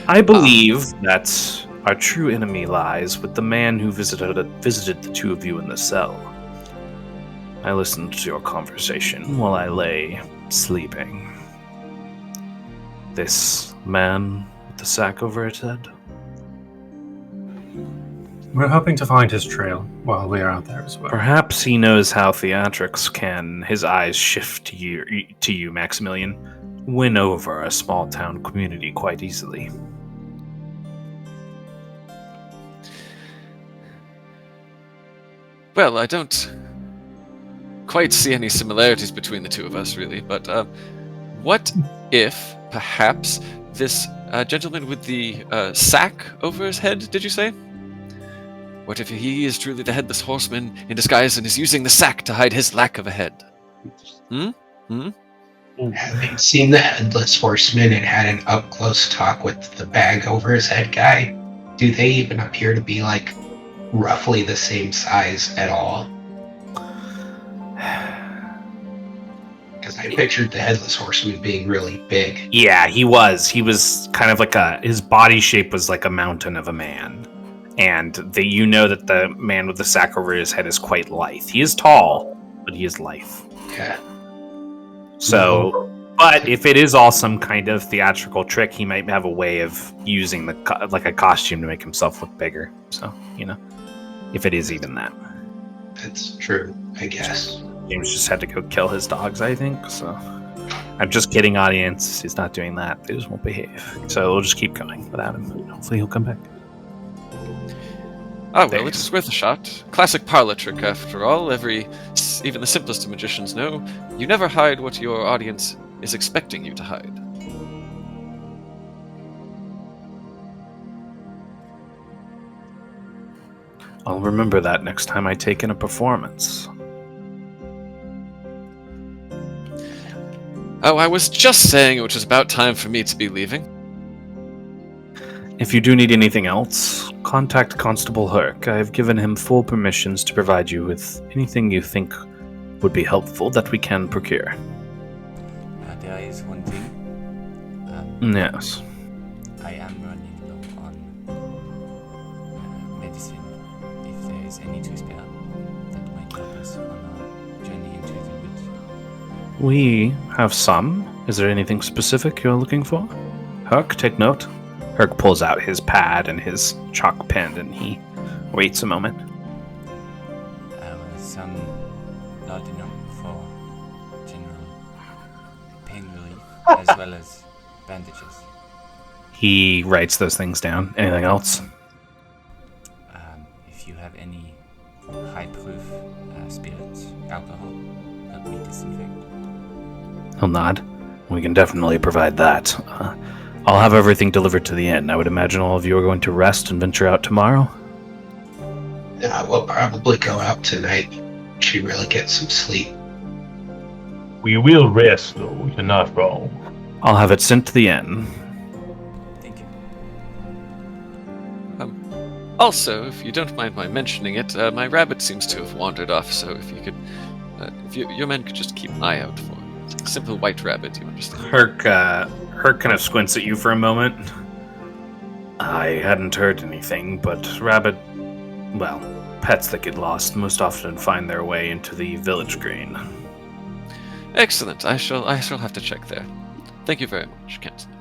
I believe that our true enemy lies with the man who visited the two of you in the cell. I listened to your conversation while I lay sleeping. This man with the sack over his head? We're hoping to find his trail while we are out there as well. Perhaps he knows how theatrics can, his eyes shift to you, Maximilian, win over a small town community quite easily. Well, I don't quite see any similarities between the two of us, really, but what if, perhaps, this gentleman with the sack over his head, did you say? What if he is truly the Headless Horseman in disguise and is using the sack to hide his lack of a head? Having seen the Headless Horseman and had an up-close talk with the bag over his head guy, do they even appear to be, like, roughly the same size at all? Because I pictured the Headless Horseman being really big. Yeah, he was. He was kind of like his body shape was like a mountain of a man. And you know that the man with the sack over his head is quite lithe. He is tall, but he is lithe. Yeah. So, but if it is all some kind of theatrical trick, he might have a way of using like a costume to make himself look bigger. So, if it is even that. That's true, I guess. James just had to go kill his dogs, I think. So, I'm just kidding, audience. He's not doing that. They just won't behave. So we'll just keep going without him. Hopefully he'll come back. Oh, well, it's worth a shot. Classic parlor trick, after all. Even the simplest of magicians know, you never hide what your audience is expecting you to hide. I'll remember that next time I take in a performance. Oh, I was just saying it was about time for me to be leaving. If you do need anything else, contact Constable Herc. I have given him full permissions to provide you with anything you think would be helpful that we can procure. There is one thing. Yes. I am running low on medicine. If there is any to spare, that might help us on our journey into the woods. We have some. Is there anything specific you're looking for? Herc, take note. Herc pulls out his pad and his chalk pen and he waits a moment. Some laudanum for general pain relief, as well as bandages. He writes those things down. Anything else? If you have any high-proof spirits, alcohol, help me disinfect. He'll nod. We can definitely provide that. I'll have everything delivered to the inn. I would imagine all of you are going to rest and venture out tomorrow. We'll probably go out tonight. Should really get some sleep. We will rest, though. You're not wrong. I'll have it sent to the inn. Thank you. Also, if you don't mind my mentioning it, my rabbit seems to have wandered off, so if you could... your men could just keep an eye out for it. It's a simple white rabbit, you understand? Herc kind of squints at you for a moment. I hadn't heard anything, but rabbit... Well, pets that get lost most often find their way into the village green. Excellent. I shall have to check there. Thank you very much, Captain.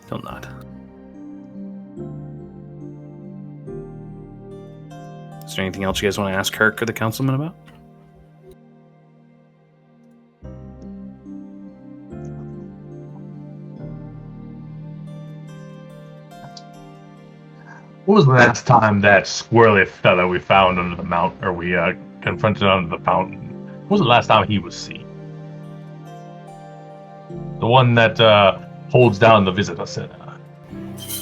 He'll nod. Is there anything else you guys want to ask Herc or the councilman about? What was the last time that squirrely fella we found under the mountain, or we confronted under the fountain? When was the last time he was seen? The one that holds down the visitor center.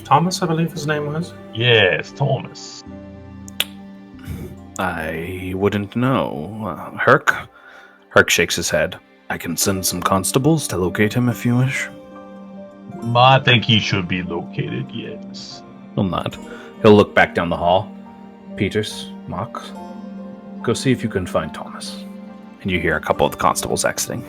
Thomas, I believe his name was. Yes, Thomas. I wouldn't know. Herc? Herc shakes his head. I can send some constables to locate him if you wish. I think he should be located, yes. He'll nod. He'll look back down the hall. Peters, Mock, go see if you can find Thomas. And you hear a couple of the constables exiting.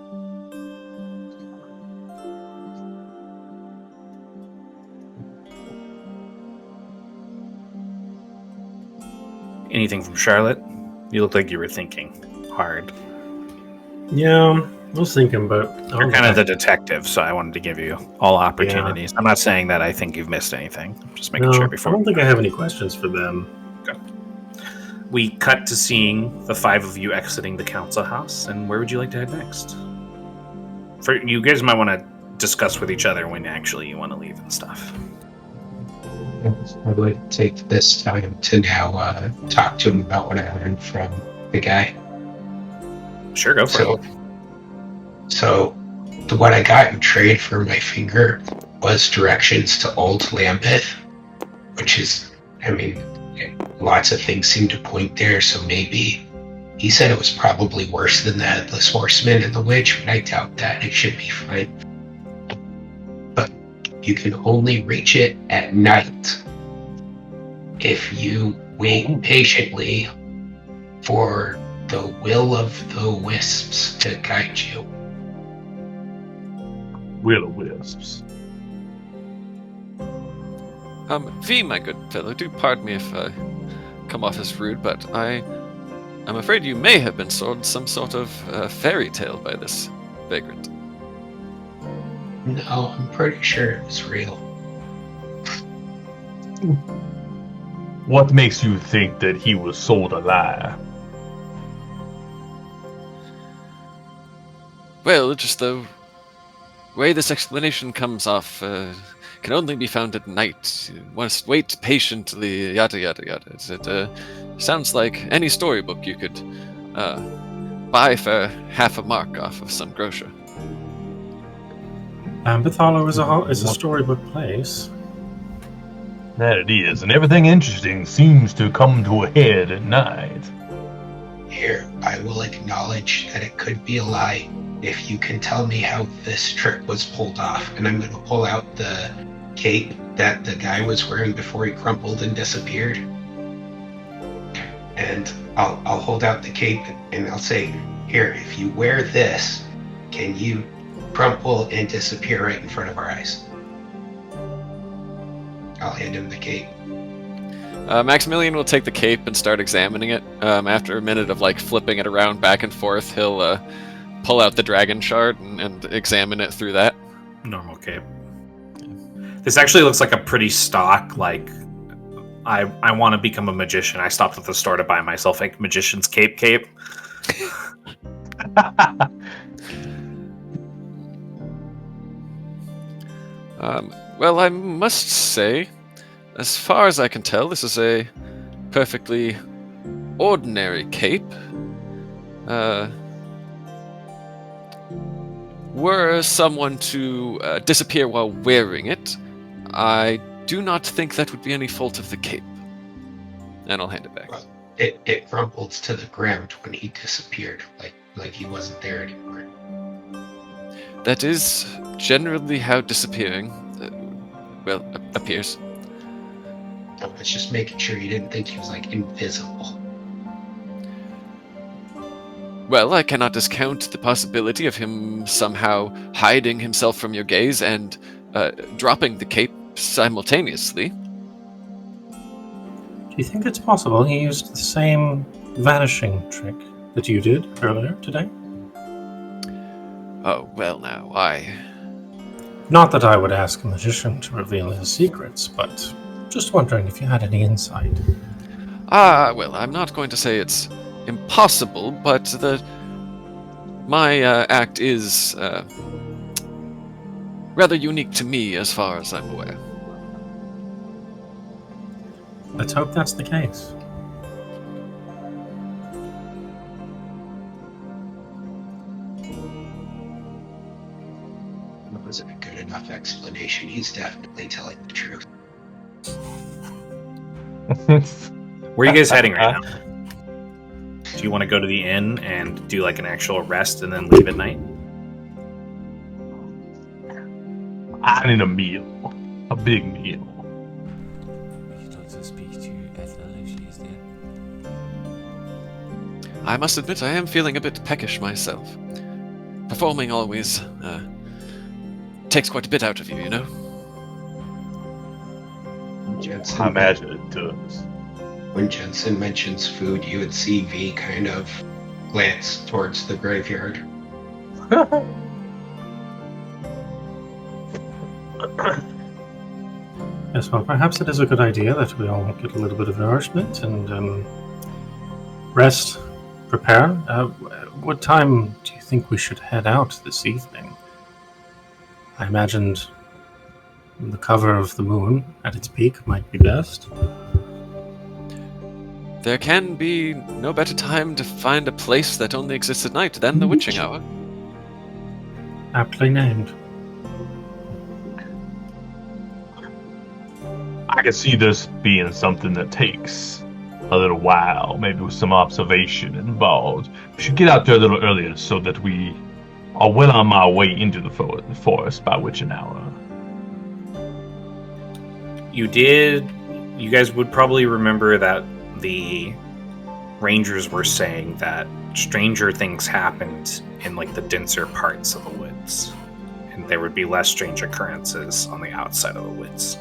Anything from Charlotte? You look like you were thinking hard. Yeah, I was thinking, but You're kind of the detective, so I wanted to give you all opportunities. Yeah. I'm not saying that I think you've missed anything. I'm just making sure before. I don't think I have any questions for them. Okay. We cut to seeing the five of you exiting the council house, and where would you like to head next? For you guys might want to discuss with each other when actually you want to leave and stuff. I would take this time to now talk to him about what I learned from the guy. Sure, go for it. So, what I got in trade for my finger was directions to Old Lambeth, which is, I mean, lots of things seem to point there, so maybe he said it was probably worse than the Headless Horseman and the Witch, but I doubt that. It should be fine. But you can only reach it at night if you wait patiently for the will of the wisps to guide you. Will-o-wisps. V, my good fellow, do pardon me if I come off as rude, but I'm afraid you may have been sold some sort of fairy tale by this vagrant. No, I'm pretty sure it was real. What makes you think that he was sold a lie? Well, just the way this explanation comes off can only be found at night. You must wait patiently, yada yada yada. It sounds like any storybook you could buy for half a mark off of some grocer. Lambeth Hollow is a storybook place. That it is, and everything interesting seems to come to a head at night. Here, I will acknowledge that it could be a lie if you can tell me how this trick was pulled off. And I'm going to pull out the cape that the guy was wearing before he crumpled and disappeared. And I'll hold out the cape and I'll say, here, if you wear this, can you crumple and disappear right in front of our eyes? I'll hand him the cape. Maximilian will take the cape and start examining it. After a minute of like flipping it around back and forth, he'll pull out the dragon shard and examine it through that. Normal cape. This actually looks like a pretty stock, like, I want to become a magician. I stopped at the store to buy myself a magician's cape. Well, I must say, as far as I can tell, this is a perfectly ordinary cape. Were someone to disappear while wearing it, I do not think that would be any fault of the cape. And I'll hand it back. Well, it crumpled to the ground when he disappeared, like he wasn't there anymore. That is generally how disappearing, appears. I was just making sure you didn't think he was, like, invisible. Well, I cannot discount the possibility of him somehow hiding himself from your gaze and dropping the cape simultaneously. Do you think it's possible he used the same vanishing trick that you did earlier today? Oh, well now, Not that I would ask a magician to reveal his secrets, but just wondering if you had any insight. Well, I'm not going to say it's impossible, but my act is rather unique to me as far as I'm aware. Let's hope that's the case. That wasn't a good enough explanation. He's definitely telling the truth. Where are you guys heading right now? Do you want to go to the inn and do like an actual rest and then leave at night? I need a meal. A big meal. We could also speak to Ethel if she's there. I must admit I am feeling a bit peckish myself. Performing always takes quite a bit out of you, you know? Jensen, I imagine it does. when Jensen mentions food, you would see V kind of glance towards the graveyard. Yes, well, perhaps it is a good idea that we all get a little bit of nourishment and rest, prepare. What time do you think we should head out this evening? I imagined the cover of the moon at its peak might be best. There can be no better time to find a place that only exists at night than the witching hour. Aptly named. I can see this being something that takes a little while, maybe with some observation involved. We should get out there a little earlier so that we are well on our way into the forest by witching hour. You guys would probably remember that the rangers were saying that stranger things happened in like the denser parts of the woods, and there would be less strange occurrences on the outside of the woods.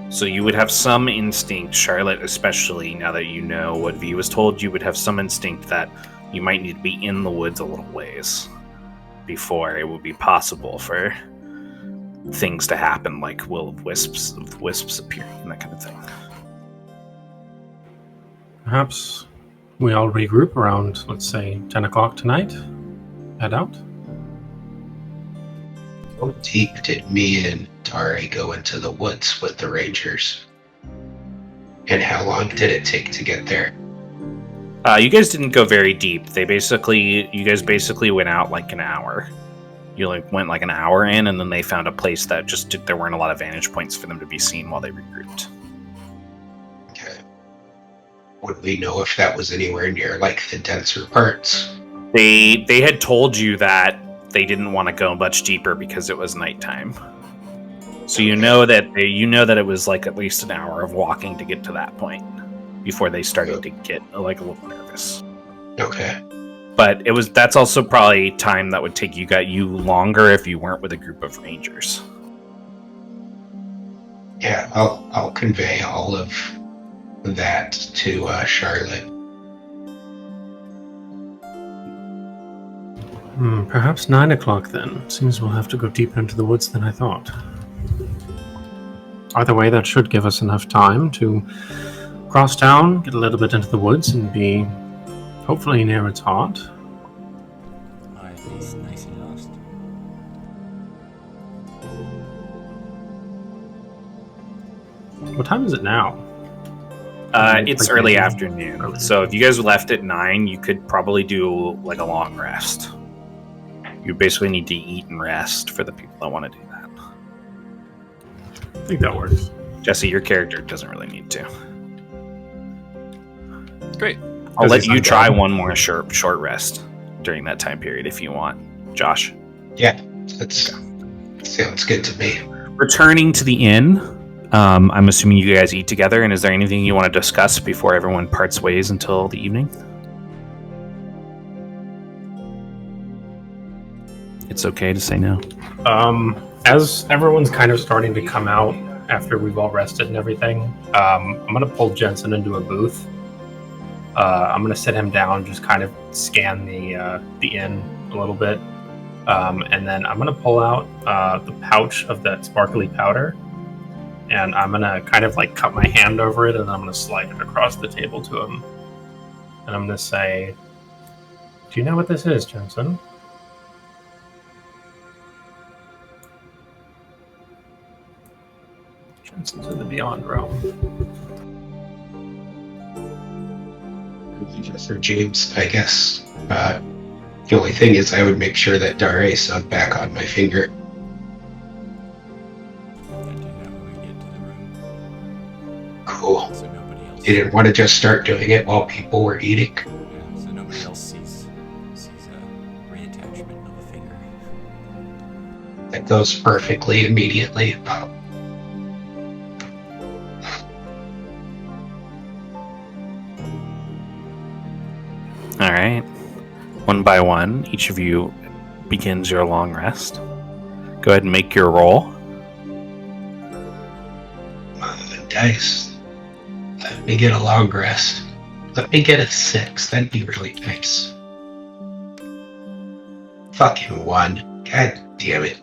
So you would have some instinct, Charlotte, especially now that you know what V was told, you would have some instinct that you might need to be in the woods a little ways before it would be possible for things to happen, like wisps appearing and that kind of thing. Perhaps we all regroup around, let's say, 10 o'clock tonight. Head out. How deep did me and Tari go into the woods with the Rangers? And how long did it take to get there? You guys didn't go very deep. You guys basically went out like an hour. You went like an hour in, and then they found a place that there weren't a lot of vantage points for them to be seen while they regrouped. Okay. Would we know if that was anywhere near, like, the denser parts? They had told you that they didn't want to go much deeper because it was nighttime. So you know that it was like at least an hour of walking to get to that point before they started to get like a little nervous. Okay. But that's also probably time that would take you longer if you weren't with a group of rangers. Yeah, I'll convey all of that to Charlotte. Perhaps 9 o'clock then. Seems we'll have to go deeper into the woods than I thought. Either way, that should give us enough time to cross town, get a little bit into the woods, and be hopefully near its heart. Or at least nice and lost. What time is it now? It's early afternoon. So if you guys left at 9, you could probably do like a long rest. You basically need to eat and rest for the people that want to do that. I think that works. Jesse, your character doesn't really need to. Great. I'll let you try one more short rest during that time period if you want. Josh? Yeah, that sounds good to me. Returning to the inn, I'm assuming you guys eat together, and is there anything you want to discuss before everyone parts ways until the evening? It's okay to say no. As everyone's kind of starting to come out after we've all rested and everything, I'm going to pull Jensen into a booth. I'm going to sit him down, just kind of scan the inn a little bit. And then I'm going to pull out the pouch of that sparkly powder. And I'm going to kind of like cut my hand over it, and I'm going to slide it across the table to him. And I'm going to say, "Do you know what this is, Jensen?" Jensen's in the Beyond Realm. For James, I guess. The only thing is I would make sure that Dare sunk back on my finger. I'll do that when we get to the room. Cool. So nobody else. You didn't want to just start doing it while people were eating. Yeah, so nobody else sees a reattachment of a finger. That goes perfectly immediately. All right. One by one, each of you begins your long rest. Go ahead and make your roll. Dice. Let me get a long rest. Let me get a 6. That'd be really nice. Fucking 1. God damn it.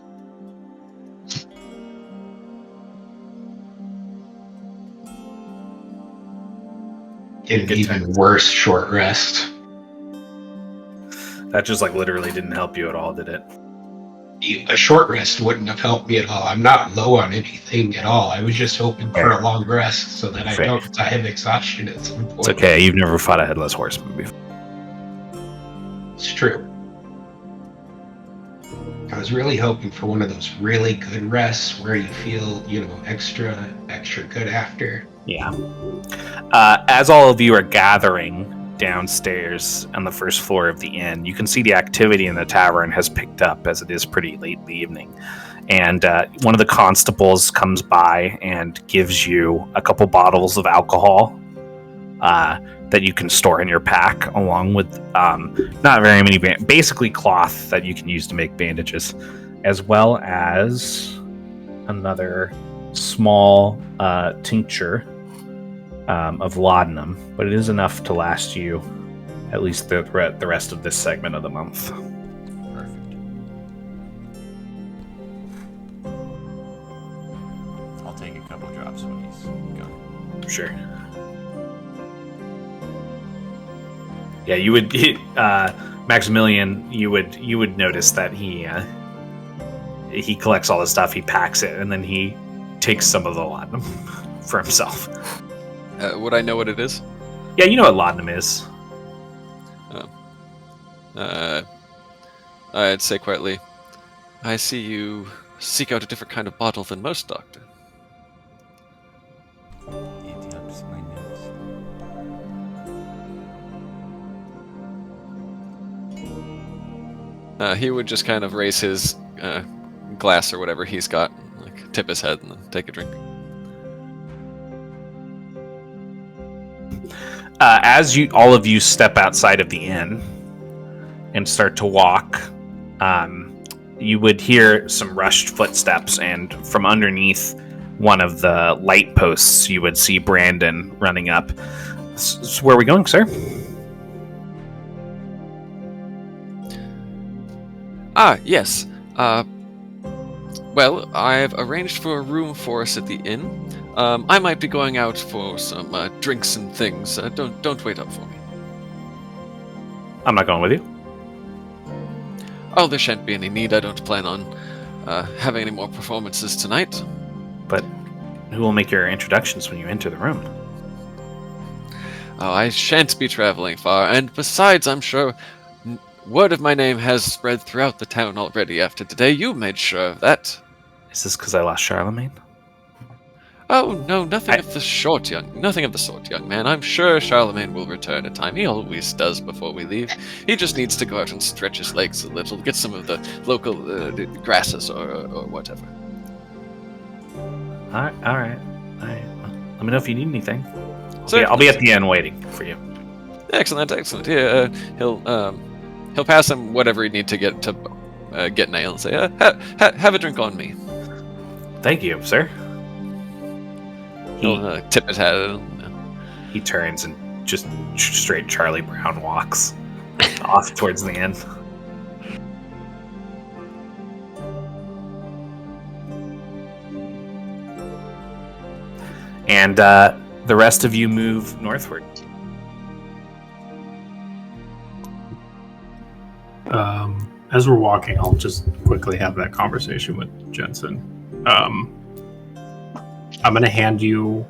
Get an even worse short rest. That just like literally didn't help you at all, did it? A short rest wouldn't have helped me at all. I'm not low on anything at all. I was just hoping for a long rest so that I don't die of exhaustion at some point. It's okay. You've never fought a headless horseman before. It's true. I was really hoping for one of those really good rests where you feel, extra good after. Yeah. As all of you are gathering downstairs on the first floor of the inn, you can see the activity in the tavern has picked up as it is pretty late in the evening. And one of the constables comes by and gives you a couple bottles of alcohol that you can store in your pack, along with not very many, basically cloth that you can use to make bandages, as well as another small tincture of laudanum, but it is enough to last you at least the rest of this segment of the month. Perfect. I'll take a couple drops when he's gone. Sure. Yeah, you would, Maximilian. You would notice that he collects all the stuff, he packs it, and then he takes some of the laudanum for himself. Would I know what it is? Yeah, you know what laudanum is. I'd say quietly, I see you seek out a different kind of bottle than most, Doctor. It helps my nose. He would just kind of raise his glass or whatever he's got, like tip his head and then take a drink. As all of you step outside of the inn and start to walk, you would hear some rushed footsteps, and from underneath one of the light posts, you would see Brandon running up. So where are we going, sir? Yes. Well, I've arranged for a room for us at the inn. I might be going out for some drinks and things. Don't wait up for me. I'm not going with you. Oh, there shan't be any need. I don't plan on having any more performances tonight. But who will make your introductions when you enter the room? Oh, I shan't be traveling far, and besides, I'm sure word of my name has spread throughout the town already after today. You made sure of that. Is this because I lost Charlemagne? Oh, no, nothing of the sort, young man. I'm sure Charlemagne will return in time. He always does before we leave. He just needs to go out and stretch his legs a little, get some of the local grasses or whatever. All right. Let me know if you need anything. So, I'll be at the inn waiting for you. Excellent. Yeah, he'll pass him whatever he need to get nail and say, have a drink on me. Thank you, sir. He'll tip his hat. He turns and just straight Charlie Brown walks off towards the end. And the rest of you move northward. As we're walking, I'll just quickly have that conversation with Jensen. I'm going to hand you,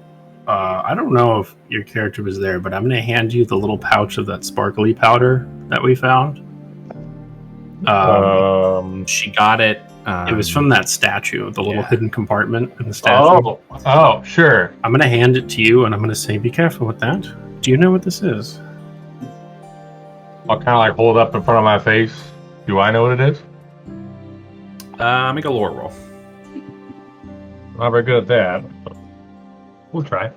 I don't know if your character was there, but I'm going to hand you the little pouch of that sparkly powder that we found. She got it. It was from that statue, the little hidden compartment in the statue. Oh, sure. I'm going to hand it to you, and I'm going to say, be careful with that. Do you know what this is? I'll kind of like hold it up in front of my face. Do I know what it is? Make a lore roll. Not very good at that. But we'll try.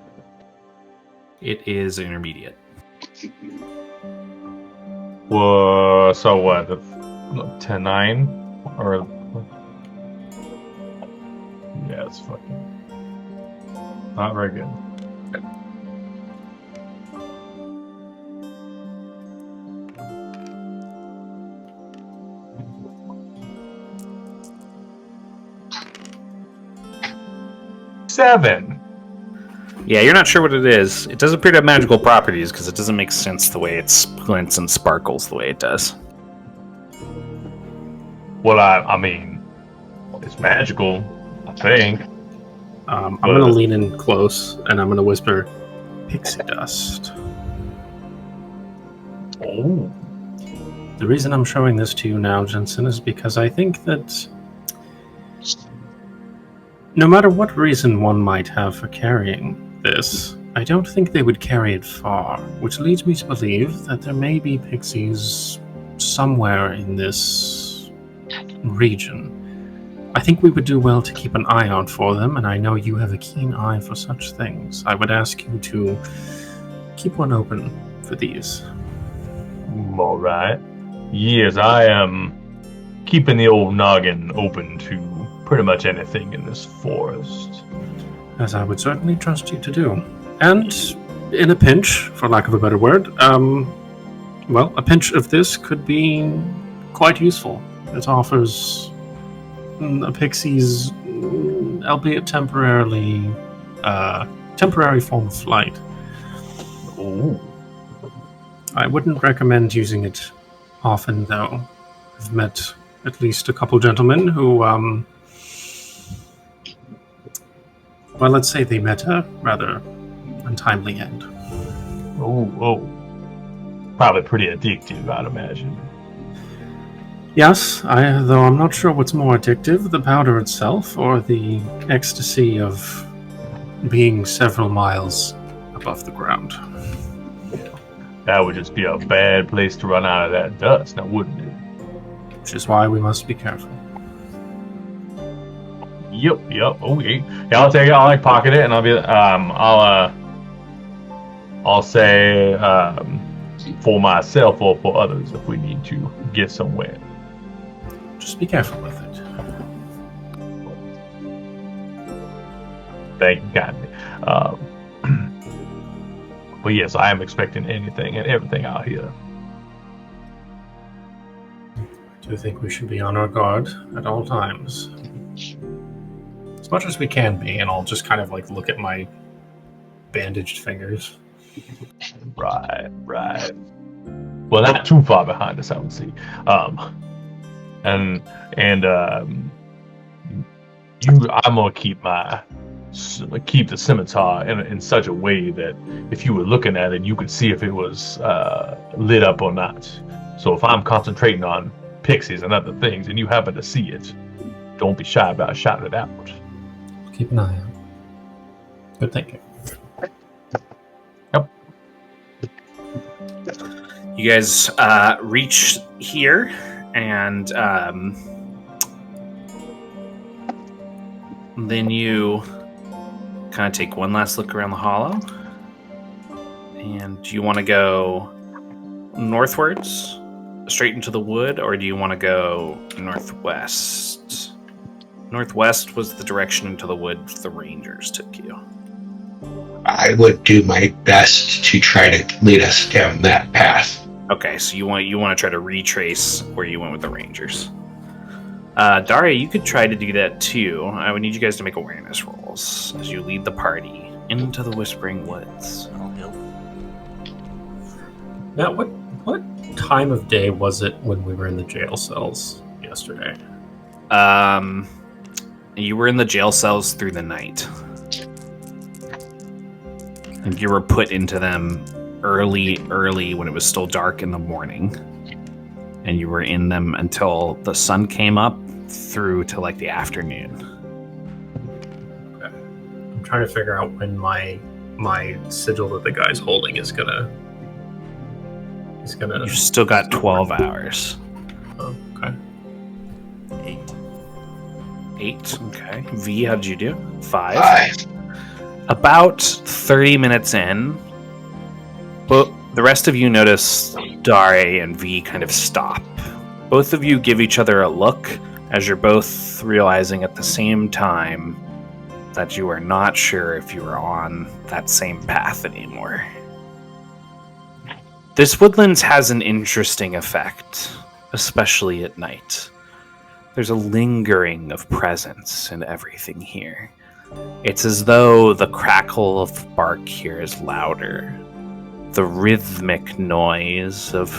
It is intermediate. Whoa, so what? 10-9? Or... Yeah, it's fucking... Not very good. Seven. Yeah, you're not sure what it is. It does appear to have magical properties because it doesn't make sense the way it glints and sparkles the way it does. Well, I mean, it's magical, I think. I'm going to lean in close, and I'm going to whisper, pixie dust. Oh. The reason I'm showing this to you now, Jensen, is because I think that no matter what reason one might have for carrying this, I don't think they would carry it far, which leads me to believe that there may be pixies somewhere in this region. I think we would do well to keep an eye out for them, and I know you have a keen eye for such things. I would ask you to keep one open for these. All right. Yes, I am keeping the old noggin open to pretty much anything in this forest. As I would certainly trust you to do. And in a pinch, for lack of a better word, well, a pinch of this could be quite useful. It offers a pixie's, albeit temporary form of flight. Ooh. I wouldn't recommend using it often, though. I've met at least a couple gentlemen who, well, let's say they met a rather untimely end. Oh. Probably pretty addictive, I'd imagine. Yes, though I'm not sure what's more addictive, the powder itself or the ecstasy of being several miles above the ground. That would just be a bad place to run out of that dust, now wouldn't it? Which is why we must be careful. Yep. Okay. Yeah, I'll take it. I'll like pocket it, and I'll be. I'll say for myself or for others if we need to get somewhere. Just be careful with it. Thank you kindly. But yes, I am expecting anything and everything out here. I do think we should be on our guard at all times. As much as we can be, and I'll just kind of like look at my bandaged fingers. Right. Well, not too far behind us, I would say. I'm gonna keep the scimitar in such a way that if you were looking at it, you could see if it was lit up or not. So if I'm concentrating on pixies and other things, and you happen to see it, don't be shy about shouting it out. Keep an eye out. Good thinking. Yep. You guys reach here, and then you kind of take one last look around the hollow. And do you want to go northwards, straight into the wood, or do you want to go northwest? Northwest was the direction into the wood the Rangers took you. I would do my best to try to lead us down that path. Okay, so you want to try to retrace where you went with the Rangers. Daria, you could try to do that too. I would need you guys to make awareness rolls as you lead the party into the Whispering Woods. I'll help. Now, what time of day was it when we were in the jail cells yesterday? You were in the jail cells through the night. And you were put into them early when it was still dark in the morning. And you were in them until the sun came up through to like the afternoon. Okay. I'm trying to figure out when my sigil that the guy's holding is gonna. You've still got 12 hours. Oh, okay. 8. Okay. V, how'd you do? 5. 5. About 30 minutes in, but the rest of you notice Dare and V kind of stop. Both of you give each other a look as you're both realizing at the same time that you are not sure if you are on that same path anymore. This woodlands has an interesting effect, especially at night. There's a lingering of presence in everything here. It's as though the crackle of bark here is louder. The rhythmic noise of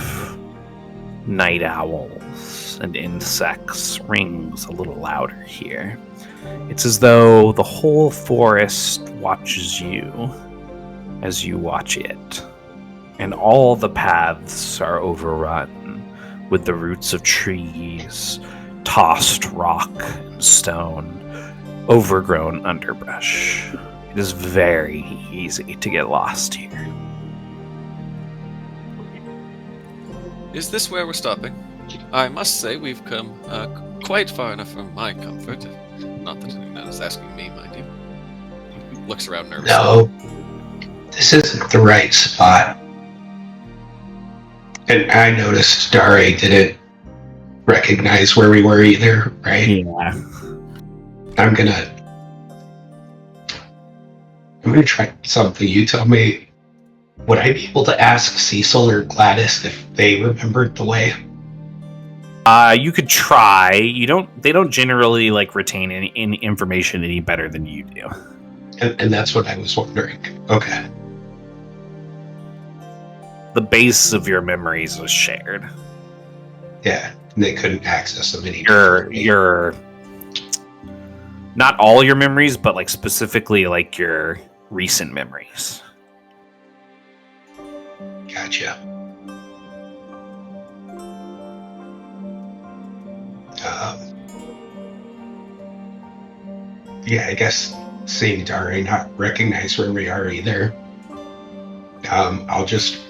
night owls and insects rings a little louder here. It's as though the whole forest watches you as you watch it. And all the paths are overrun with the roots of trees, tossed rock and stone, overgrown underbrush. It is very easy to get lost here. Is this where we're stopping? I must say we've come quite far enough for my comfort. Not that anyone is asking me, mind you. Looks around nervously. No, this isn't the right spot. And I noticed Dare didn't recognize where we were either, right? Yeah. I'm gonna try something. You tell me, would I be able to ask Cecil or Gladys if they remembered the way? You could try. They don't generally like retain any information any better than you do. And that's what I was wondering. Okay. The base of your memories was shared. Yeah, they couldn't access them any. Your not all your memories, but like specifically like your recent memories. Gotcha. Yeah, I guess seeing Dare not recognize where we are either. I'll just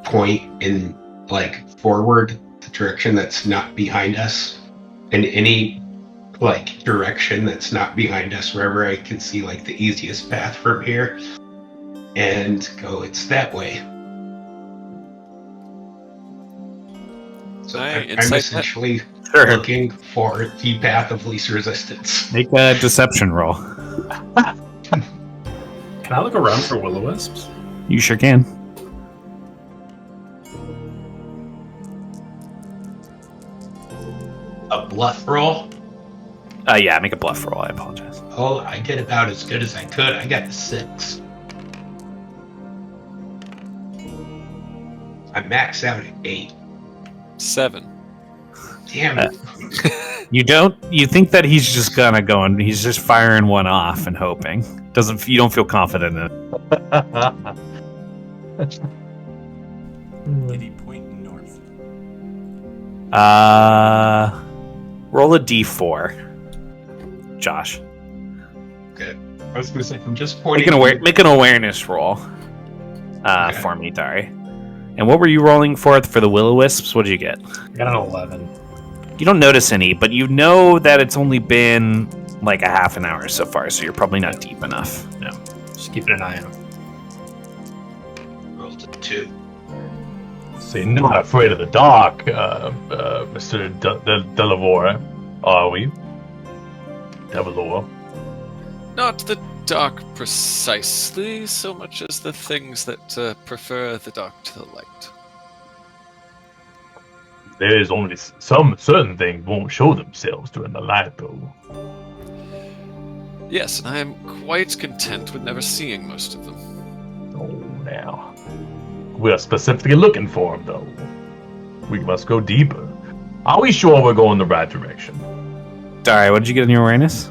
point in like forward, the direction that's not behind us, and any like direction that's not behind us, wherever I can see like the easiest path from here, and go, it's that way. So I'm essentially looking for the path of least resistance. Make a deception roll. Can I look around for will-o-wisps? You sure can. A bluff roll? Yeah, make a bluff roll. I apologize. Oh, I did about as good as I could. I got a 6. I maxed out at 8. 7. Damn it. You think that he's just gonna go and he's just firing one off and hoping. You don't feel confident in it. Did he point north? Roll a d4. Josh. Okay. I was gonna say, I'm just pointing. Make an awareness roll for me, Dari. And what were you rolling for the will-o-wisps? What did you get? I got an 11. You don't notice any, but you know that it's only been like a half an hour so far, so you're probably not deep enough. No, just keeping an eye out. Rolled a 2. See, not afraid of the dark, Mr. Delavore, are we? Devalore. Not the dark precisely, so much as the things that prefer the dark to the light. There is only some certain things won't show themselves during the light, though. Yes, and I am quite content with never seeing most of them. Oh, now. We are specifically looking for them, though. We must go deeper. Are we sure we're going the right direction? Sorry, what did you get in your awareness?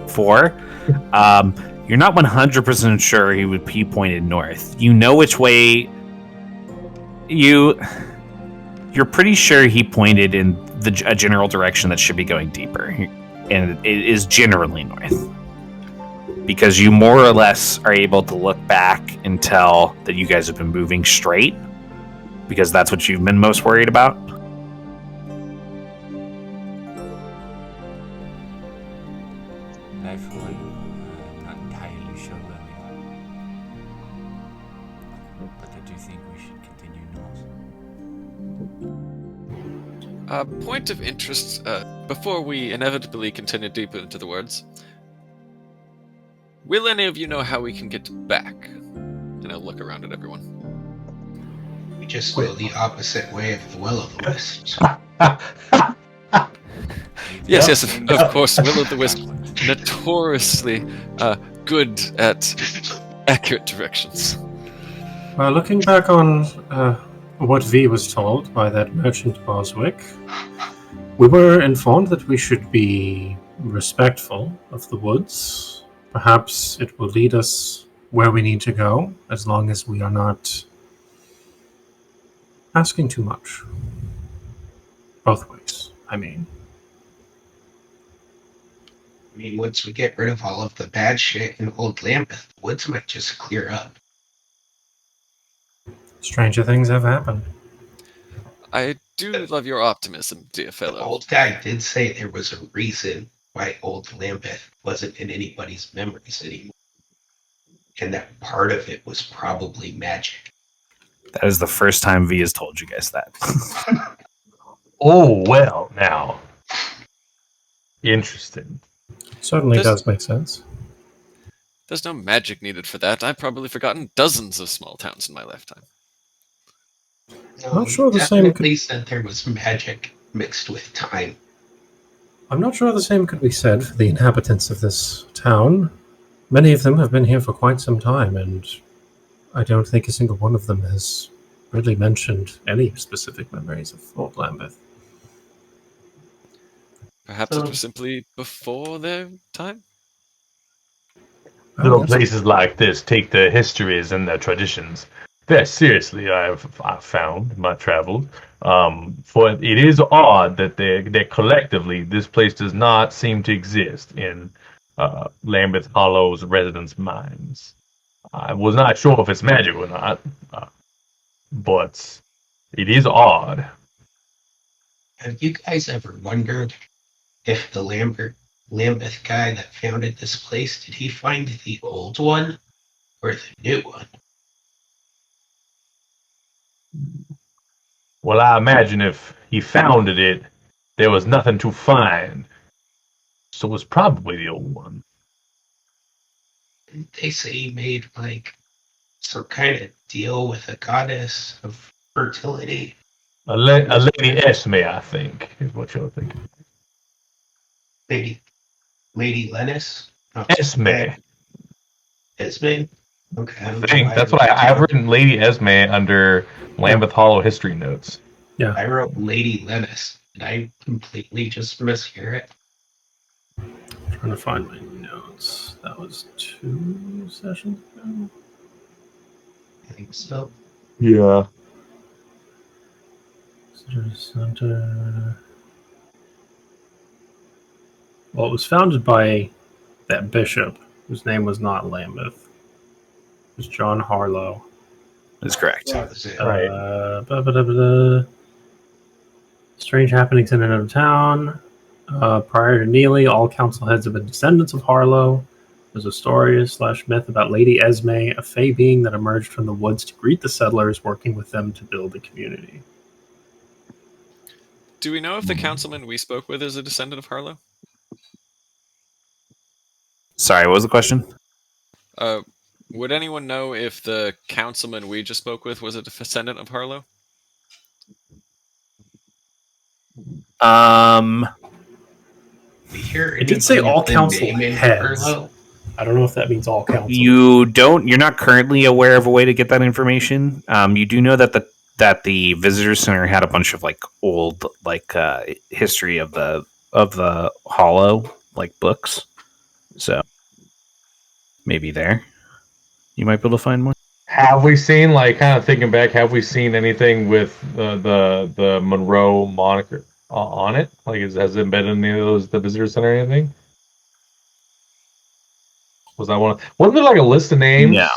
4? You're not 100% sure he pointed north. You know which way. You're pretty sure he pointed in a general direction that should be going deeper, and it is generally north. Because you more or less are able to look back and tell that you guys have been moving straight, because that's what you've been most worried about. Thankfully, I'm not entirely sure where we are. But I do think we should continue north. Point of interest, before we inevitably continue deeper into the woods, will any of you know how we can get back? And I'll look around at everyone. We just go the opposite way of the will-o-wisps. Yes, of course, will-o'-the-wisp, notoriously good at accurate directions. Well, looking back on what V was told by that merchant Boswick, we were informed that we should be respectful of the woods. Perhaps it will lead us where we need to go, as long as we are not asking too much. Both ways, I mean. I mean, once we get rid of all of the bad shit in Old Lambeth, the woods might just clear up. Stranger things have happened. I do love your optimism, dear The fellow. old guy did say there was a reason why Old Lambeth wasn't in anybody's memories anymore. And that part of it was probably magic. That is the first time V has told you guys that. Oh, well, now. Interesting. Certainly does make sense. There's no magic needed for that. I've probably forgotten dozens of small towns in my lifetime. No, Not sure the same definitely said there was magic mixed with time. I'm not sure the same could be said for the inhabitants of this town. Many of them have been here for quite some time, and I don't think a single one of them has really mentioned any specific memories of Old Lambeth. Perhaps it was simply before their time? Little places like this take their histories and their traditions very seriously, I've found in my travels. For it is odd that they collectively, this place does not seem to exist in Lambeth Hollow's residents' minds. I was not sure if it's magic or not, but it is odd. Have you guys ever wondered if the Lambeth guy that founded this place, did he find the old one or the new one? Well, I imagine if he founded it, there was nothing to find. So it was probably the old one. They say he made like some kind of deal with a goddess of fertility. A Lady Esme, I think, is what you're thinking. Lady Lennis? Oh, Esme. Esme? Okay. I think that's what I've written Lady Esme under Lambeth Hollow history notes. Yeah. I wrote Lady Lennis. Did I completely just mishear it? Trying to find my notes. That was 2 sessions ago. I think so. Yeah. Center. Well, it was founded by that bishop, whose name was not Lambeth. It was John Harlow. That's correct. That was it. Right. Strange happenings in and out of town. Prior to Neely, all council heads have been descendants of Harlow. There's a story / myth about Lady Esme, a fey being that emerged from the woods to greet the settlers, working with them to build the community. Do we know if the councilman we spoke with is a descendant of Harlow? Sorry, what was the question? Would anyone know if the councilman we just spoke with was a descendant of Harlow? It did say all council heads. I don't know if that means all council. You're not currently aware of a way to get that information. You do know that the visitor center had a bunch of like old history of the Hollow like books. So maybe there you might be able to find more. Have we seen, like, kind of thinking back, have we seen anything with the Monroe moniker on it? Like, has it been in any of those, the visitor center or anything? Was that one? Wasn't there like a list of names? No.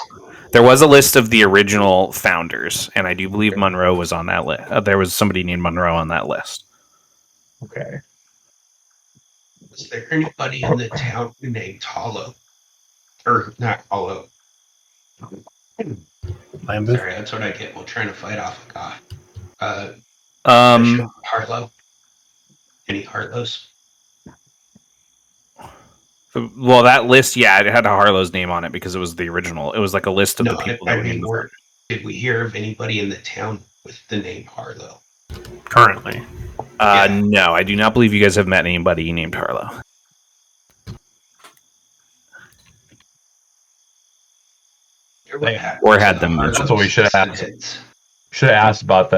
There was a list of the original founders, and I do believe Monroe was on that list. There was somebody named Monroe on that list. Okay. Was there anybody in the town named Hollow? Or not Hollow? Lambeth? Sorry, that's what I get while trying to fight off a god. Harlow? Any Harlows? Well, that list, yeah, it had a Harlow's name on it because it was the original. It was like a list of the people that were named. Did we hear of anybody in the town with the name Harlow? Currently. No, I do not believe you guys have met anybody named Harlow. Or had them mentioned. That's what we should have asked. Should have asked about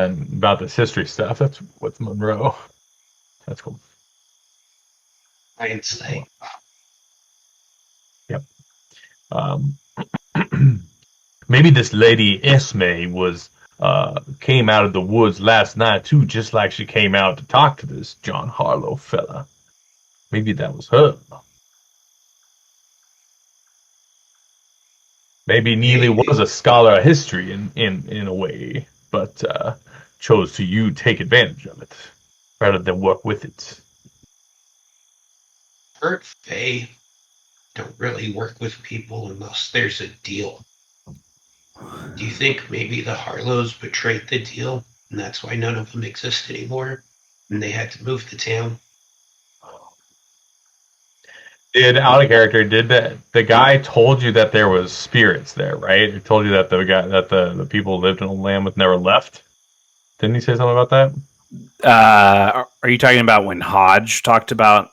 this history stuff. That's what's Monroe. That's cool. Einstein. Yep. Maybe this lady Esme came out of the woods last night too, just like she came out to talk to this John Harlow fella. Maybe that was her. Maybe Neely was a scholar of history in a way, but chose to take advantage of it rather than work with it. Heard they don't really work with people unless there's a deal. Do you think maybe the Harlows betrayed the deal, and that's why none of them exist anymore, and they had to move to town? Out of character, did the guy told you that there was spirits there, right? He told you that the people who lived in Old Lambeth never left. Didn't he say something about that? Are you talking about when Hodge talked about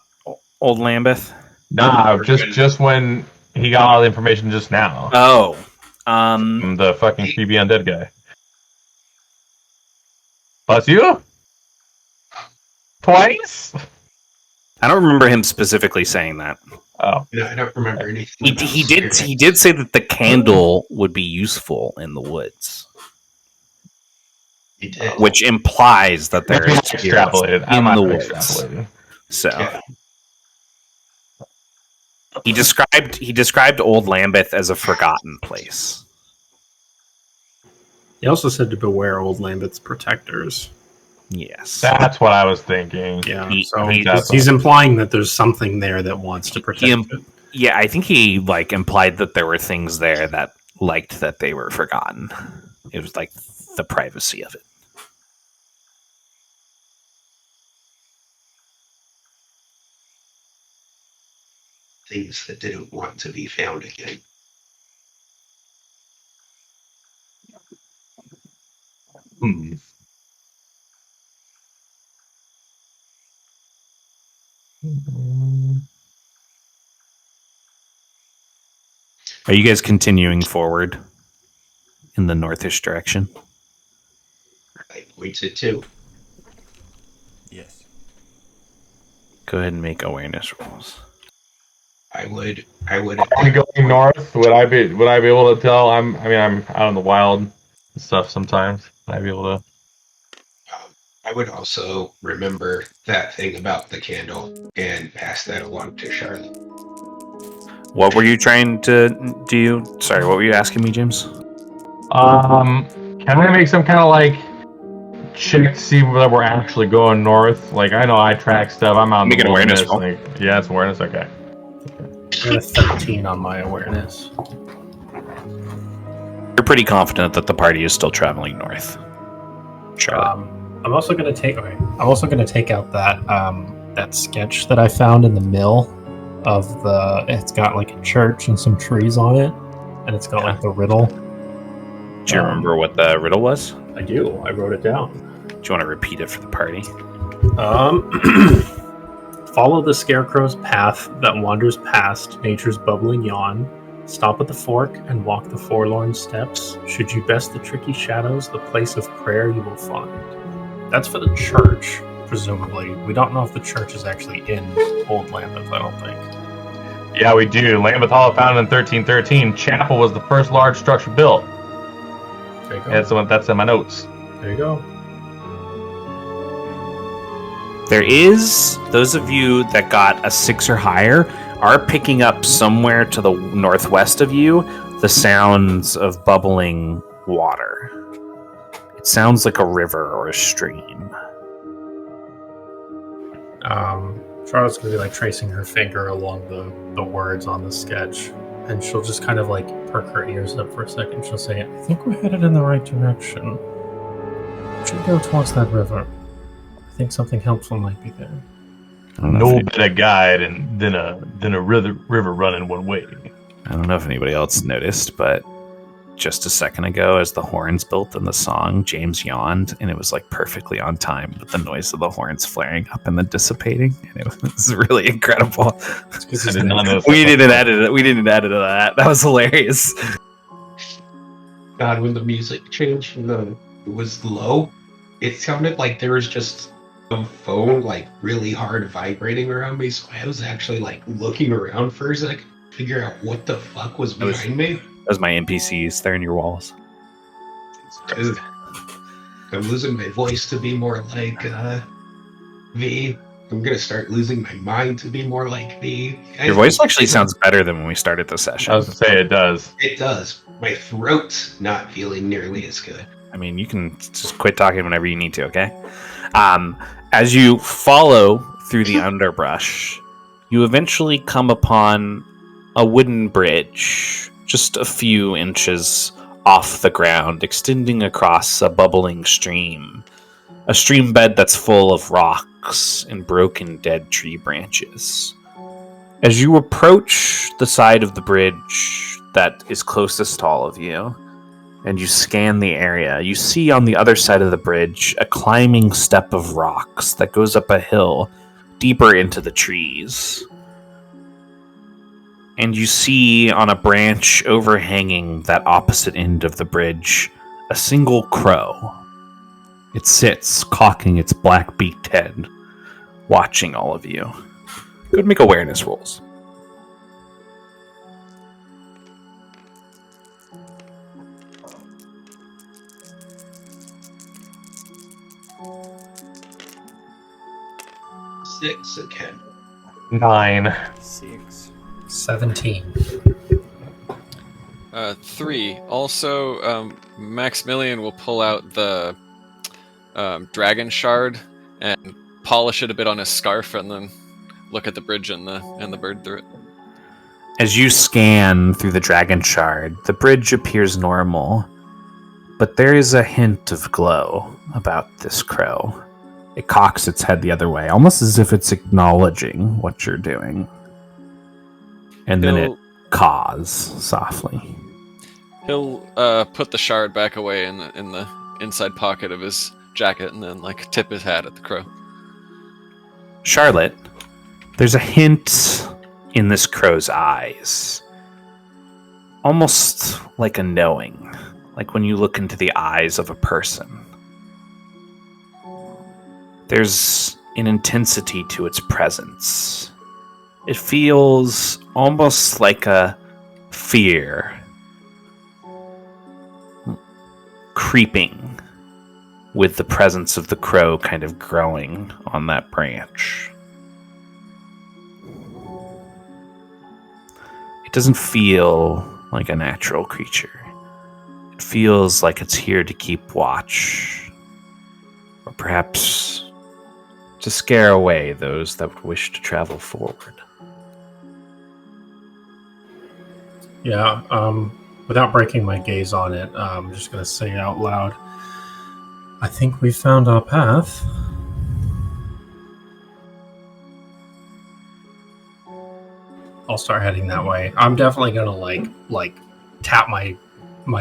Old Lambeth? Nah, just when he got all the information just now. Oh, from the fucking creepy undead guy. Plus you? Twice? I don't remember him specifically saying that. Oh, no, I don't remember anything. He did say that the candle would be useful in the woods. He did. Which implies that there is spirits in the woods. So yeah. he described Old Lambeth as a forgotten place. He also said to beware Old Lambeth's protectors. Yes. That's what I was thinking. Yeah, He- so he- he's implying that there's something there that wants to protect it. Yeah, I think he like implied that there were things there that liked that they were forgotten. It was like the privacy of it. Things that didn't want to be found again. Hmm. Are you guys continuing forward in the northish direction? I pointed to. Yes. Go ahead and make awareness rolls. I would. I'm going north. Would I be able to tell? I'm out in the wild and stuff sometimes. Would I be able to? I would also remember that thing about the candle and pass that along to Charlotte. What were you trying to do? Sorry, what were you asking me, James? Can I make some kind of like check to see whether we're actually going north? Like I know I track stuff. I'm out in Make the an awareness wilderness, roll. like, yeah, it's awareness. Okay. I got a 13 on my awareness. You're pretty confident that the party is still traveling north. Charlotte. I'm also going to take. Okay, I'm also going to take out that that sketch that I found in the mill of the. It's got like a church and some trees on it, and it's got like the riddle. Do you remember what the riddle was? I do. I wrote it down. Do you want to repeat it for the party? Follow the scarecrow's path that wanders past nature's bubbling yawn. Stop at the fork and walk the forlorn steps. Should you best the tricky shadows, the place of prayer you will find. That's for the church, presumably. We don't know if the church is actually in Old Lambeth, I don't think. Yeah, we do. Lambeth Hall, founded in 1313. Chapel was the first large structure built. There you go. That's in my notes. There you go. There is, those of you that got a 6 or higher are picking up somewhere to the northwest of you the sounds of bubbling water. It sounds like a river or a stream. Charlotte's gonna be like tracing her finger along the words on the sketch, and she'll just kind of like perk her ears up for a second. She'll say, I think we're headed in the right direction. We should go towards that river. I think something helpful might be there. No better guide than a river running one way. I don't know if anybody else noticed, but just a second ago, as the horns built in the song, James yawned, and it was like perfectly on time with the noise of the horns flaring up and then dissipating. And it was really incredible. I did not know. We didn't edit it. We didn't edit that. That was hilarious. God, when the music changed and it was low, it sounded like there was just a phone like really hard vibrating around me. So I was actually like looking around for a second to figure out what the fuck was behind me. Those are my NPCs. They're in your walls. I'm losing my voice to be more like V. I'm gonna start losing my mind to be more like V. Your voice actually sounds better than when we started the session. I was gonna say it does. It does. My throat's not feeling nearly as good. I mean, you can just quit talking whenever you need to, okay? As you follow through the underbrush, you eventually come upon a wooden bridge, just a few inches off the ground, extending across a bubbling stream. A stream bed that's full of rocks and broken dead tree branches. As you approach the side of the bridge that is closest to all of you, and you scan the area, you see on the other side of the bridge a climbing step of rocks that goes up a hill deeper into the trees. And you see on a branch overhanging that opposite end of the bridge a single crow. It sits, cocking its black-beaked head, watching all of you. Go ahead and make awareness rolls. Six again. 9. 6. 17. 3. Also, Maximilian will pull out the dragon shard and polish it a bit on his scarf, and then look at the bridge and the bird through it. As you scan through the dragon shard, the bridge appears normal, but there is a hint of glow about this crow. It cocks its head the other way, almost as if it's acknowledging what you're doing. And then it caws softly. He'll put the shard back away in the inside pocket of his jacket, and then tip his hat at the crow. Charlotte, there's a hint in this crow's eyes, almost like a knowing, like when you look into the eyes of a person. There's an intensity to its presence. It feels almost like a fear creeping with the presence of the crow kind of growing on that branch. It doesn't feel like a natural creature. It feels like it's here to keep watch, or perhaps to scare away those that would wish to travel forward. Yeah, without breaking my gaze on it, I'm just going to say out loud, I think we found our path. I'll start heading that way. I'm definitely going to like tap my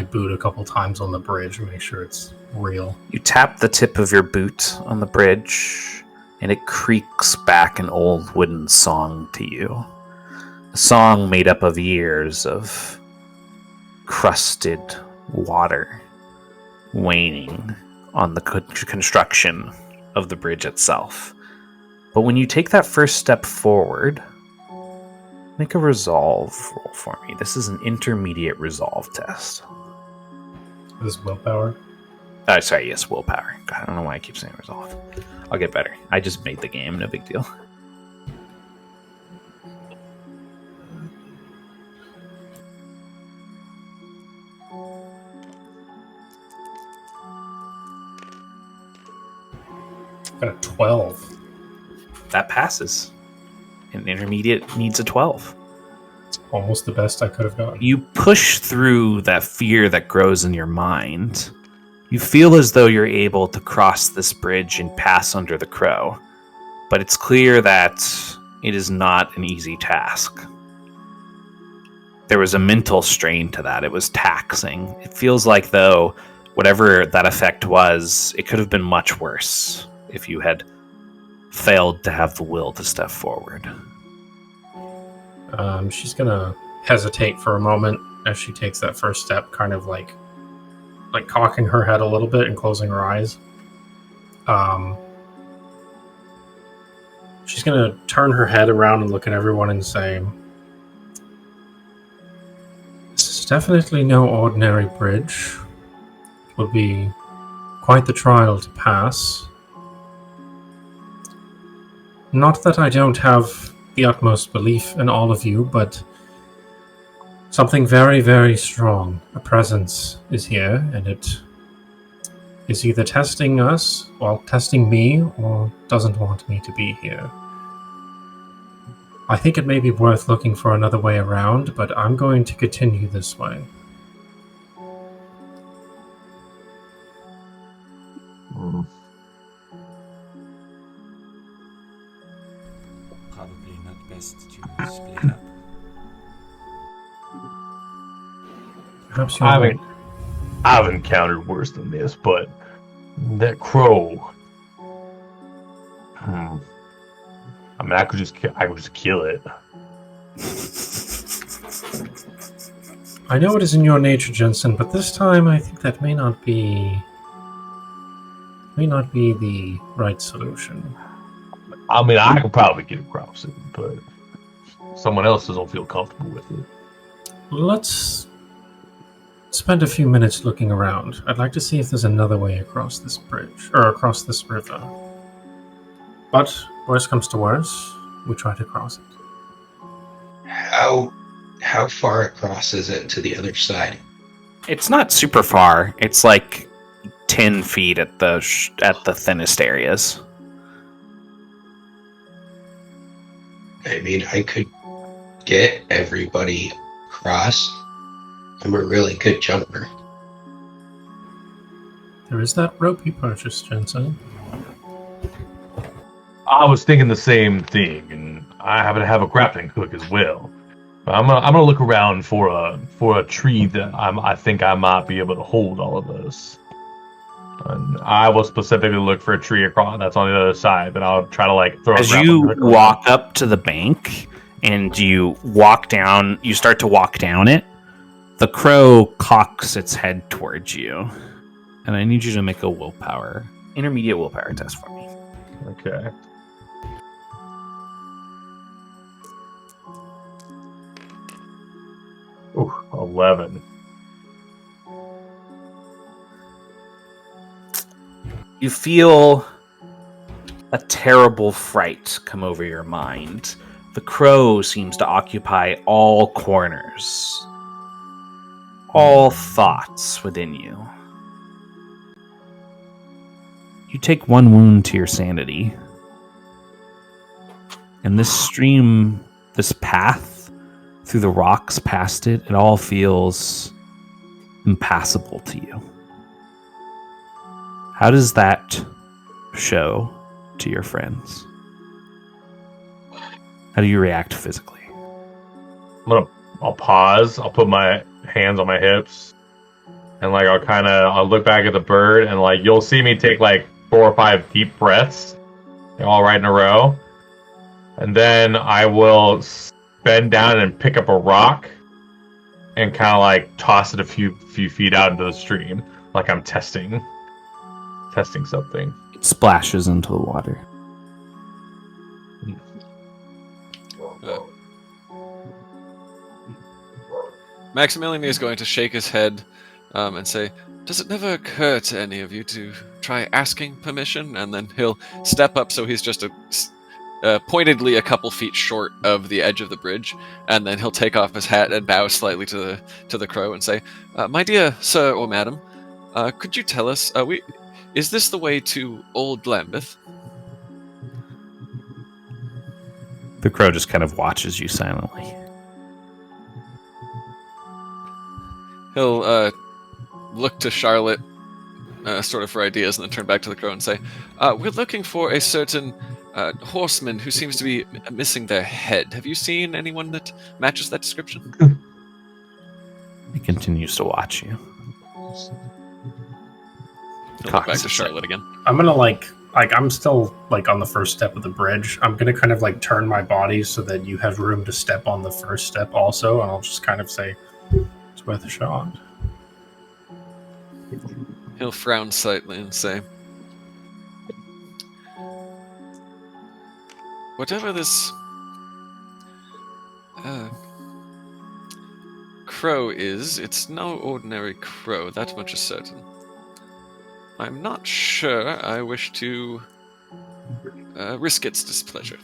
boot a couple times on the bridge and make sure it's real. You tap the tip of your boot on the bridge, and it creaks back an old wooden song to you. A song made up of years of crusted water waning on the construction of the bridge itself. But when you take that first step forward, make a resolve roll for me. This is an intermediate resolve test. This is willpower? Sorry, yes, willpower. God, I don't know why I keep saying resolve. I'll get better. I just made the game, no big deal. Got a 12. That passes. An intermediate needs a 12. It's almost the best I could have gotten. You push through that fear that grows in your mind. You feel as though you're able to cross this bridge and pass under the crow. But it's clear that it is not an easy task. There was a mental strain to that. It was taxing. It feels like, though, whatever that effect was, it could have been much worse if you had failed to have the will to step forward. She's gonna hesitate for a moment as she takes that first step, kind of like cocking her head a little bit and closing her eyes. She's gonna turn her head around and look at everyone and say, "This is definitely no ordinary bridge. It will be quite the trial to pass. Not that I don't have the utmost belief in all of you, but something very, very strong, a presence, is here, and it is either testing us, well, testing me, or doesn't want me to be here. I think it may be worth looking for another way around, but I'm going to continue this way." Probably not best to split up. Perhaps you're right. I've encountered worse than this, but that crow. I mean, I could just kill it. I know it is in your nature, Jensen, but this time I think that may not be the right solution. I mean, I could probably get across it, but someone else doesn't feel comfortable with it. Let's spend a few minutes looking around. I'd like to see if there's another way across this bridge, or across this river. But, worst comes to worst, we try to cross it. How far across is it to the other side? It's not super far. It's like 10 feet at the thinnest areas. I mean, I could get everybody across. I'm a really good jumper. There is that rope you purchased, Jensen. I was thinking the same thing, and I happen to have a grappling hook as well. But I'm gonna look around for a tree that I think I might be able to hold all of this. And I will specifically look for a tree across that's on the other side, but I'll try to like throw. As you walk up to the bank and you walk down, you start to walk down it. The crow cocks its head towards you, and I need you to make a intermediate willpower test for me. Okay. Ooh, 11. You feel a terrible fright come over your mind. The crow seems to occupy all corners, all thoughts within you. You take 1 wound to your sanity. And this stream, this path through the rocks past it, it all feels impassable to you. How does that show to your friends? How do you react physically? I'll pause. I'll put my hands on my hips, and like I'll look back at the bird, and like you'll see me take like 4 or 5 deep breaths, all right in a row, and then I will bend down and pick up a rock, and kind of like toss it a few feet out into the stream, like I'm testing something. It splashes into the water. Maximilian is going to shake his head and say, "Does it never occur to any of you to try asking permission?" And then he'll step up so he's just pointedly a couple feet short of the edge of the bridge, and then he'll take off his hat and bow slightly to the crow and say, "My dear sir or madam, could you tell us, is this the way to Old Lambeth?" The crow just kind of watches you silently. He'll look to Charlotte sort of for ideas and then turn back to the crow and say, "We're looking for a certain horseman who seems to be missing their head. Have you seen anyone that matches that description?" He continues to watch you. He'll look back to Charlotte again. I'm gonna I'm still like on the first step of the bridge. I'm gonna kind of like turn my body so that you have room to step on the first step also, and I'll just kind of say, "It's worth a shot." He'll frown slightly and say, "Whatever this crow is, it's no ordinary crow, that much is certain. I'm not sure I wish to risk its displeasure."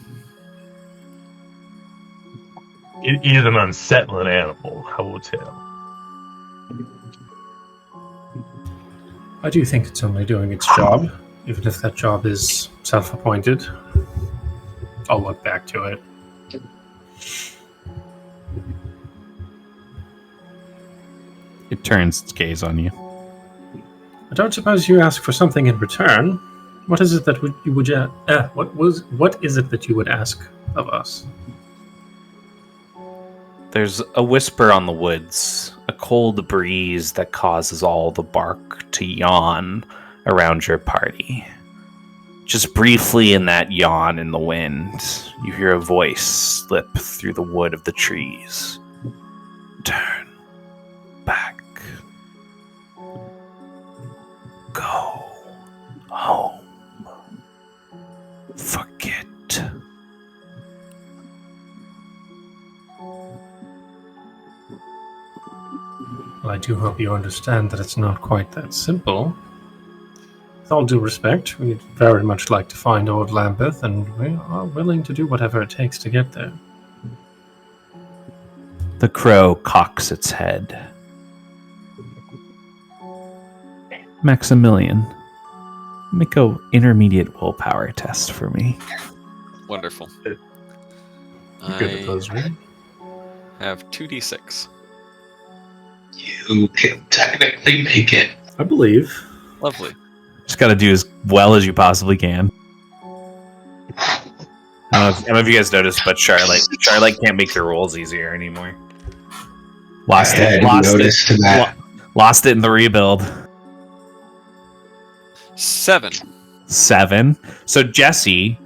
It is an unsettling animal, I will tell. I do think it's only doing its job, even if that job is self-appointed. I'll look back to it. It turns its gaze on you. I don't suppose you ask for something in return. What is it that what is it that you would ask of us? There's a whisper on the woods, a cold breeze that causes all the bark to yawn around your party. Just briefly in that yawn in the wind, you hear a voice slip through the wood of the trees. Turn back. Go home. Forget. Well, I do hope you understand that it's not quite that simple. With all due respect, we'd very much like to find Old Lambeth, and we are willing to do whatever it takes to get there. The crow cocks its head. Maximilian, make a intermediate willpower test for me. Wonderful. You're good at those, right? Have 2d6. You can technically make it. I believe. Lovely. Just got to do as well as you possibly can. I don't know if you guys noticed, but Charlotte can't make the rolls easier anymore. Lost it in the rebuild. 7. 7. So Jesse,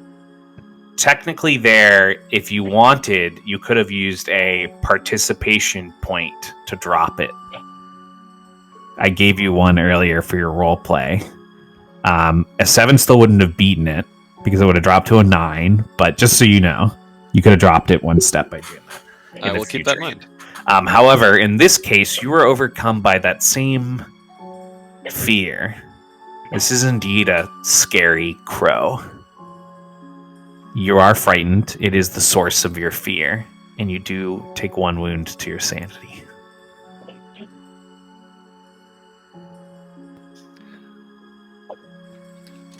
technically there, if you wanted, you could have used a participation point to drop it. I gave you one earlier for your role play. A 7 still wouldn't have beaten it because it would have dropped to a 9. But just so you know, you could have dropped it one step by doing that. I will keep that in mind. However, in this case, you were overcome by that same fear. This is indeed a scary crow. You are frightened. It is the source of your fear, and you do take 1 wound to your sanity.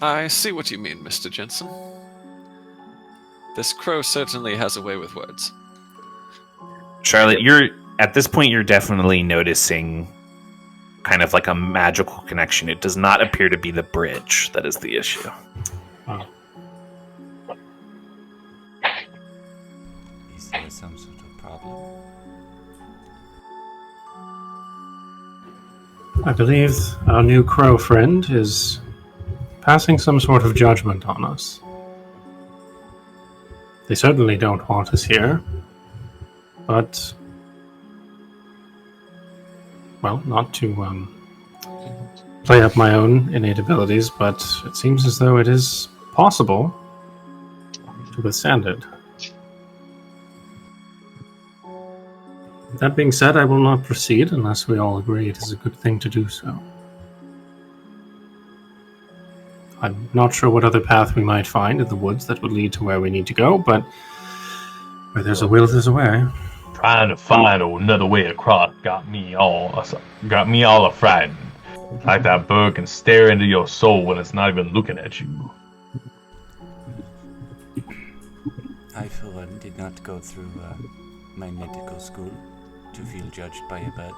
I see what you mean, Mr. Jensen. This crow certainly has a way with words. Charlotte, at this point you're definitely noticing kind of like a magical connection. It does not appear to be the bridge that is the issue. Is there some sort of problem? I believe our new crow friend is passing some sort of judgment on us. They certainly don't want us here, but, well, not to play up my own innate abilities, but it seems as though it is possible to withstand it. That being said, I will not proceed unless we all agree it is a good thing to do so. I'm not sure what other path we might find in the woods that would lead to where we need to go, but where there's a will, there's a way. Trying to find another way across got me all frightened. Like that bird can stare into your soul when it's not even looking at you. I, for one, did not go through my medical school to feel judged by a bird.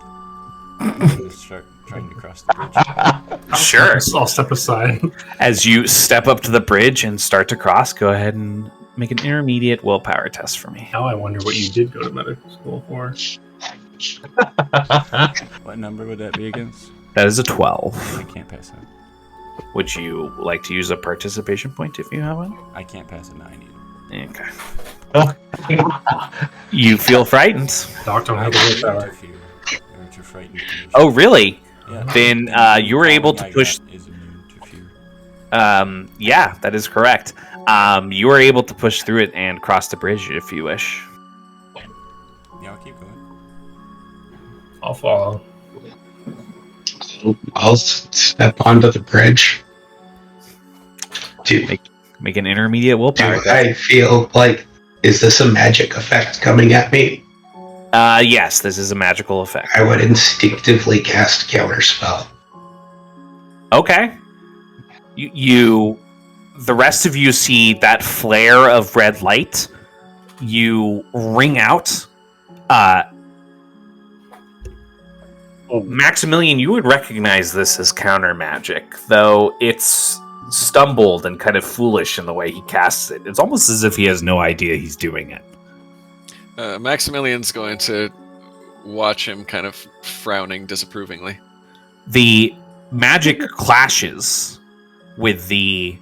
To start trying to cross the bridge. Sure. I'll step aside. As you step up to the bridge and start to cross, go ahead and make an intermediate willpower test for me. Now I wonder what you did go to medical school for. What number would that be against? That is a 12. I can't pass that. Would you like to use a participation point if you have one? I can't pass a 9 either. Okay. You feel frightened. Doctor I had am the immune to willpower. fear, or to frightened condition. Oh, really? Yeah. Then you were able to push. Is immune to fear. Yeah, that is correct. You were able to push through it and cross the bridge if you wish. Yeah, I'll keep going. I'll follow. I'll step onto the bridge. Dude, Make an intermediate willpower test. I feel like, is this a magic effect coming at me? Yes, this is a magical effect. I would instinctively cast Counterspell. Okay. The rest of you see that flare of red light. You ring out. Maximilian, you would recognize this as counter magic, though it's stumbled and kind of foolish in the way he casts it. It's almost as if he has no idea he's doing it. Maximilian's going to watch him kind of frowning disapprovingly. The magic clashes with the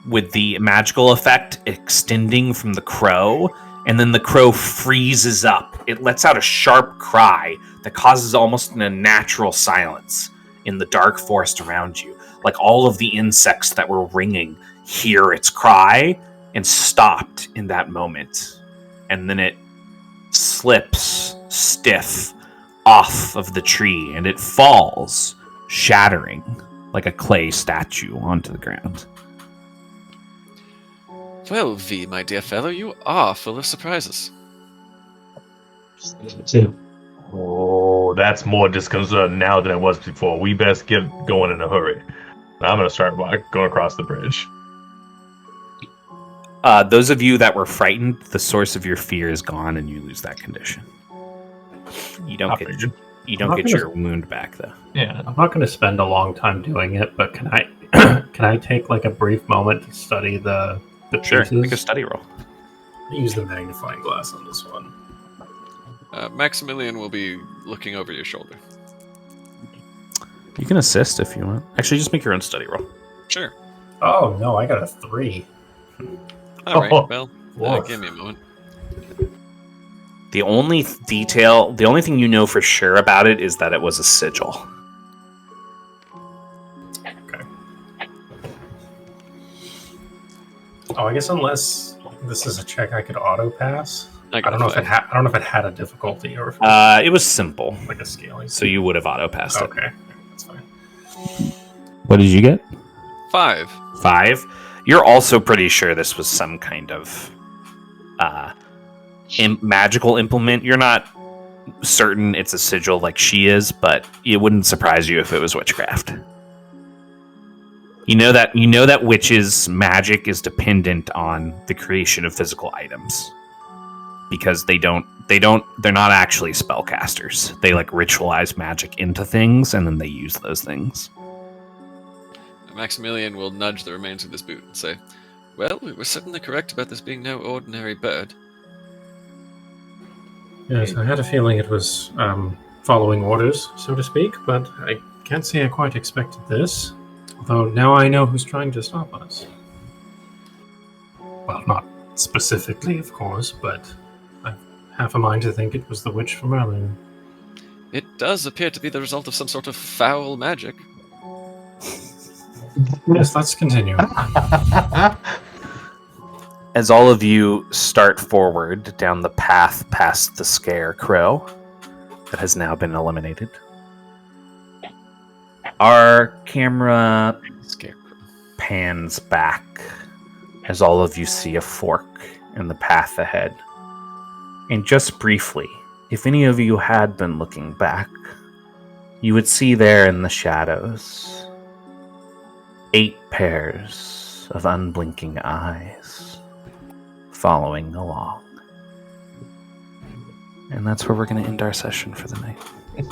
magical effect extending from the crow, and then the crow freezes up. It lets out a sharp cry that causes almost an unnatural silence in the dark forest around you. Like all of the insects that were ringing hear its cry and stopped in that moment. And then it slips stiff off of the tree and it falls, shattering like a clay statue onto the ground. Well, V, my dear fellow, you are full of surprises. Too. Oh, Oh, that's more disconcerting now than it was before. We best get going in a hurry. I'm gonna start going across the bridge. Those of you that were frightened, the source of your fear is gone, and you lose that condition. You don't get your wound back though. Yeah, I'm not going to spend a long time doing it, but can I can I take like a brief moment to study the Sure, pieces? make a study roll. Use the magnifying glass on this one. Maximilian will be looking over your shoulder. You can assist if you want. Actually, just make your own study roll. Sure. Oh no, I got a 3. All right. Well, Woof. give me a moment. The only thing you know for sure about it is that it was a sigil. Okay. Oh, I guess unless this is a check I could auto pass. I don't know if it had a difficulty or if it was simple, like a scaling. so you would have auto passed it. Okay, that's fine. What did you get? 5. 5. You're also pretty sure this was some kind of magical implement. You're not certain it's a sigil like she is, but it wouldn't surprise you if it was witchcraft. You know that witches' magic is dependent on the creation of physical items. Because they're not actually spellcasters. They like ritualize magic into things and then they use those things. Maximilian will nudge the remains of this boot and say, "Well, we were certainly correct about this being no ordinary bird." Yes, I had a feeling it was following orders, so to speak, but I can't say I quite expected this. Although now I know who's trying to stop us. Well, not specifically, of course, but I have a mind to think it was the witch from earlier. It does appear to be the result of some sort of foul magic. Yes, let's continue. As all of you start forward down the path past the scarecrow that has now been eliminated, our camera pans back as all of you see a fork in the path ahead. And just briefly, if any of you had been looking back, you would see there in the shadows 8 pairs of unblinking eyes following along. And that's where we're going to end our session for the night. I'm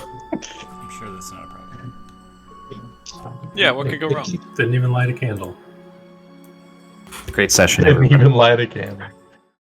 sure that's not a problem. Yeah, what could go wrong? Didn't even light a candle. Great session, Didn't everyone. even light a candle.